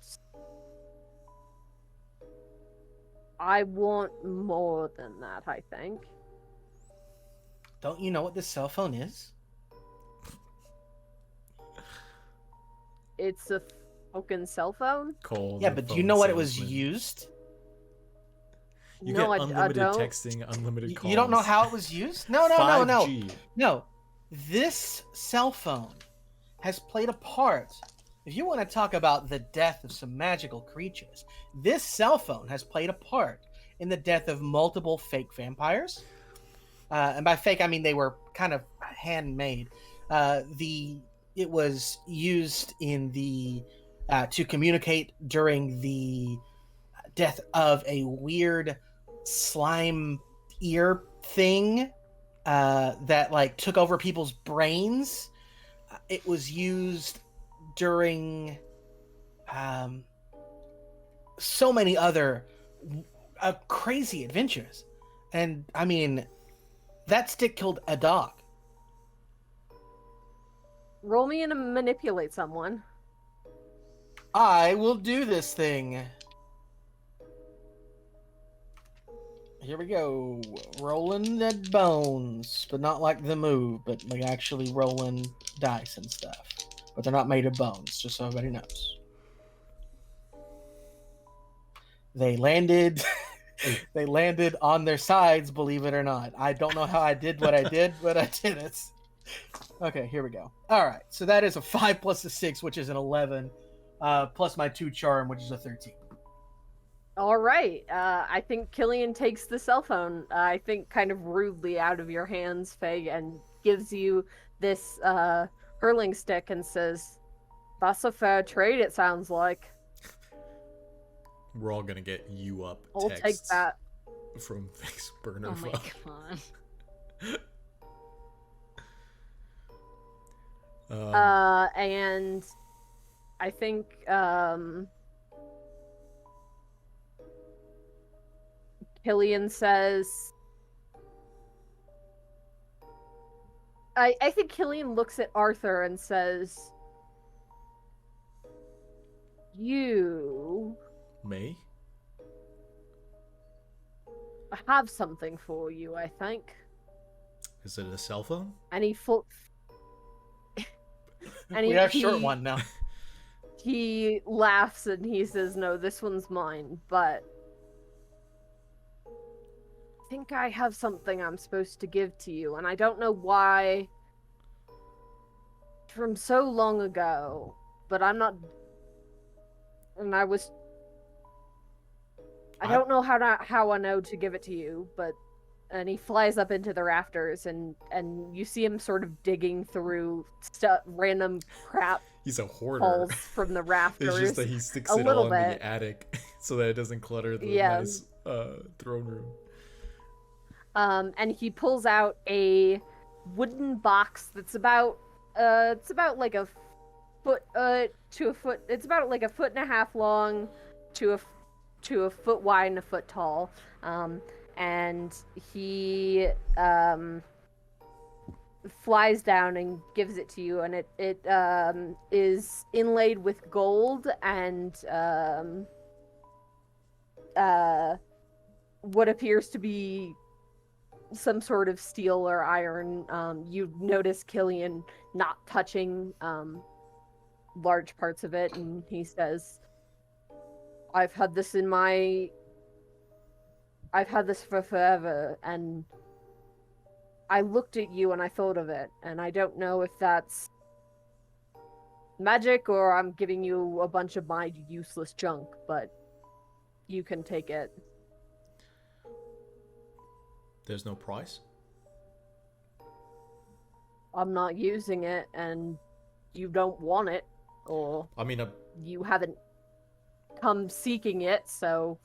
I want more than that, I think.
Don't you know what this cell phone is?
It's a fucking cell phone?
Call
Yeah,
the
but do you
phone
know what it was
salesman.
used?
You
No,
get
I
unlimited
don't.
texting, unlimited calls.
You don't know how it was used? No.
5G.
No. This cell phone has played a part. If you want to talk about the death of some magical creatures, this cell phone has played a part in the death of multiple fake vampires. And by fake, I mean they were kind of handmade. It was used in the to communicate during the death of a weird slime ear thing that like took over people's brains. It was used during so many other crazy adventures, and I mean that stick killed a dog.
Roll me and manipulate someone.
I will do this thing. Here we go. Rolling the bones, but not like the move, but like actually rolling dice and stuff. But they're not made of bones, just so everybody knows. They landed they landed on their sides, believe it or not. I don't know how I did what I did, but I did it. Okay, here we go. All right, so that is a 5 plus a 6, which is an 11, plus my 2 charm, which is a 13.
All right. I think Killian takes the cell phone, I think kind of rudely out of your hands, Faye, and gives you this hurling stick and says, "That's a fair trade, it sounds like.
We're all gonna get you up
I'll take
texts
that."
from Fake's burner
Oh my
phone.
god.
And I think Killian says, I think Killian looks at Arthur and says, "You
May?
have something for you, I think."
Is it a cell phone?
And he
We have a short one now.
He laughs and he says, "No, this one's mine, but I think I have something I'm supposed to give to you, and I don't know why from so long ago, but I'm not, and I don't know how I know to give it to you, but," and he flies up into the rafters, and you see him sort of digging through random crap
He's a hoarder.
falls from the rafters.
It's just that he sticks
a
it all
little
in
bit.
the attic so that it doesn't clutter the
Yeah.
nice throne room.
And he pulls out a wooden box that's about like a foot to a foot. It's about like a foot and a half long to a foot wide and a foot tall. And he flies down and gives it to you, and it is inlaid with gold and what appears to be some sort of steel or iron. You notice Killian not touching large parts of it, and he says, I've had this for forever, and I looked at you and I thought of it, and I don't know if that's magic or I'm giving you a bunch of my useless junk, but you can take it."
There's no price?
"I'm not using it, and you don't want it, or
I mean,
you haven't come seeking it, so,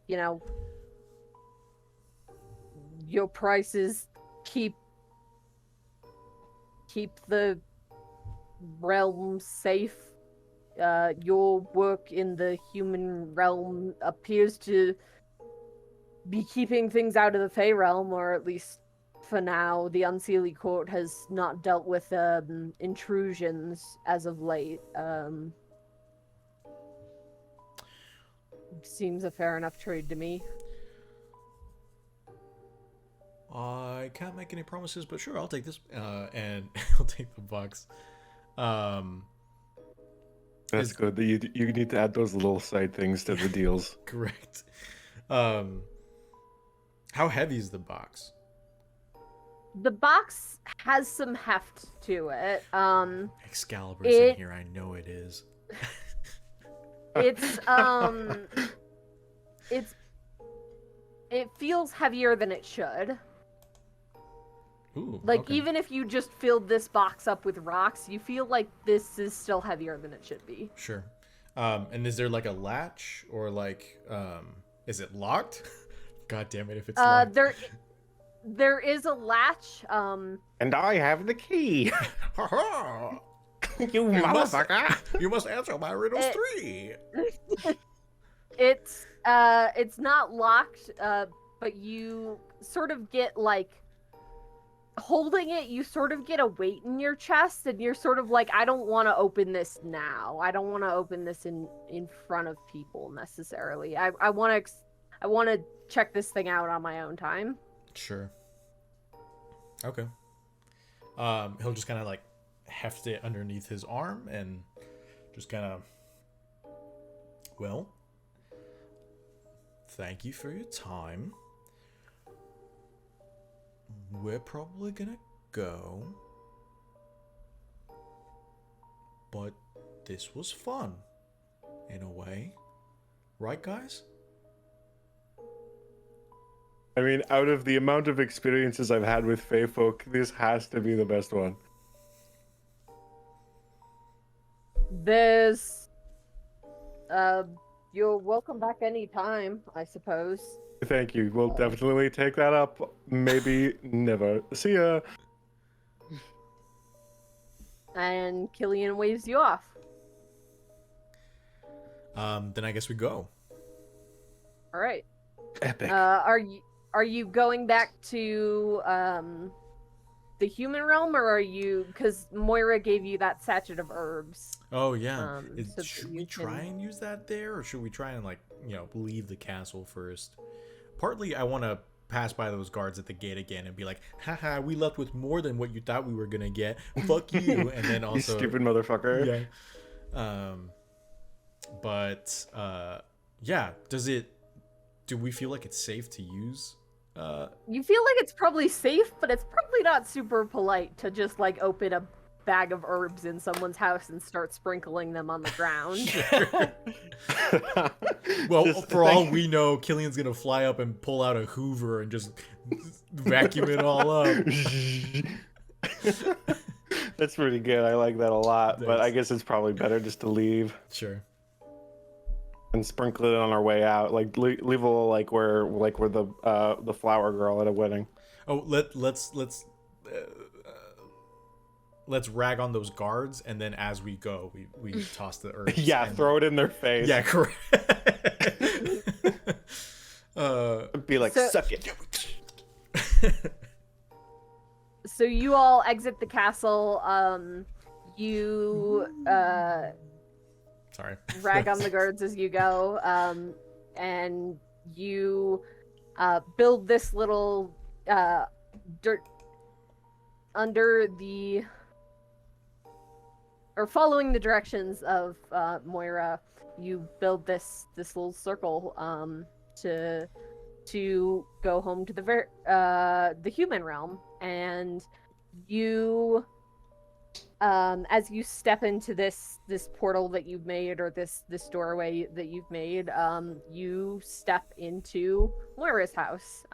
you know, your prices keep the realm safe. Your work in the human realm appears to be keeping things out of the Fey realm, or at least for now. The Unseelie court has not dealt with intrusions as of late. Seems a fair enough trade to me."
I can't make any promises, but sure, I'll take this. And I'll take the box.
That's good. You need to add those little side things to the deals.
Correct. How heavy is the box?
The box has some heft to it.
Excalibur's in here. I know it is.
It feels heavier than it should.
Ooh,
Like,
okay.
even if you just filled this box up with rocks, you feel like this is still heavier than it should be.
Sure. And is there like a latch or like is it locked? God damn it if it's locked.
There is a latch.
And I have the key. You motherfucker.
You must answer my riddles
It-
3.
It's not locked, but you sort of get like holding it, you sort of get a weight in your chest, and you're sort of like, I don't want to open this now. I don't want to open this in front of people necessarily. I want to check this thing out on my own time.
Sure. Okay. He'll just kind of like heft it underneath his arm and just kind of, well, thank you for your time. We're probably gonna go, but this was fun in a way, right, guys?
I mean, out of the amount of experiences I've had with Fey folk, this has to be the best one.
There's you're welcome back anytime, I suppose.
Thank you. We'll definitely take that up. Maybe never. See ya.
And Killian waves you off.
Then I guess we go.
All right.
Epic.
Are you going back to the human realm, or are you, because Moira gave you that sachet of herbs?
Oh yeah.
so that
Should
you
we try
can-
and use that there, or should we try and like leave the castle first? Partly, I want to pass by those guards at the gate again and be like, haha, we left with more than what you thought we were gonna get. Fuck you. And then also,
You stupid motherfucker.
yeah. But yeah. Do we feel like it's safe to use?
You feel like it's probably safe, but it's probably not super polite to just like open a bag of herbs in someone's house and start sprinkling them on the ground.
Well,
Just
for all
think-
we know, Killian's gonna fly up and pull out a Hoover and just vacuum it all up.
That's pretty good. I like that a lot. But I
Thanks.
guess it's probably better just to leave
Sure.
and sprinkle it on our way out. Like leave a little like we're the flower girl at a wedding.
Oh, let's rag on those guards, and then as we go, we toss the herbs.
Yeah,
and-
throw it in their face.
Yeah, correct.
Be like,
So-
suck it.
So you all exit the castle. You
Sorry.
rag on the guards as you go, and you build this little dirt under the, or following the directions of Moira. You build this little circle to go home to the human realm, and you as you step into this portal that you've made, or this doorway that you've made, you step into Moira's house.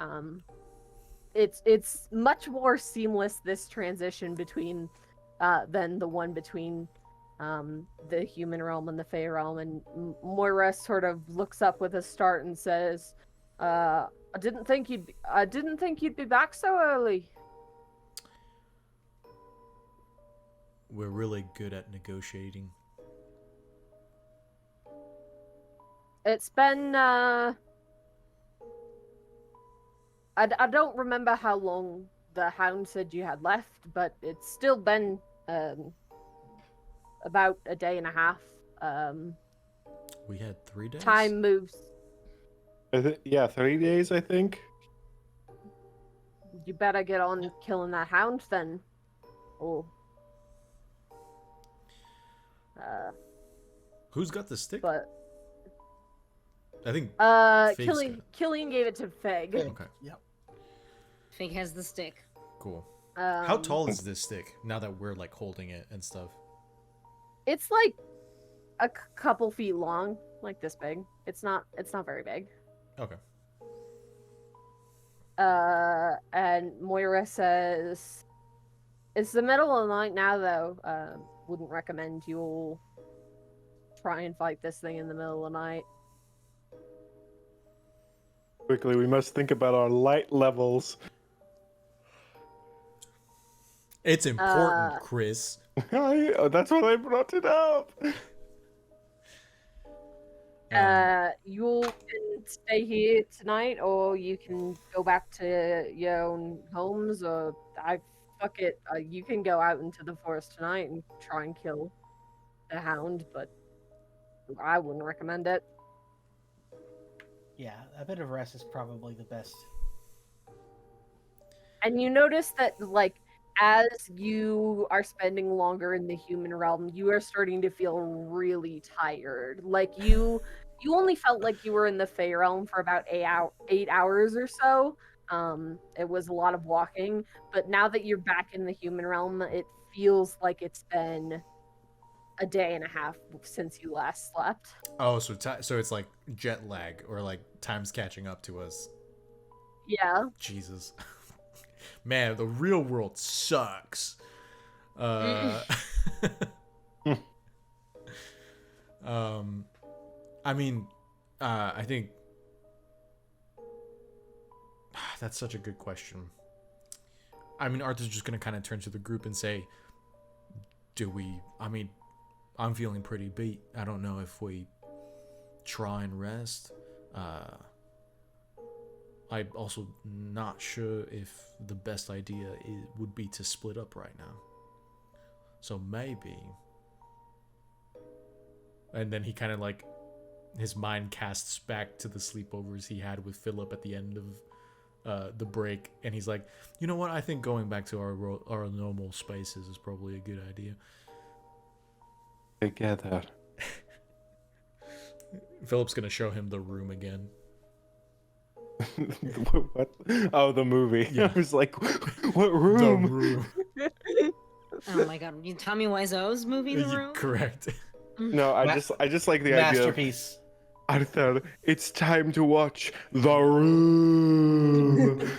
It's much more seamless, this transition between than the one between the human realm and the Fey realm. And Moira sort of looks up with a start and says, I didn't think you'd be back so early.
We're really good at negotiating.
It's been I don't remember how long the Hound said you had left, but it's still been about a day and a half.
We had 3 days.
Time moves.
Yeah, 30 days, I think.
You better get on killing that Hound then. Oh.
Who's got the stick?
But
I think. Faye's
Killian gave it to Feg.
Okay.
Yep.
Fig has the stick.
Cool. How
Um,
tall is this stick? Now that we're like holding it and stuff.
It's like a couple feet long, like this big. It's not very big.
Okay.
And Moira says, "It's the middle of the night now, though. Wouldn't recommend you all try and fight this thing in the middle of the night."
Quickly, we must think about our light levels.
It's important, Chris.
That's what I brought it up.
You can stay here tonight, or you can go back to your own homes, or fuck it. You can go out into the forest tonight and try and kill the Hound, but I wouldn't recommend it.
Yeah, a bit of rest is probably the best.
And you notice that, like, as you are spending longer in the human realm, you are starting to feel really tired. Like, you only felt like you were in the Fey realm for about 8 hours or so. It was a lot of walking, but now that you're back in the human realm, it feels like it's been a day and a half since you last slept.
Oh, so it's like jet lag, or like time's catching up to us.
Yeah.
Jesus. Man, the real world sucks. I mean, I think that's such a good question. I mean, Arthur's just gonna kind of turn to the group and say, I'm feeling pretty beat. I don't know if we try and rest. I'm also not sure if the best idea would be to split up right now. So maybe. And then he kind of like, his mind casts back to the sleepovers he had with Philip at the end of the break. And he's like, you know what? I think going back to our normal spaces is probably a good idea.
Together.
Philip's going to show him the room again.
What? Oh, the movie.
Yeah.
I was like, what room?
The room.
Oh my god, you Tommy Wiseau's movie, The Room?
Correct.
No, I just like the idea.
Masterpiece.
Arthur, it's time to watch The Room.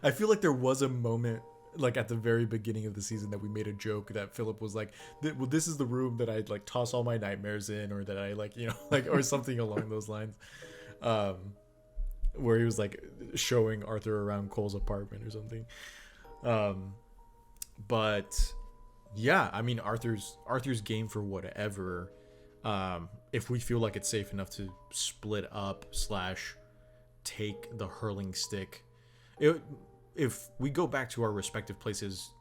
I feel like there was a moment, like at the very beginning of the season, that we made a joke that Philip was like, well, this is the room that I'd like toss all my nightmares in, or that I like, you know, like, or something along those lines. Where he was like showing Arthur around Cole's apartment or something. But yeah, I mean, Arthur's game for whatever. If we feel like it's safe enough to split up / take the hurling stick, if we go back to our respective places,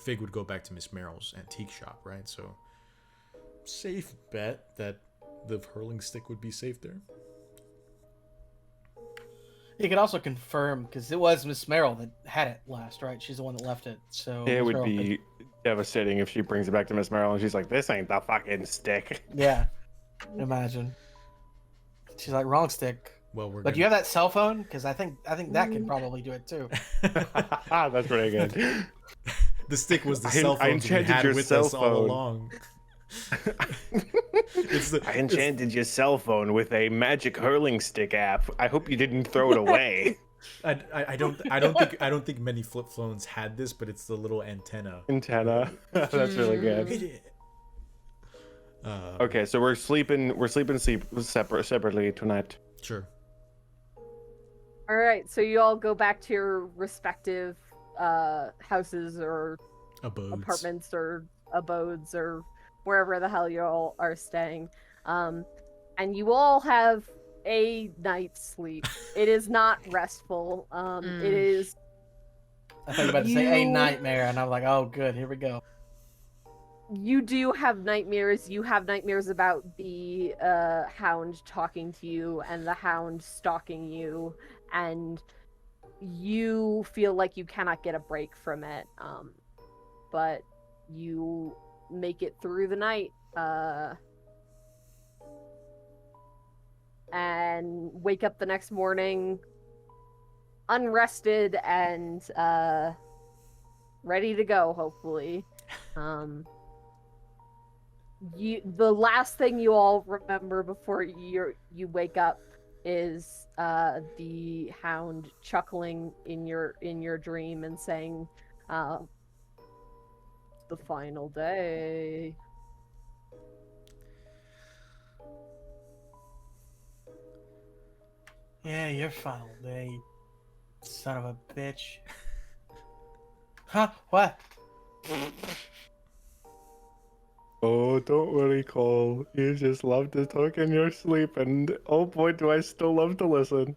Fig would go back to Miss Merrill's antique shop, right? So safe bet that the hurling stick would be safe there.
You could also confirm, because it was Miss Merrill that had it last, right? She's the one that left it. So
It
Miss
would
Merrill
be devastating if she brings it back to Miss Merrill and she's like, this ain't the fucking stick.
Yeah. Imagine. She's like, wrong stick.
Well,
But do you have that cell phone? Because I think that can probably do it too.
That's pretty good.
The stick was the cell phone we had with us all along.
I enchanted your cell phone with a magic hurling stick app. I hope you didn't throw it away.
I don't think many flip phones had this, but it's the little antenna.
That's really good. Okay, so we're sleeping separately tonight.
Sure.
All right, so you all go back to your respective houses or apartments or abodes or wherever the hell you all are staying. And you all have a night's sleep. It is not restful. It is...
I thought you were about to say a nightmare, and I'm like, oh, good, here we go.
You do have nightmares. You have nightmares about the Hound talking to you and the Hound stalking you, and you feel like you cannot get a break from it. But you make it through the night and wake up the next morning unrested and ready to go, hopefully. The last thing you all remember before you wake up is the Hound chuckling in your dream and saying, "The final day."
Yeah, your final day, you son of a bitch. Huh? What?
Oh, don't worry, Cole. You just love to talk in your sleep, and oh boy, do I still love to listen.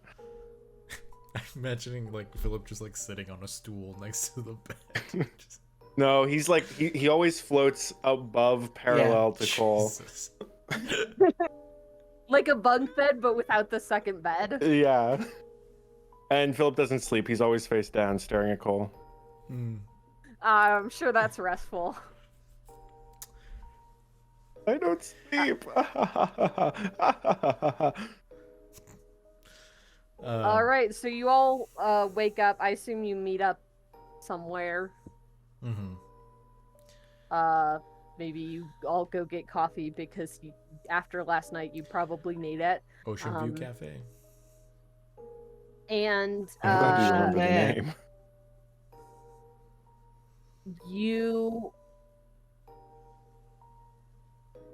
I'm imagining like Philip just like sitting on a stool next to the bed. Just,
No, he's like he always floats above parallel to Cole.
Jesus.
Like a bunk bed, but without the second bed.
Yeah. And Philip doesn't sleep. He's always face down, staring at Cole.
Hmm.
I'm sure that's restful.
I don't sleep.
All right, so you all wake up. I assume you meet up somewhere.
Mm-hmm.
Maybe you all go get coffee because after last night you probably need it.
Ocean View Cafe.
And
I'm glad you remember the
man.
name.
you,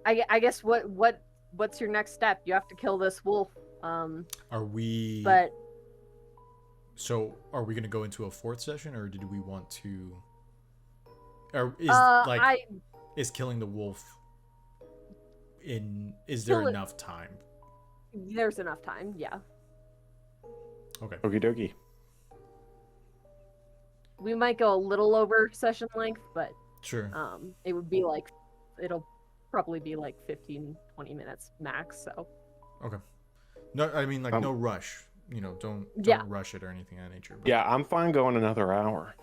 I guess what's your next step? You have to kill this wolf.
Are we?
But
So, are we gonna go into a fourth session, or did we want to? Or is killing the wolf in? Is there
Kill it-
enough time?
there's enough time. Yeah,
Okay.
Okie dokie.
we might go a little over session length, but
Sure.
it would be it'll probably be like 15-20 minutes max. So
Okay. No, I mean like no rush. You know, don't
Yeah.
rush it or anything of that nature. But...
Yeah, I'm fine going another hour.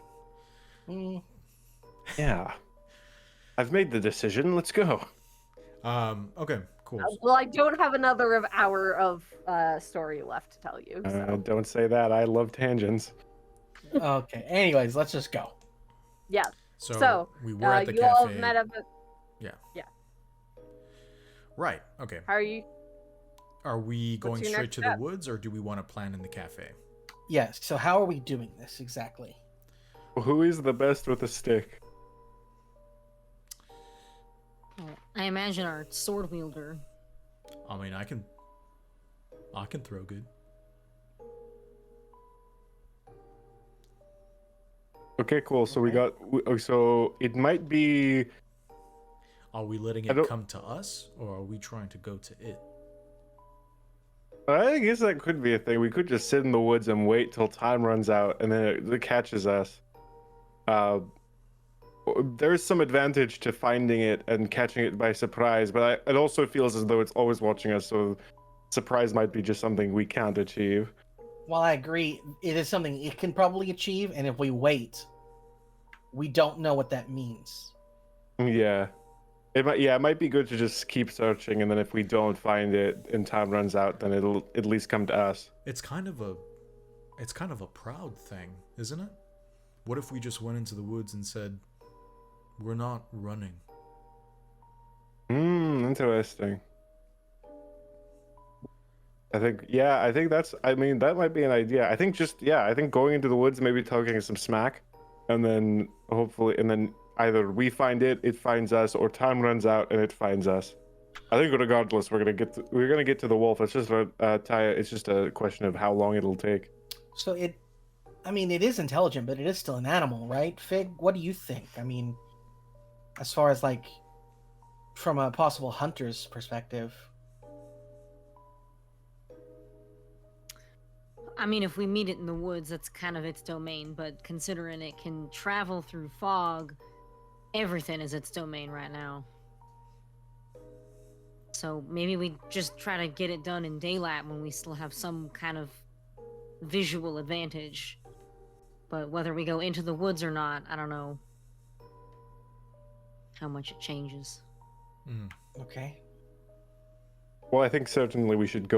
Mm,
Yeah. I've made the decision. Let's go.
Okay. Cool.
well, I don't have another hour of story left to tell you. So.
Don't say that. I love tangents.
okay. Anyways, let's just go.
Yeah.
So we were at the
you
cafe.
all have met up.
Right. Okay.
How are you?
Are we going
your
straight
next
to
step?
the woods, or do we want to plan in the cafe?
Yes. So how are we doing this exactly?
Who is the best with a stick?
Well, I imagine our sword wielder.
I mean, I can throw good.
Okay, cool. So
Okay.
so it might be.
Are we letting
I
it
don't-
come to us, or are we trying to go to it?
I guess that could be a thing. We could just sit in the woods and wait till time runs out, and then it catches us. There's some advantage to finding it and catching it by surprise, but it also feels as though it's always watching us. So surprise might be just something we can't achieve.
While I agree, it is something it can probably achieve, and if we wait, we don't know what that means.
Yeah. It might be good to just keep searching, and then if we don't find it and time runs out, then it'll at least come to us.
It's kind of a proud thing, isn't it? What if we just went into the woods and said, "We're not running"?
Interesting. I think that might be an idea. I think going into the woods, maybe talking some smack, and then either we find it, it finds us, or time runs out and it finds us. I think regardless, we're gonna get to the wolf. It's just it's just a question of how long it'll take.
So it is intelligent, but it is still an animal, right? Fig, what do you think? I mean, as far as like from a possible hunter's perspective.
I mean, if we meet it in the woods, that's kind of its domain, but considering it can travel through fog, everything is its domain right now. So maybe we just try to get it done in daylight when we still have some kind of visual advantage. But whether we go into the woods or not, I don't know how much it changes.
Okay.
Well, I think certainly we should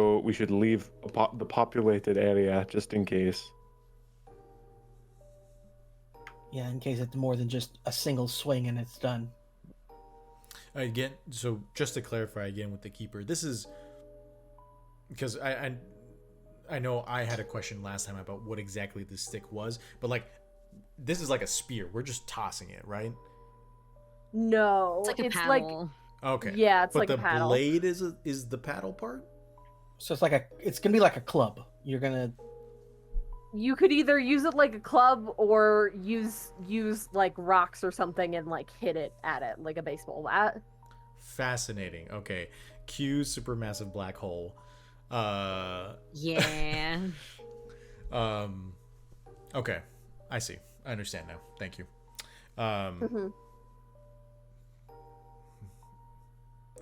leave the populated area just in case.
Yeah, in case it's more than just a single swing and it's done.
Again, so just to clarify again with the keeper, this is because I I know I had a question last time about what exactly the stick was, but like this is like a spear. We're just tossing it, right?
No,
It's like a
it's
paddle.
Okay.
yeah, it's
but
like
the
a paddle.
blade is the paddle part?
So it's gonna be like a club. You're gonna
You could either use it like a club or use like rocks or something and like hit it at it like a baseball bat.
Fascinating. Okay. Q supermassive black hole.
Yeah.
Okay. I see. I understand now. Thank you.
Mhm.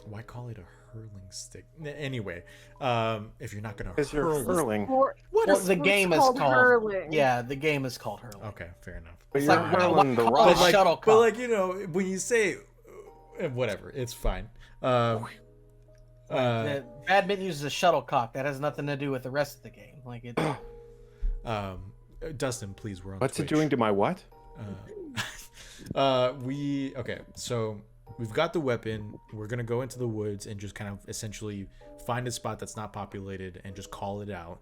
Why call it a hurling stick? Anyway, if you're not gonna
Because you're
hurl,
hurling.
Or-
what
well,
is
the
it's
game is
called
called
hurling.
Yeah, the game is called hurling.
Okay, fair enough.
But
It's
you're
like
hurling the
what-
rock.
but like- shuttlecock.
But like, you know, when you say whatever, it's fine.
The badminton uses a shuttlecock. That has nothing to do with the rest of the game. Like it.
Dustin, please, we're on
What's it
Twitch.
doing to my what?
So we've got the weapon. We're gonna go into the woods and just kind of essentially find a spot that's not populated and just call it out.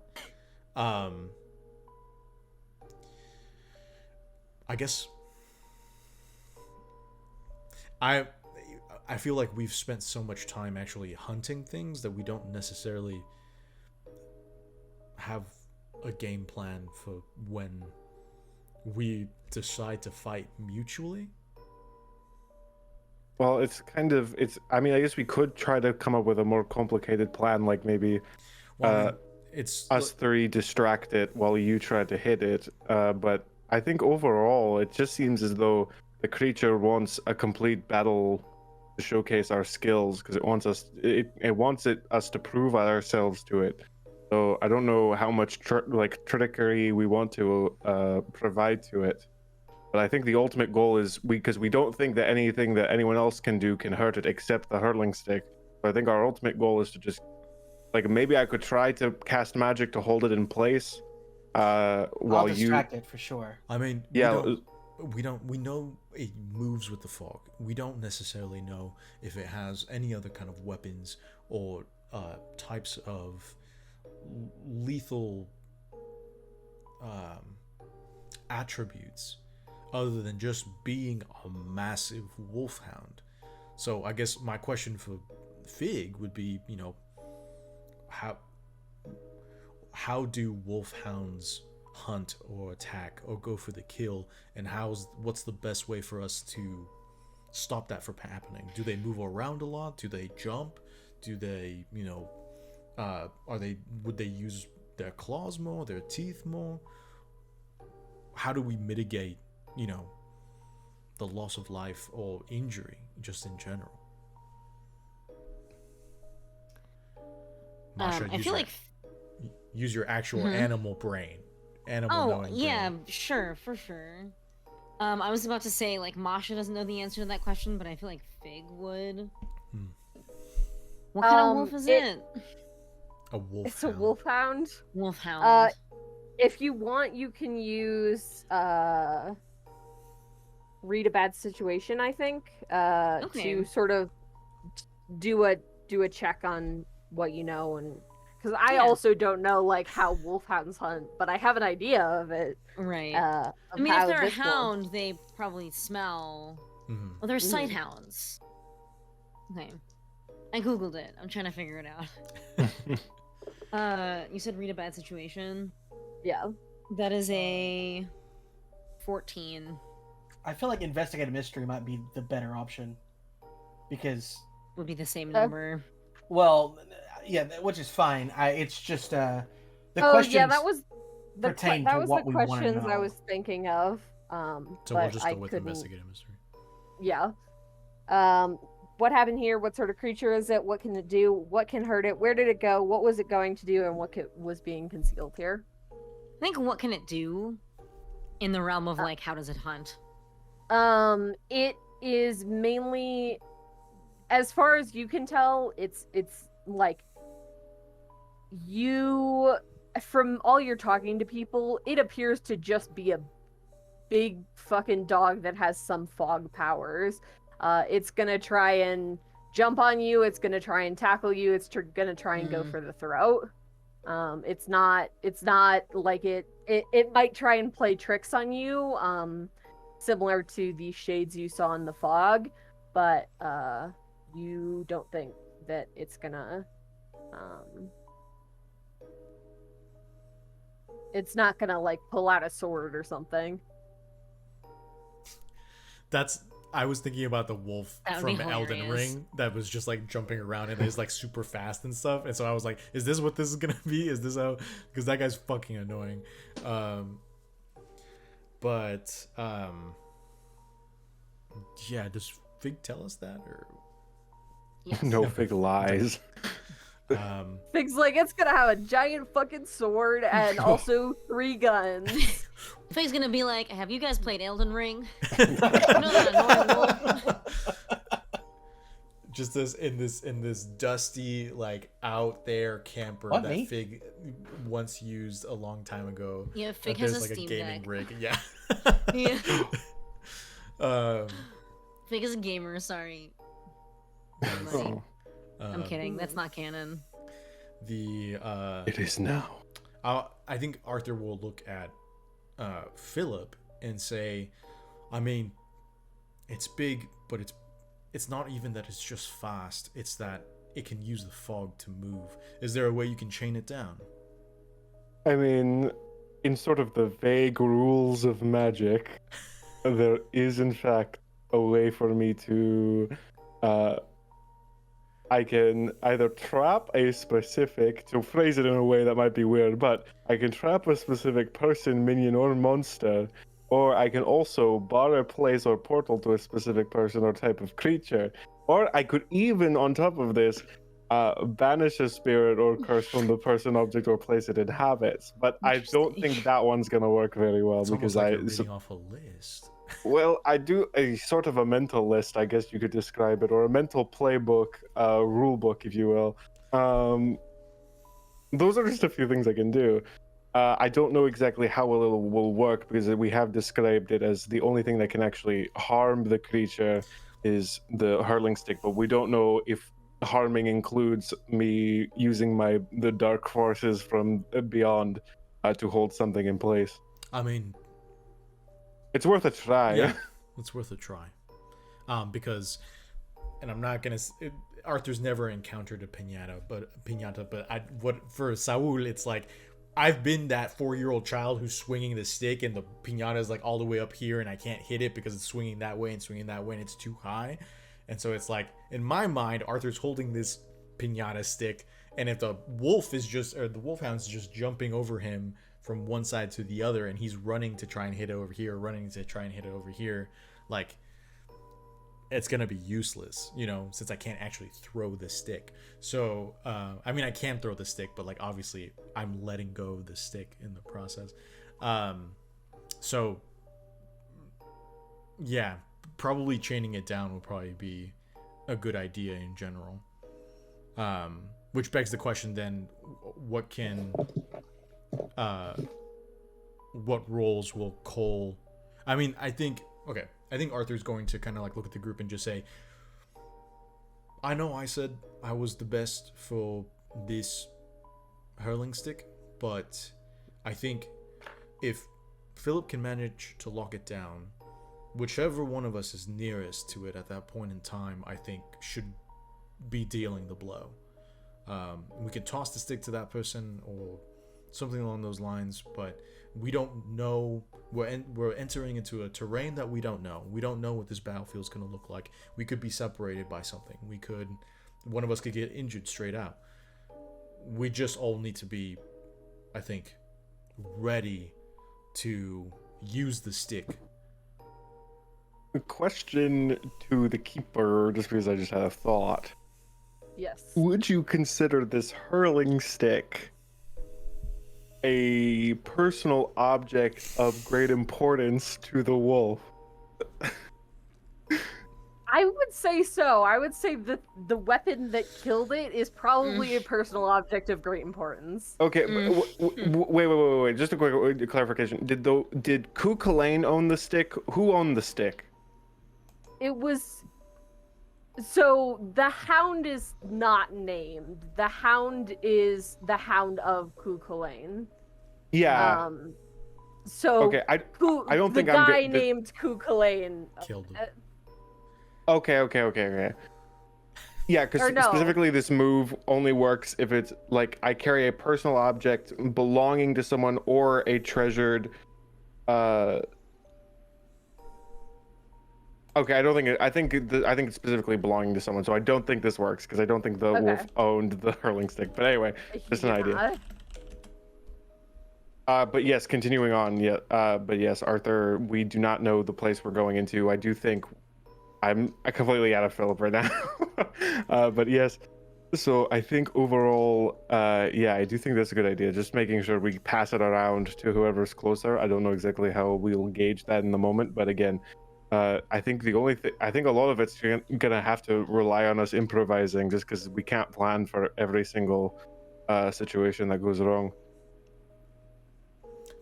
I guess I feel like we've spent so much time actually hunting things that we don't necessarily have a game plan for when we decide to fight mutually.
Well, I mean, I guess we could try to come up with a more complicated plan, like maybe
Well, I mean, it's
us three distract it while you try to hit it. But I think overall, it just seems as though the creature wants a complete battle to showcase our skills because it wants us to prove ourselves to it. So I don't know how much trickery we want to provide to it. But I think the ultimate goal is because we don't think that anything that anyone else can do can hurt it except the hurling stick. So I think our ultimate goal is to just maybe I could try to cast magic to hold it in place
I'll
while you
distract it for sure.
I mean,
Yeah,
we know it moves with the fog. We don't necessarily know if it has any other kind of weapons or types of lethal attributes other than just being a massive wolfhound. So I guess my question for Fig would be, you know, how do wolfhounds hunt or attack or go for the kill, and what's the best way for us to stop that from happening? Do they move around a lot? Do they jump? Do they, you know, would they use their claws more, their teeth more? How do we mitigate, you know, the loss of life or injury just in general? Masha,
I feel like.
use your actual animal brain.
Oh
knowing
yeah,
brain.
sure, for sure. I was about to say like Masha doesn't know the answer to that question, but I feel like Fig would. What kind of wolf is it?
A wolf.
It's a wolfhound.
Wolfhound.
If you want, you can use read a bad situation, I think,
Okay.
to sort of do a check on what you know, and because I
Yeah.
also don't know like how wolfhounds hunt, but I have an idea of it.
Right.
Of
I mean,
how
if they're a
this works.
hound, they probably smell.
Mhm.
Well, they're sight hounds. Okay. I googled it. I'm trying to figure it out. You said read a bad situation.
Yeah.
That is a 14.
I feel like investigative mystery might be the better option because,
Would be the same number.
well, yeah, which is fine. It's just the
Oh
questions.
yeah, that was the
pertain
that
to
was
what
the
we wanna
questions I
know.
was thinking of.
So
but
we'll just go
I
with
couldn't.
investigative mystery.
Yeah. What happened here? What sort of creature is it? What can it do? What can hurt it? Where did it go? What was it going to do? And what was being concealed here?
I think what can it do in the realm of like how does it hunt?
It is mainly, as far as you can tell, it's like you, from all you're talking to people, it appears to just be a big fucking dog that has some fog powers. It's gonna try and jump on you. It's gonna try and tackle you. It's gonna try and go for the throat. It's not like it might try and play tricks on you, similar to the shades you saw in the fog, but you don't think that it's gonna it's not gonna like pull out a sword or something.
I was thinking about the wolf
That would be
from Elden
hilarious.
Ring that was just like jumping around and is like super fast and stuff. And so I was like, is this what this is gonna be? Is this how? Because that guy's fucking annoying. Yeah. Does Fig tell us that or?
Yes.
No Fig lies.
Fig's like, it's gonna have a giant fucking sword and also 3 guns.
Faye's gonna be like, have you guys played Elden Ring? You know that annoying wolf?
Just in this dusty, like out there camper
What,
that
me?
Fig once used a long time ago.
Yeah, Fig
that
has
there's
a
like
Steam
a gaming
Deck.
rig. Yeah.
Yeah. Fig is a gamer, sorry. Like, I'm kidding, that's not canon.
It
is now.
I think Arthur will look at Philip and say, I mean, it's big, but it's not even that it's just fast. It's that it can use the fog to move. Is there a way you can chain it down?
I mean, in sort of the vague rules of magic, there is in fact a way for me to I can either trap a specific, to phrase it in a way that might be weird, but I can trap a specific person, minion, or monster, or I can also bar a place or portal to a specific person or type of creature, or I could even, on top of this, banish a spirit or curse from the person, object, or place it inhabits. But I don't think that one's gonna work very well
It's
because
almost like you're reading off a list.
well, I do a sort of a mental list, I guess you could describe it, or a mental playbook, rule book, if you will. Those are just a few things I can do. I don't know exactly how it will work because we have described it as the only thing that can actually harm the creature is the hurling stick, but we don't know if harming includes me using the dark forces from beyond to hold something in place.
I mean,
it's worth a try.
yeah, it's worth a try. Because, and I'm not gonna. Arthur's never encountered a pinata, but for Saul, it's like I've been that 4-year-old child who's swinging the stick and the pinata is like all the way up here and I can't hit it because it's swinging that way and swinging that way and it's too high. And so it's like, in my mind, Arthur's holding this pinata stick, and if the wolfhound's just jumping over him from one side to the other, and he's running to try and hit it over here, running to try and hit it over here, like, it's gonna be useless, since I can't actually throw the stick. So, I mean, I can throw the stick, but, like, obviously, I'm letting go of the stick in the process. So, yeah, probably chaining it down will probably be a good idea in general. Which begs the question then, what roles will Cole... I mean, I think Arthur's going to kind of like look at the group and just say, I know I said I was the best for this hurling stick, but I think if Philip can manage to lock it down, whichever one of us is nearest to it at that point in time, I think should be dealing the blow. We can toss the stick to that person or something along those lines, but we don't know. We're entering into a terrain that we don't know. We don't know what this battlefield's going to look like. We could be separated by something. One of us could get injured straight out. We just all need to be, I think, ready to use the stick.
Question to the keeper, just because I just had a thought.
Yes.
Would you consider this hurling stick a personal object of great importance to the wolf?
I would say so. I would say the weapon that killed it is probably a personal object of great importance.
Okay, wait. Just a quick clarification. Did Kukulane own the stick? Who owned the stick?
It was So the Hound is not named. The Hound is the Hound of Kukulane.
Yeah.
So
Okay. I don't
the
think I'm
guy
good.
named Kukulane.
Killed him.
Okay. Yeah, because
Or no.
specifically this move only works if it's like I carry a personal object belonging to someone or a treasured. Okay, I think it's specifically belonging to someone, so I don't think this works because I don't think the wolf owned the hurling stick. But anyway, just an idea. But yes, continuing on. Yeah. But yes, Arthur, we do not know the place we're going into. I do think I'm completely out of Philip right now. But yes. So I think overall, yeah, I do think that's a good idea. Just making sure we pass it around to whoever's closer. I don't know exactly how we'll gauge that in the moment, but again, I think I think a lot of it's gonna have to rely on us improvising, just because we can't plan for every single situation that goes wrong.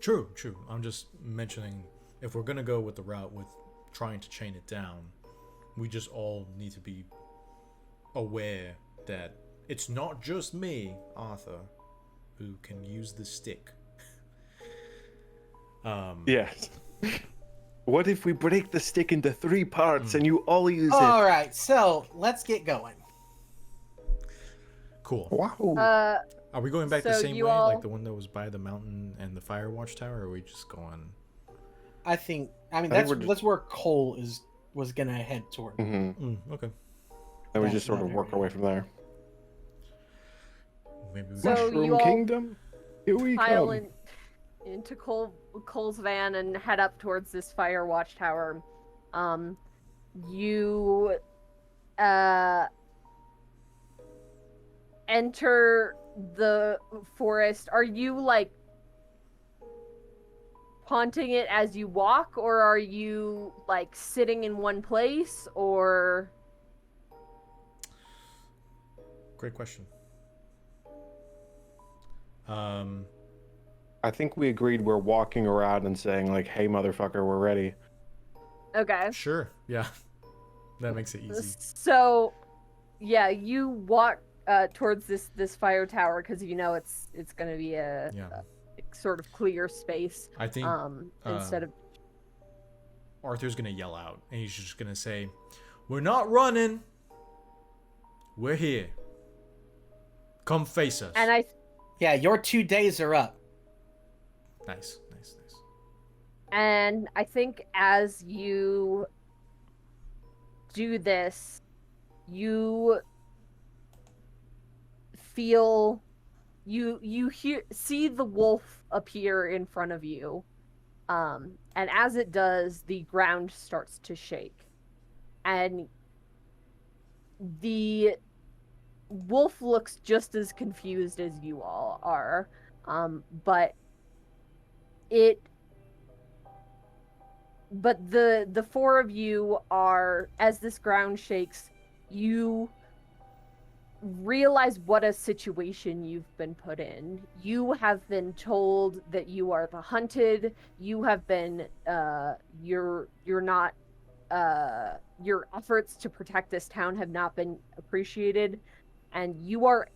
True. I'm just mentioning if we're gonna go with the route with trying to chain it down, we just all need to be aware that it's not just me, Arthur, who can use the stick.
Yes. What if we break the stick into 3 parts and you all use it?
All right, so let's get going.
Cool.
Wow.
Are we going back the
so
same
you
way,
all-
like the one that was by the mountain and the fire watchtower, or are we just going?
I think
think
that's
we're just-
that's where Cole was gonna head toward.
Mm-hmm.
Okay.
And we
That-
just sort of
that
work
area.
our way from there.
Maybe we
So
Mushroom
you all
Kingdom, here we
pile
come.
into Cole's van and head up towards this fire watchtower. You enter the forest. Are you like haunting it as you walk, or are you like sitting in one place, or
Great question.
I think we agreed we're walking around and saying like, "Hey, motherfucker, we're ready."
okay?
Sure. Yeah. That makes it easy.
So, yeah, you walk towards this fire tower because you know it's gonna be a sort of clear space.
I think
Instead of
Arthur's gonna yell out, and he's just gonna say, "We're not running. We're here. Come face us."
and
Yeah, your 2 days are up.
Nice.
And I think as you do this, you feel you see the wolf appear in front of you. And as it does, the ground starts to shake. And the wolf looks just as confused as you all are. But the 4 of you are, as this ground shakes, you realize what a situation you've been put in. You have been told that you are the hunted. You have been you're not your efforts to protect this town have not been appreciated, and you are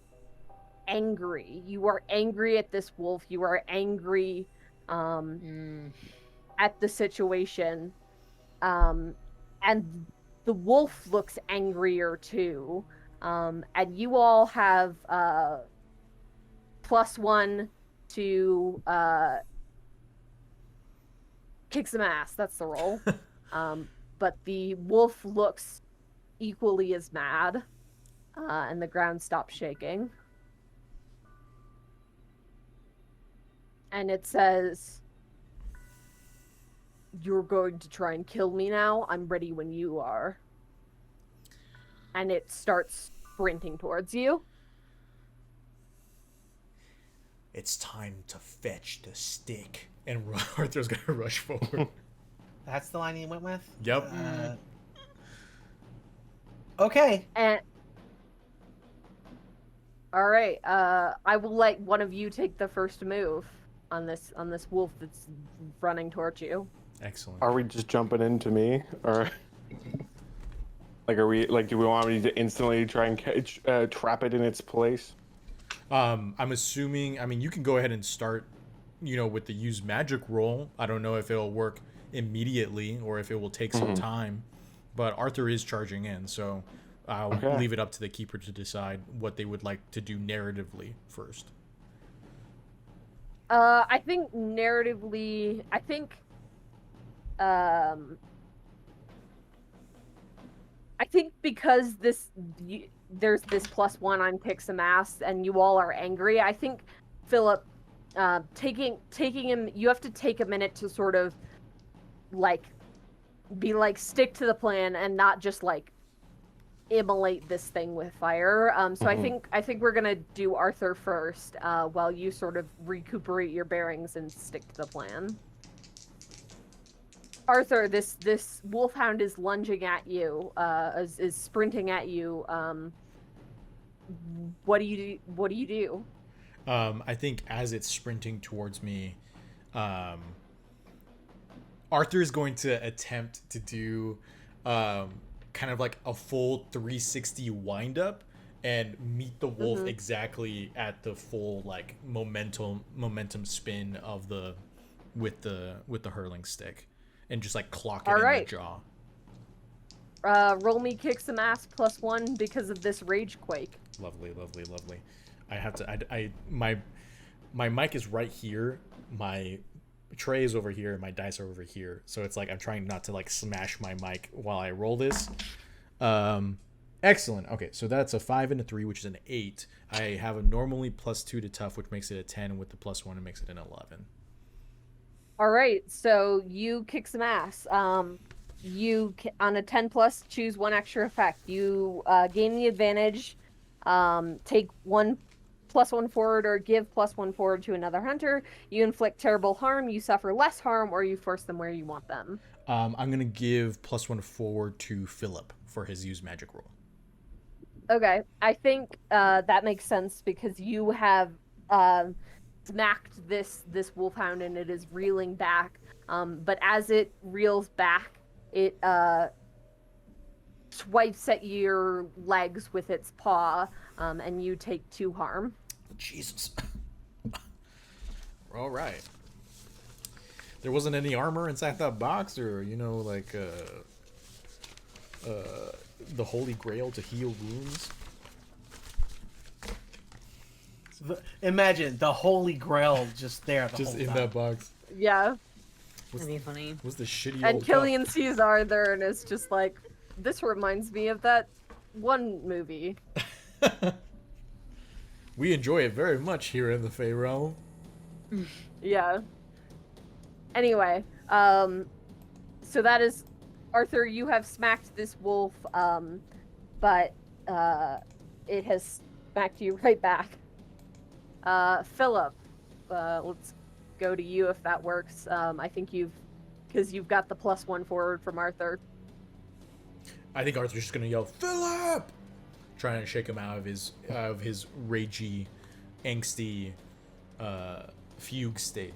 angry. You are angry at this wolf. You are angry at the situation, and the wolf looks angrier too. And you all have +1 to kick some ass. That's the roll. But the wolf looks equally as mad, and the ground stops shaking. And it says, "You're going to try and kill me now? I'm ready when you are." And it starts sprinting towards you.
It's time to fetch the stick. And Arthur's gonna rush forward.
That's the line he went with?
Yep.
Okay.
And all right, I will let one of you take the first move on this wolf that's running towards you.
Excellent.
Are we just jumping into me, or Like, are we like? Do we want me to instantly try and trap it in its place?
I'm assuming. I mean, you can go ahead and start, with the use magic roll. I don't know if it'll work immediately or if it will take some time, but Arthur is charging in, so I'll leave it up to the keeper to decide what they would like to do narratively first.
I think narratively, I think because there's this +1 on Kick Some Ass and you all are angry, I think Philip, taking him, you have to take a minute to sort of like be like stick to the plan and not just like immolate this thing with fire. So I think we're gonna do Arthur first, while you sort of recuperate your bearings and stick to the plan. Arthur, this wolfhound is lunging at you, is sprinting at you. What do you do?
I think as it's sprinting towards me, Arthur is going to attempt to do kind of like a full 360 wind up and meet the wolf exactly at the full like momentum spin of with the hurling stick, and just like clock it in the jaw.
Roll me Kick Some Ass +1 because of this rage quake.
Lovely. I have to. My mic is right here. My tray is over here. My dice are over here. So it's like I'm trying not to like smash my mic while I roll this. Excellent. Okay, so that's a 5 and a 3, which is an 8. I have a normally +2 to tough, which makes it a 10. With the +1, it makes it an 11.
All right, so you kick some ass. You on a 10+, choose one extra effect. You gain the advantage. Take one +1 forward or give +1 forward to another hunter. You inflict terrible harm. You suffer less harm, or you force them where you want them.
I'm gonna give +1 forward to Philip for his use magic roll.
Okay, I think that makes sense because you have smacked this wolfhound and it is reeling back. But as it reels back, it swipes at your legs with its paw, and you take 2 harm.
Jesus. All right. There wasn't any armor inside that box, or like the holy grail to heal wounds.
Imagine the holy grail just there the
just
whole
in
time.
That box.
Yeah.
That'd be funny.
Was the shitty
And
old
Killian sees Arthur and is just like, this reminds me of that one movie.
We enjoy it very much here in the Fey Realm.
Yeah. Anyway, so that is, Arthur, you have smacked this wolf, but it has smacked you right back. Philip, let's go to you if that works. I think because you've got the +1 forward from Arthur.
I think Arthur's just gonna yell, "Philip!" trying to shake him out of his ragey, angsty, fugue state.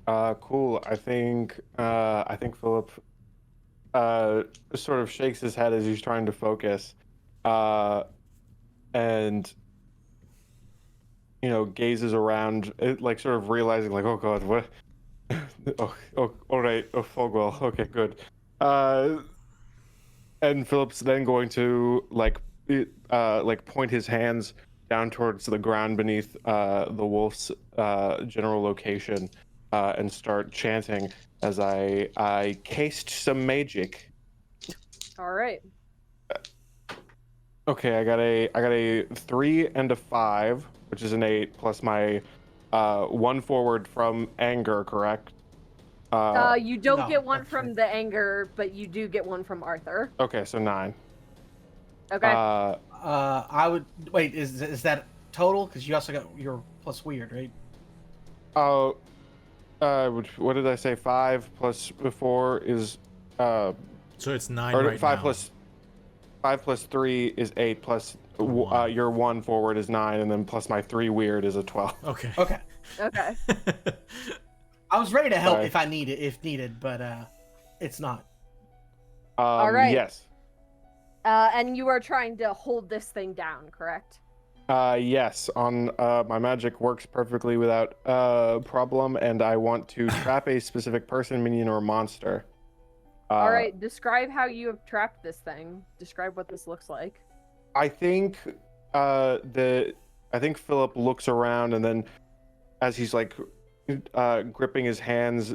Cool. I think Philip sort of shakes his head as he's trying to focus, and gazes around, like sort of realizing like, oh god, what? oh, all right. Oh, Fogwell. Okay, good. And Philip's then going to like point his hands down towards the ground beneath the wolf's general location, and start chanting as I cast some magic.
All right.
Okay, I got a 3 and a 5, which is an 8, plus my 1 forward from anger, correct?
You don't
no,
get one
that's
from
right.
the anger, but you do get one from Arthur.
Okay, so 9.
Okay.
I would wait. Is that total? Because you also got your plus weird, right?
Oh, what did I say? 5 plus 4 is
So it's 9
or
right
5
now.
plus 5 plus 3 is 8, plus
One.
your 1 forward is 9, and then plus my 3 weird is a 12.
Okay.
Okay.
Okay.
I was ready to help
Sorry.
if needed, but it's not.
All right.
Yes.
And you are trying to hold this thing down, correct?
Yes, on my magic works perfectly without problem, and I want to trap a specific person, minion, or monster.
All right, describe how you have trapped this thing. Describe what this looks like.
I think I think Philip looks around, and then as he's like gripping his hands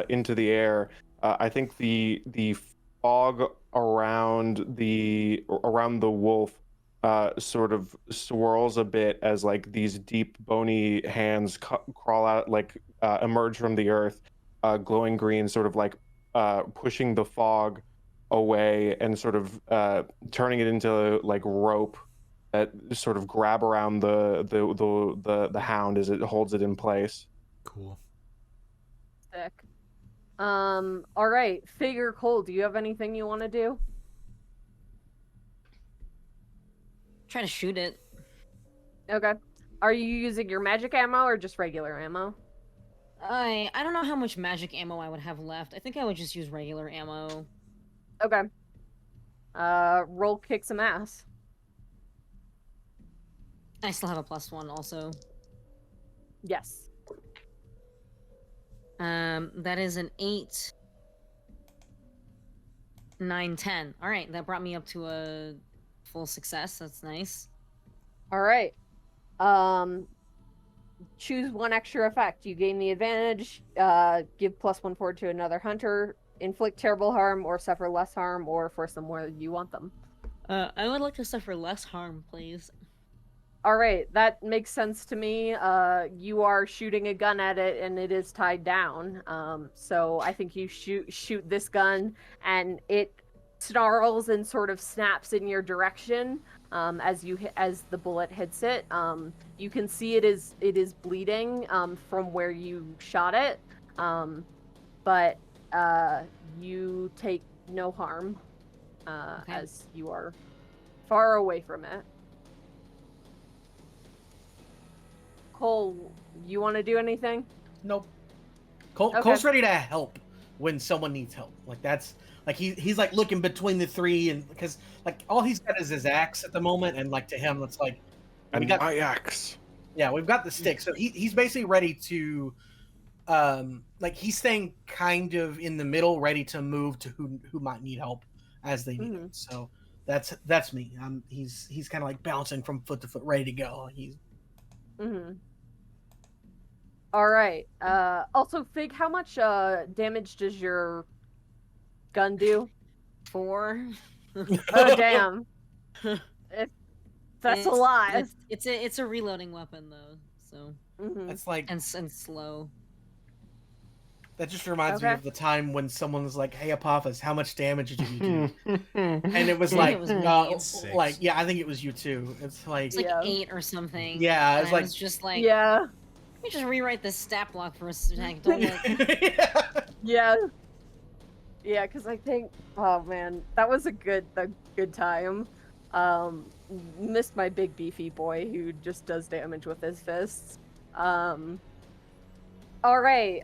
into the air, I think the fog around the wolf sort of swirls a bit as like these deep bony hands crawl out, like emerge from the earth, glowing green, sort of like pushing the fog away and sort of turning it into like rope that sort of grab around the hound as it holds it in place.
Cool.
Sick. All right, Figure Cole, do you have anything you want to do?
Try to shoot it.
Okay. Are you using your magic ammo or just regular ammo?
I don't know how much magic ammo I would have left. I think I would just use regular ammo.
Okay. Roll kick some ass.
I still have a +1 also.
Yes.
That is an 8, 9, 10. All right, that brought me up to a full success. That's nice.
All right. Choose one extra effect. You gain the advantage. Give +1 forward to another hunter. Inflict terrible harm or suffer less harm, or force them where you want them.
I would like to suffer less harm, please.
All right, that makes sense to me. You are shooting a gun at it, and it is tied down. So I think you shoot this gun, and it snarls and sort of snaps in your direction as the bullet hits it. You can see it is bleeding from where you shot it, but you take no harm
Okay.
as you are far away from it. Cole, you want to do anything?
Nope.
Okay.
Cole's ready to help when someone needs help. Like that's like he's like looking between the three, and because like all he's got is his axe at the moment, and like to him it's like
And my axe.
yeah, we've got the stick, so he's basically ready to like he's staying kind of in the middle, ready to move to who might need help as they need it. So that's me. He's kind of like bouncing from foot to foot, ready to go. He's
All right. Also, Fig, how much damage does your gun do?
4.
Oh, damn. That's a lot.
It's a reloading weapon though, so
It's like
and slow.
that just reminds me of the time when someone was like, "Hey, Apophis, how much damage did you do?" And it was
I think
like,
it was me.
like yeah, I think it was you too. It's like,
It's like 8 or something.
yeah, it's
and I
like
was just like,
Yeah.
let me just rewrite this stat block for a second. Don't look.
Yeah. Yeah, because I think, oh man, that was a good time. Missed my big beefy boy who just does damage with his fists. All right.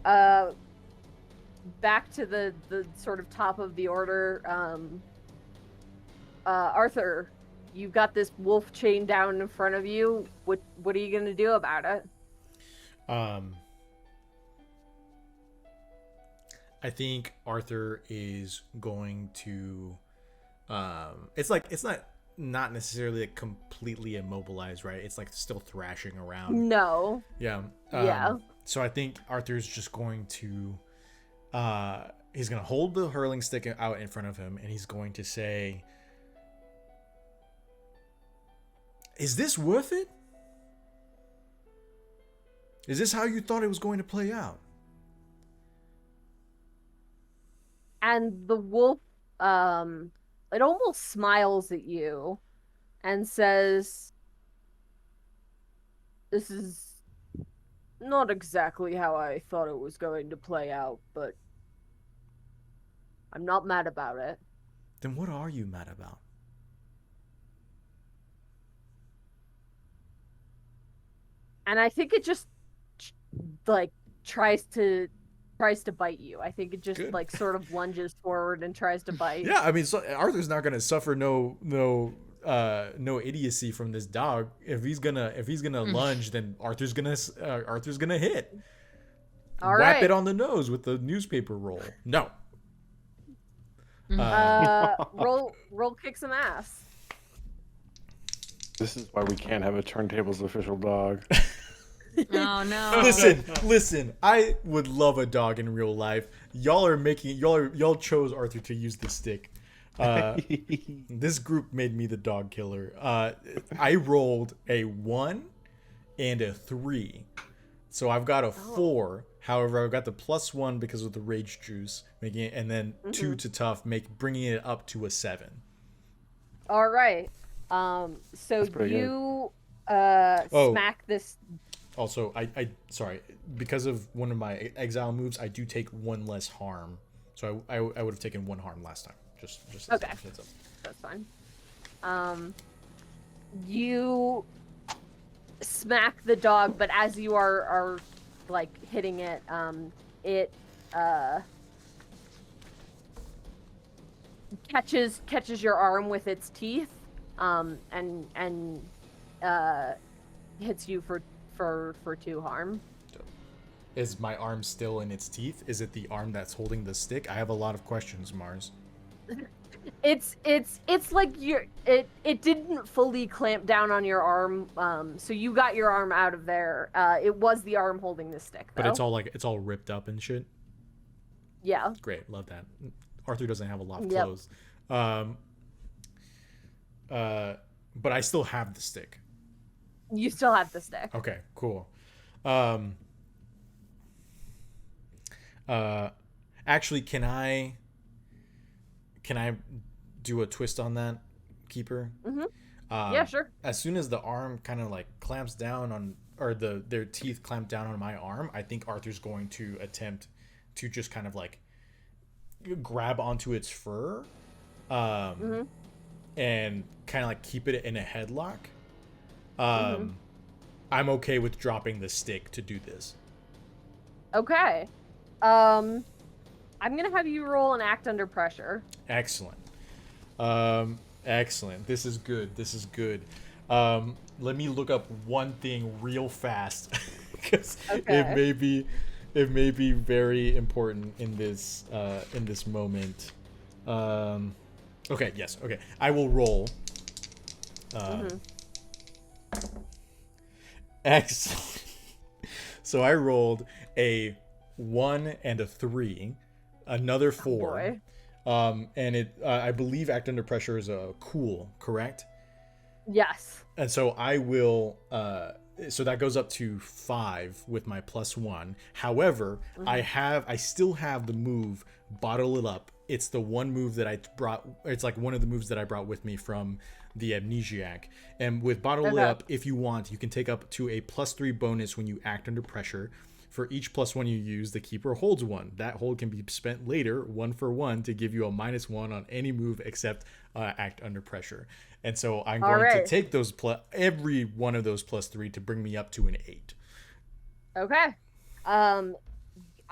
Back to the sort of top of the order. Arthur, you've got this wolf chain down in front of you. What are you gonna do about it?
I think Arthur is going to it's not necessarily like completely immobilized, right? It's like still thrashing around.
No.
Yeah.
Yeah.
So I think Arthur's just going to he's going to hold the hurling stick out in front of him, and he's going to say, "Is this worth it? Is this how you thought it was going to play out?"
And the wolf, it almost smiles at you and says, "This is not exactly how I thought it was going to play out, but I'm not mad about it."
Then what are you mad about?
And I think it just like tries to tries to bite you. I think it just
Good.
like sort of lunges forward and tries to bite.
Yeah, I mean, so Arthur's not gonna suffer no idiocy from this dog. If he's gonna lunge, then Arthur's gonna hit.
All
Whap
right.
it on the nose with the newspaper roll. No.
Roll kick some ass.
This is why we can't have a Turntables official dog.
Oh no.
Listen. I would love a dog in real life. Y'all chose Arthur to use the stick. This group made me the dog killer. I rolled a 1 and a 3, so I've got a 4. However, I've got the +1 because of the rage juice, making it, and then 2 to tough, bringing it up to a 7.
All right. So
pretty
you
Oh.
smack this.
Also, I sorry, because of one of my exile moves, I do take 1 less harm. So I would have taken 1 harm last time. Just
Okay.
heads up.
That's fine. You smack the dog, but as you are like hitting it, it catches your arm with its teeth, and hits you for 2 harm.
Is my arm still in its teeth? Is it the arm that's holding the stick? I have a lot of questions, Mars.
It's like it didn't fully clamp down on your arm, so you got your arm out of there. It was the arm holding the stick, though.
But it's all ripped up and shit.
Yeah.
Great, love that. Arthur doesn't have a lot of
Yep.
clothes. But I still have the stick.
You still have the stick.
Okay, cool. Actually, can I do a twist on that, Keeper?
Mm-hmm. Yeah, sure.
As soon as the arm kind of like clamps down on, or their teeth clamp down on my arm, I think Arthur's going to attempt to just kind of like grab onto its fur, and kind of like keep it in a headlock. I'm okay with dropping the stick to do this.
Okay. I'm gonna have you roll and act under pressure.
Excellent. Excellent. This is good. Let me look up one thing real fast because it may be very important in this moment. Okay. Yes. Okay. I will roll. Excellent. So I rolled a 1 and a 3, another 4. And it I believe act under pressure is a cool, correct?
Yes.
And so I will so that goes up to 5 with my +1. However, I still have the move Bottle It Up. It's the one move that I brought. It's like one of the moves that I brought with me from the Amnesiac. And with Bottle It Up, if you want, you can take up to a +3 bonus when you act under pressure. For each +1 you use, the keeper holds 1. That hold can be spent later, 1 for 1, to give you a -1 on any move except act under pressure. And so I'm going to take those every one of those +3 to bring me up to an 8.
Okay.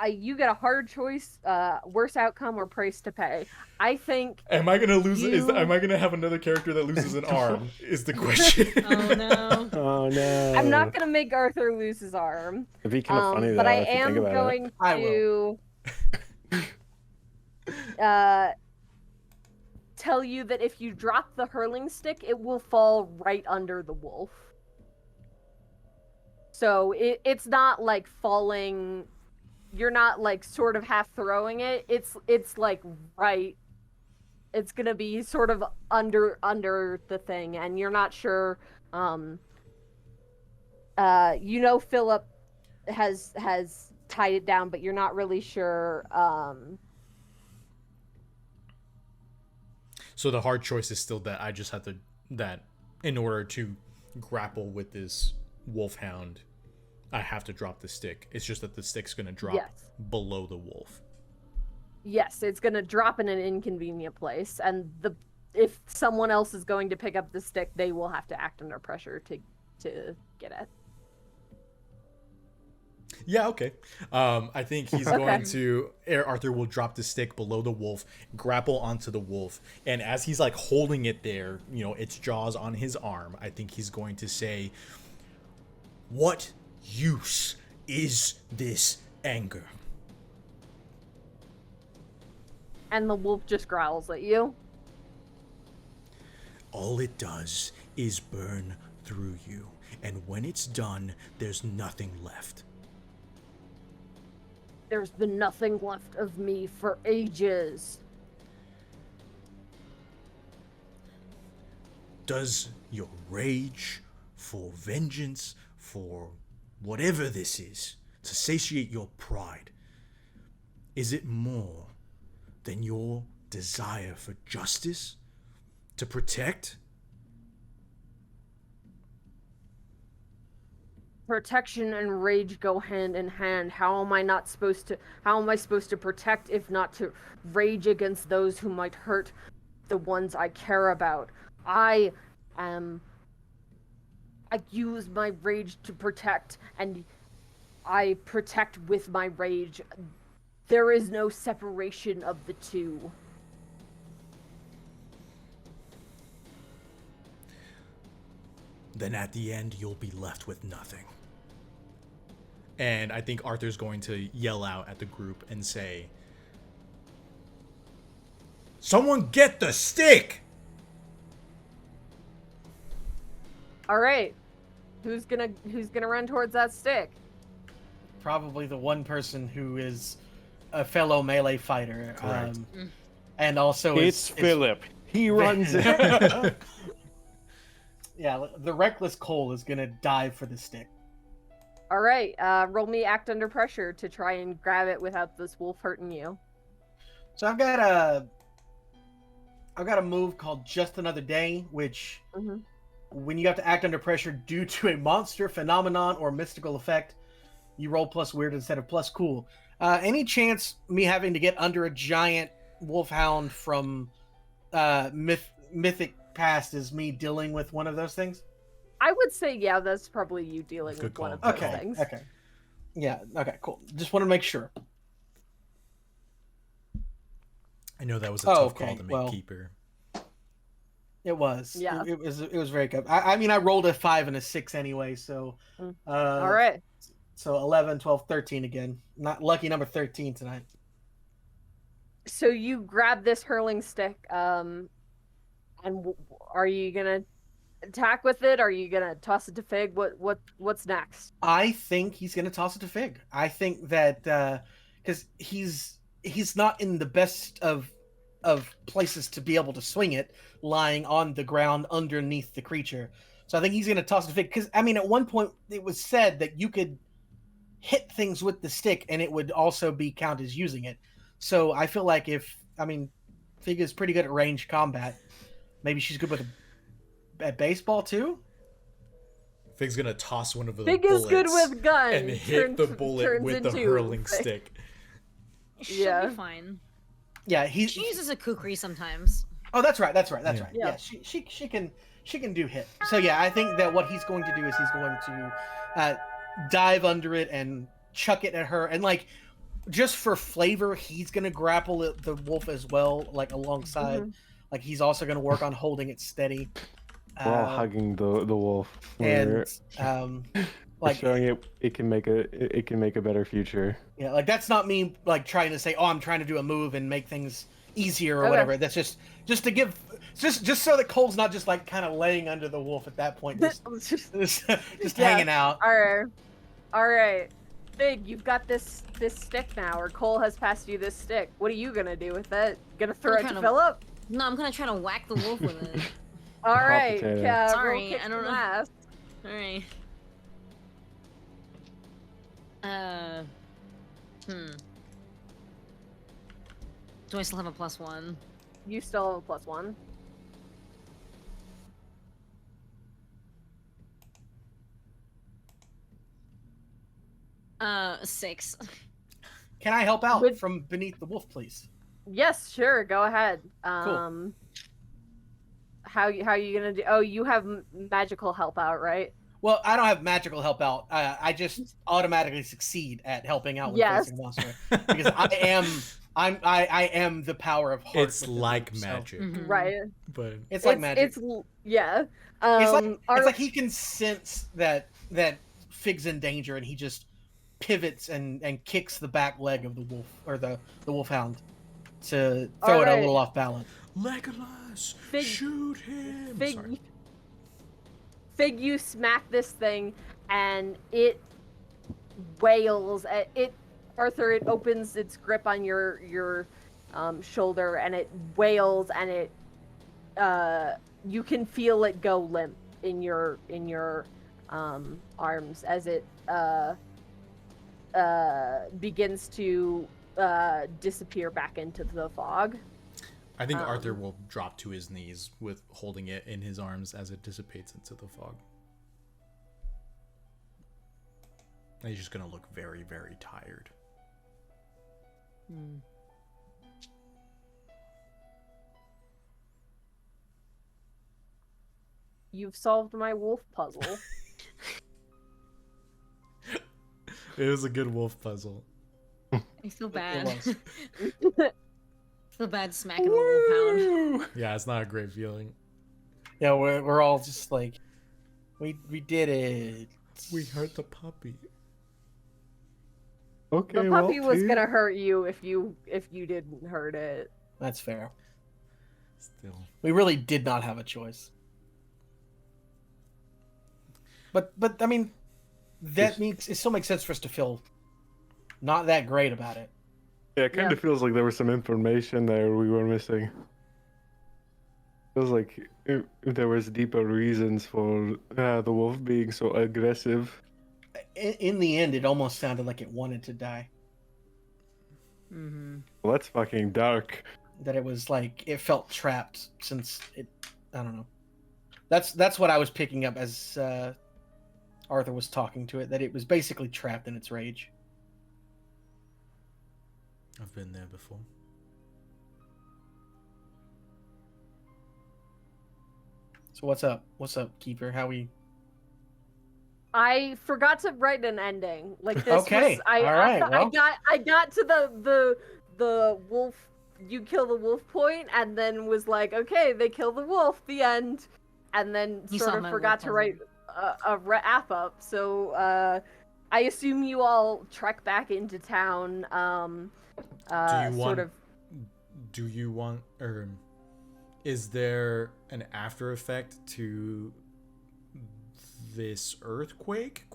You get a hard choice, worse outcome or price to pay. I think.
Am I gonna lose? Am I gonna have another character that loses an arm? Is the question.
Oh no.
Oh no.
I'm not gonna make Arthur lose his arm.
It'd be kind of funny though.
But I
if you
am
think about
going
it.
to tell you that if you drop the hurling stick, it will fall right under the wolf. So it's not like falling. You're not like sort of half throwing it. It's like right. It's gonna be sort of under the thing, and you're not sure. Philip has tied it down, but you're not really sure.
So the hard choice is still that I just have to in order to grapple with this wolfhound, I have to drop the stick. It's just that the stick's going to drop below the wolf.
Yes, it's going to drop in an inconvenient place, and if someone else is going to pick up the stick, they will have to act under pressure to get it.
Yeah, okay. I think he's going to. Arthur will drop the stick below the wolf, grapple onto the wolf, and as he's like holding it there, its jaws on his arm, I think he's going to say, "What use is this anger?"
And the wolf just growls at you.
All it does is burn through you, and when it's done, there's nothing left.
There's been nothing left of me for ages.
Does your rage for vengeance, for whatever this is, to satiate your pride, is it more than your desire for justice? To protect?
Protection and rage go hand in hand. How am I supposed to protect if not to rage against those who might hurt the ones I care about? I use my rage to protect, and I protect with my rage. There is no separation of the two.
Then at the end, you'll be left with nothing. And I think Arthur's going to yell out at the group and say, "Someone get the stick!"
All right. Who's gonna run towards that stick?
Probably the one person who is a fellow melee fighter.
Correct.
And also
It's Philip. He runs it.
Yeah, the reckless Cole is gonna dive for the stick.
All right. Roll me act under pressure to try and grab it without this wolf hurting you.
So I've got a move called Just Another Day, which when you have to act under pressure due to a monster, phenomenon, or mystical effect, you roll plus weird instead of plus cool. Any chance me having to get under a giant wolfhound from mythic past is me dealing with one of those things?
I would say, yeah, that's probably you dealing
Good
with one of
call.
those
Okay.
things.
Okay. Yeah. Okay. Cool. Just want to make sure.
I know that was a tough
okay,
call to make,
well,
Keeper.
It was.
Yeah.
It was very good. I mean, I rolled a 5 and a 6 anyway, so.
All right.
So 11, 12, 13 again. Not lucky number 13 tonight.
So you grab this hurling stick, and are you gonna attack with it? Are you gonna toss it to Fig? What's next?
I think he's gonna toss it to Fig. I think that because he's not in the best of places to be able to swing it, lying on the ground underneath the creature. So I think he's gonna toss it to Fig. Because I mean, at one point it was said that you could hit things with the stick and it would also be count as using it. So I feel like Fig is pretty good at ranged combat. Maybe she's good with at baseball too.
Fig's gonna toss one of the
Fig
bullets
is good with guns
and hit the bullet with the hurling stick.
Should be fine.
Yeah,
She uses a kukri sometimes.
Oh, that's right.
Yeah.
Yeah, she can do hit. So yeah, I think that what he's going to do is he's going to dive under it and chuck it at her, and like just for flavor, he's gonna grapple the wolf as well, like alongside. Like he's also gonna work on holding it steady.
We're all hugging the wolf.
And
Like showing it can make a better future.
Yeah, like that's not me like trying to say, oh, I'm trying to do a move and make things easier or whatever. That's just to give just so that Cole's not just like kind of laying under the wolf at that point, just hanging out.
All right. Fig, you've got this stick now, or Cole has passed you this stick. What are you gonna do with it? Gonna throw it to Philip?
No, I'm gonna try to whack the wolf with it.
All right.
Sorry, I don't know. All right. Do I still have a +1?
You still have a +1.
6.
Can I help out from beneath the wolf, please?
Yes, sure. Go ahead.
Cool.
How you gonna do? Oh, you have magical help out, right?
Well, I don't have magical help out. I just automatically succeed at helping out when
Yes.
facing a monster because I am the power of heart.
It's
with the
like
group, so
magic,
Mhm.
but
It's like magic.
It's yeah.
It's like he can sense that Fig's in danger, and he just pivots and kicks the back leg of the wolf or the wolfhound to throw it a little off balance.
Legolas,
Fig-
shoot him. Sorry.
Fig, you smack this thing, and it wails. Arthur, it opens its grip on your shoulder, and it wails, and it you can feel it go limp in your arms as it begins to disappear back into the fog.
I think Arthur will drop to his knees with holding it in his arms as it dissipates into the fog. And he's just gonna look very, very tired.
You've solved my wolf puzzle.
It was a good wolf puzzle.
I feel
It
bad.
was.
Feel bad smacking a wolfhound.
Yeah, it's not a great feeling.
Yeah, we're all just like, we did it.
We hurt the puppy.
Okay,
The puppy was
Walty.
gonna hurt you if you didn't hurt it.
That's fair.
Still.
We really did not have a choice. But I mean, it still makes sense for us to feel not that great about it.
Yeah, it kind of feels like there was some information there we were missing. Feels like there was deeper reasons for the wolf being so aggressive.
In the end, it almost sounded like it wanted to die.
Mm-hmm.
Well, that's fucking dark.
That it was like it felt trapped since it. I don't know. That's what I was picking up as Arthur was talking to it. That it was basically trapped in its rage.
I've been there before.
So what's up? What's up, Keeper? How we?
I forgot to write an ending. Like this
Okay,
was
all right, well.
I got to the wolf, you kill the wolf point, and then was like, okay, they kill the wolf, the end, and then
You
sort
saw
of
my
forgot
wolf
to write a wrap up. So I assume you all trek back into town.
Do you want, or is there an after effect to this earthquake ?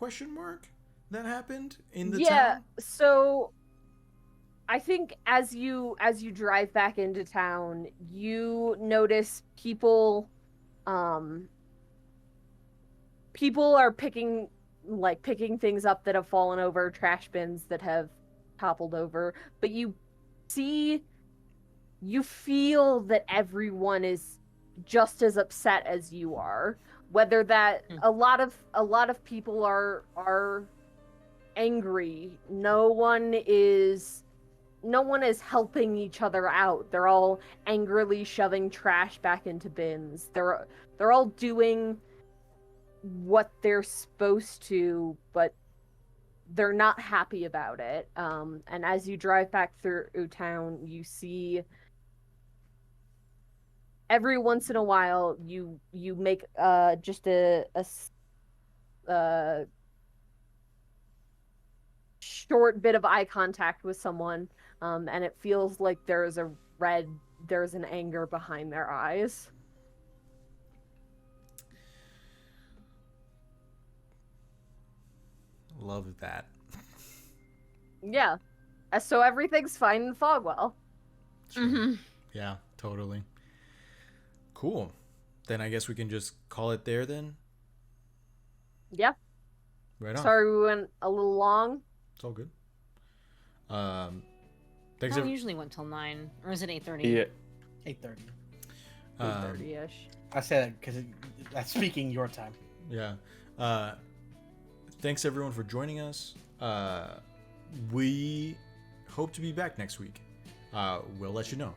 That happened in the town?
So I think as you drive back into town, you notice people are picking things up that have fallen over, trash bins that have toppled over, but you feel that everyone is just as upset as you are. Whether that a lot of people are angry. No one is helping each other out. They're all angrily shoving trash back into bins. They're all doing what they're supposed to, but they're not happy about it. And as you drive back through town, you see every once in a while you make just a short bit of eye contact with someone, and it feels like there's an anger behind their eyes.
Love that.
Yeah. So everything's fine in Fogwell.
Sure.
Mm-hmm.
Yeah, totally. Cool. Then I guess we can just call it there then.
Yeah.
Right on.
Sorry we went a little long.
It's all good. Thanks.
Well, usually went till 9, or is it 8:30?
Yeah.
8:30.
30-ish.
I said it because that's speaking your time.
Yeah. Thanks everyone for joining us. We hope to be back next week. We'll let you know.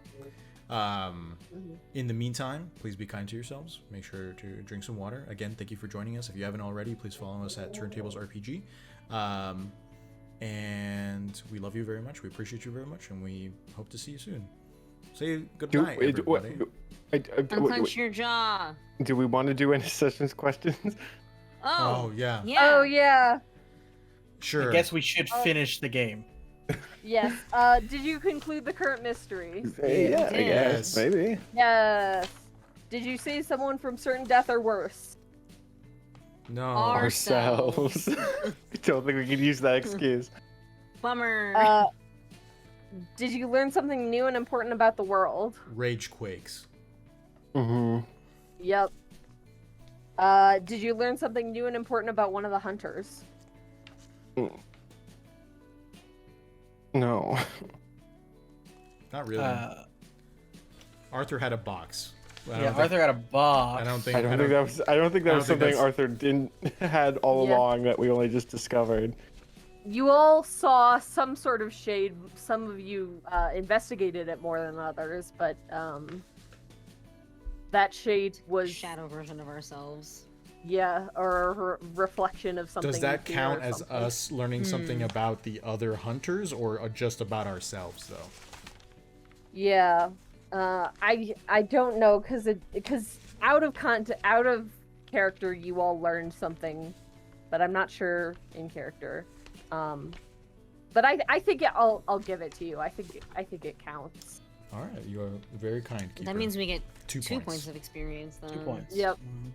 In the meantime, please be kind to yourselves. Make sure to drink some water. Again, thank you for joining us. If you haven't already, please follow us at TurnTables RPG. And we love you very much. We appreciate you very much, and we hope to see you soon. Say good night, everybody.
Unclench your jaw.
Do we want to do any sessions questions?
Oh, yeah.
Oh yeah.
Sure.
I guess we should finish the game.
Yes. Did you conclude the current mystery?
Yeah, I guess.
Yes.
Maybe.
Yes. Did you save someone from certain death or worse?
No.
Ourselves. I don't think we can use that excuse.
Bummer.
Did you learn something new and important about the world?
Rage quakes.
Mm-hmm.
Yep. Did you learn something new and important about one of the hunters?
No.
Not really. Arthur had a box.
Arthur had a box.
I don't think
that was something
that's-
Arthur didn't had all
Yeah.
along that we only just discovered.
You all saw some sort of shade. Some of you investigated it more than others, but that shade was
Shadow version of ourselves.
yeah, or a reflection of something.
Does that
nuclear
count
or
as
something.
us learning something about the other hunters, or just about ourselves, though?
Yeah, I don't know because out of character you all learned something, but I'm not sure in character. But I think I'll give it to you. I think it counts.
All right, you are very kind. Keeper.
That means we get
2
2
points.
points of experience then.
2 points.
Yep.
Mhm.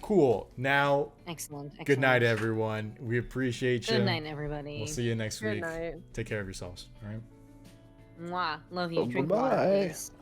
Cool. Now,
Excellent.
good night,
excellent.
everyone. We appreciate you.
Good night, everybody.
We'll see you next
Good
week.
night.
Take care of yourselves. All right.
Mwah. Love you.
Oh,
Drink water,
bye-bye.
please.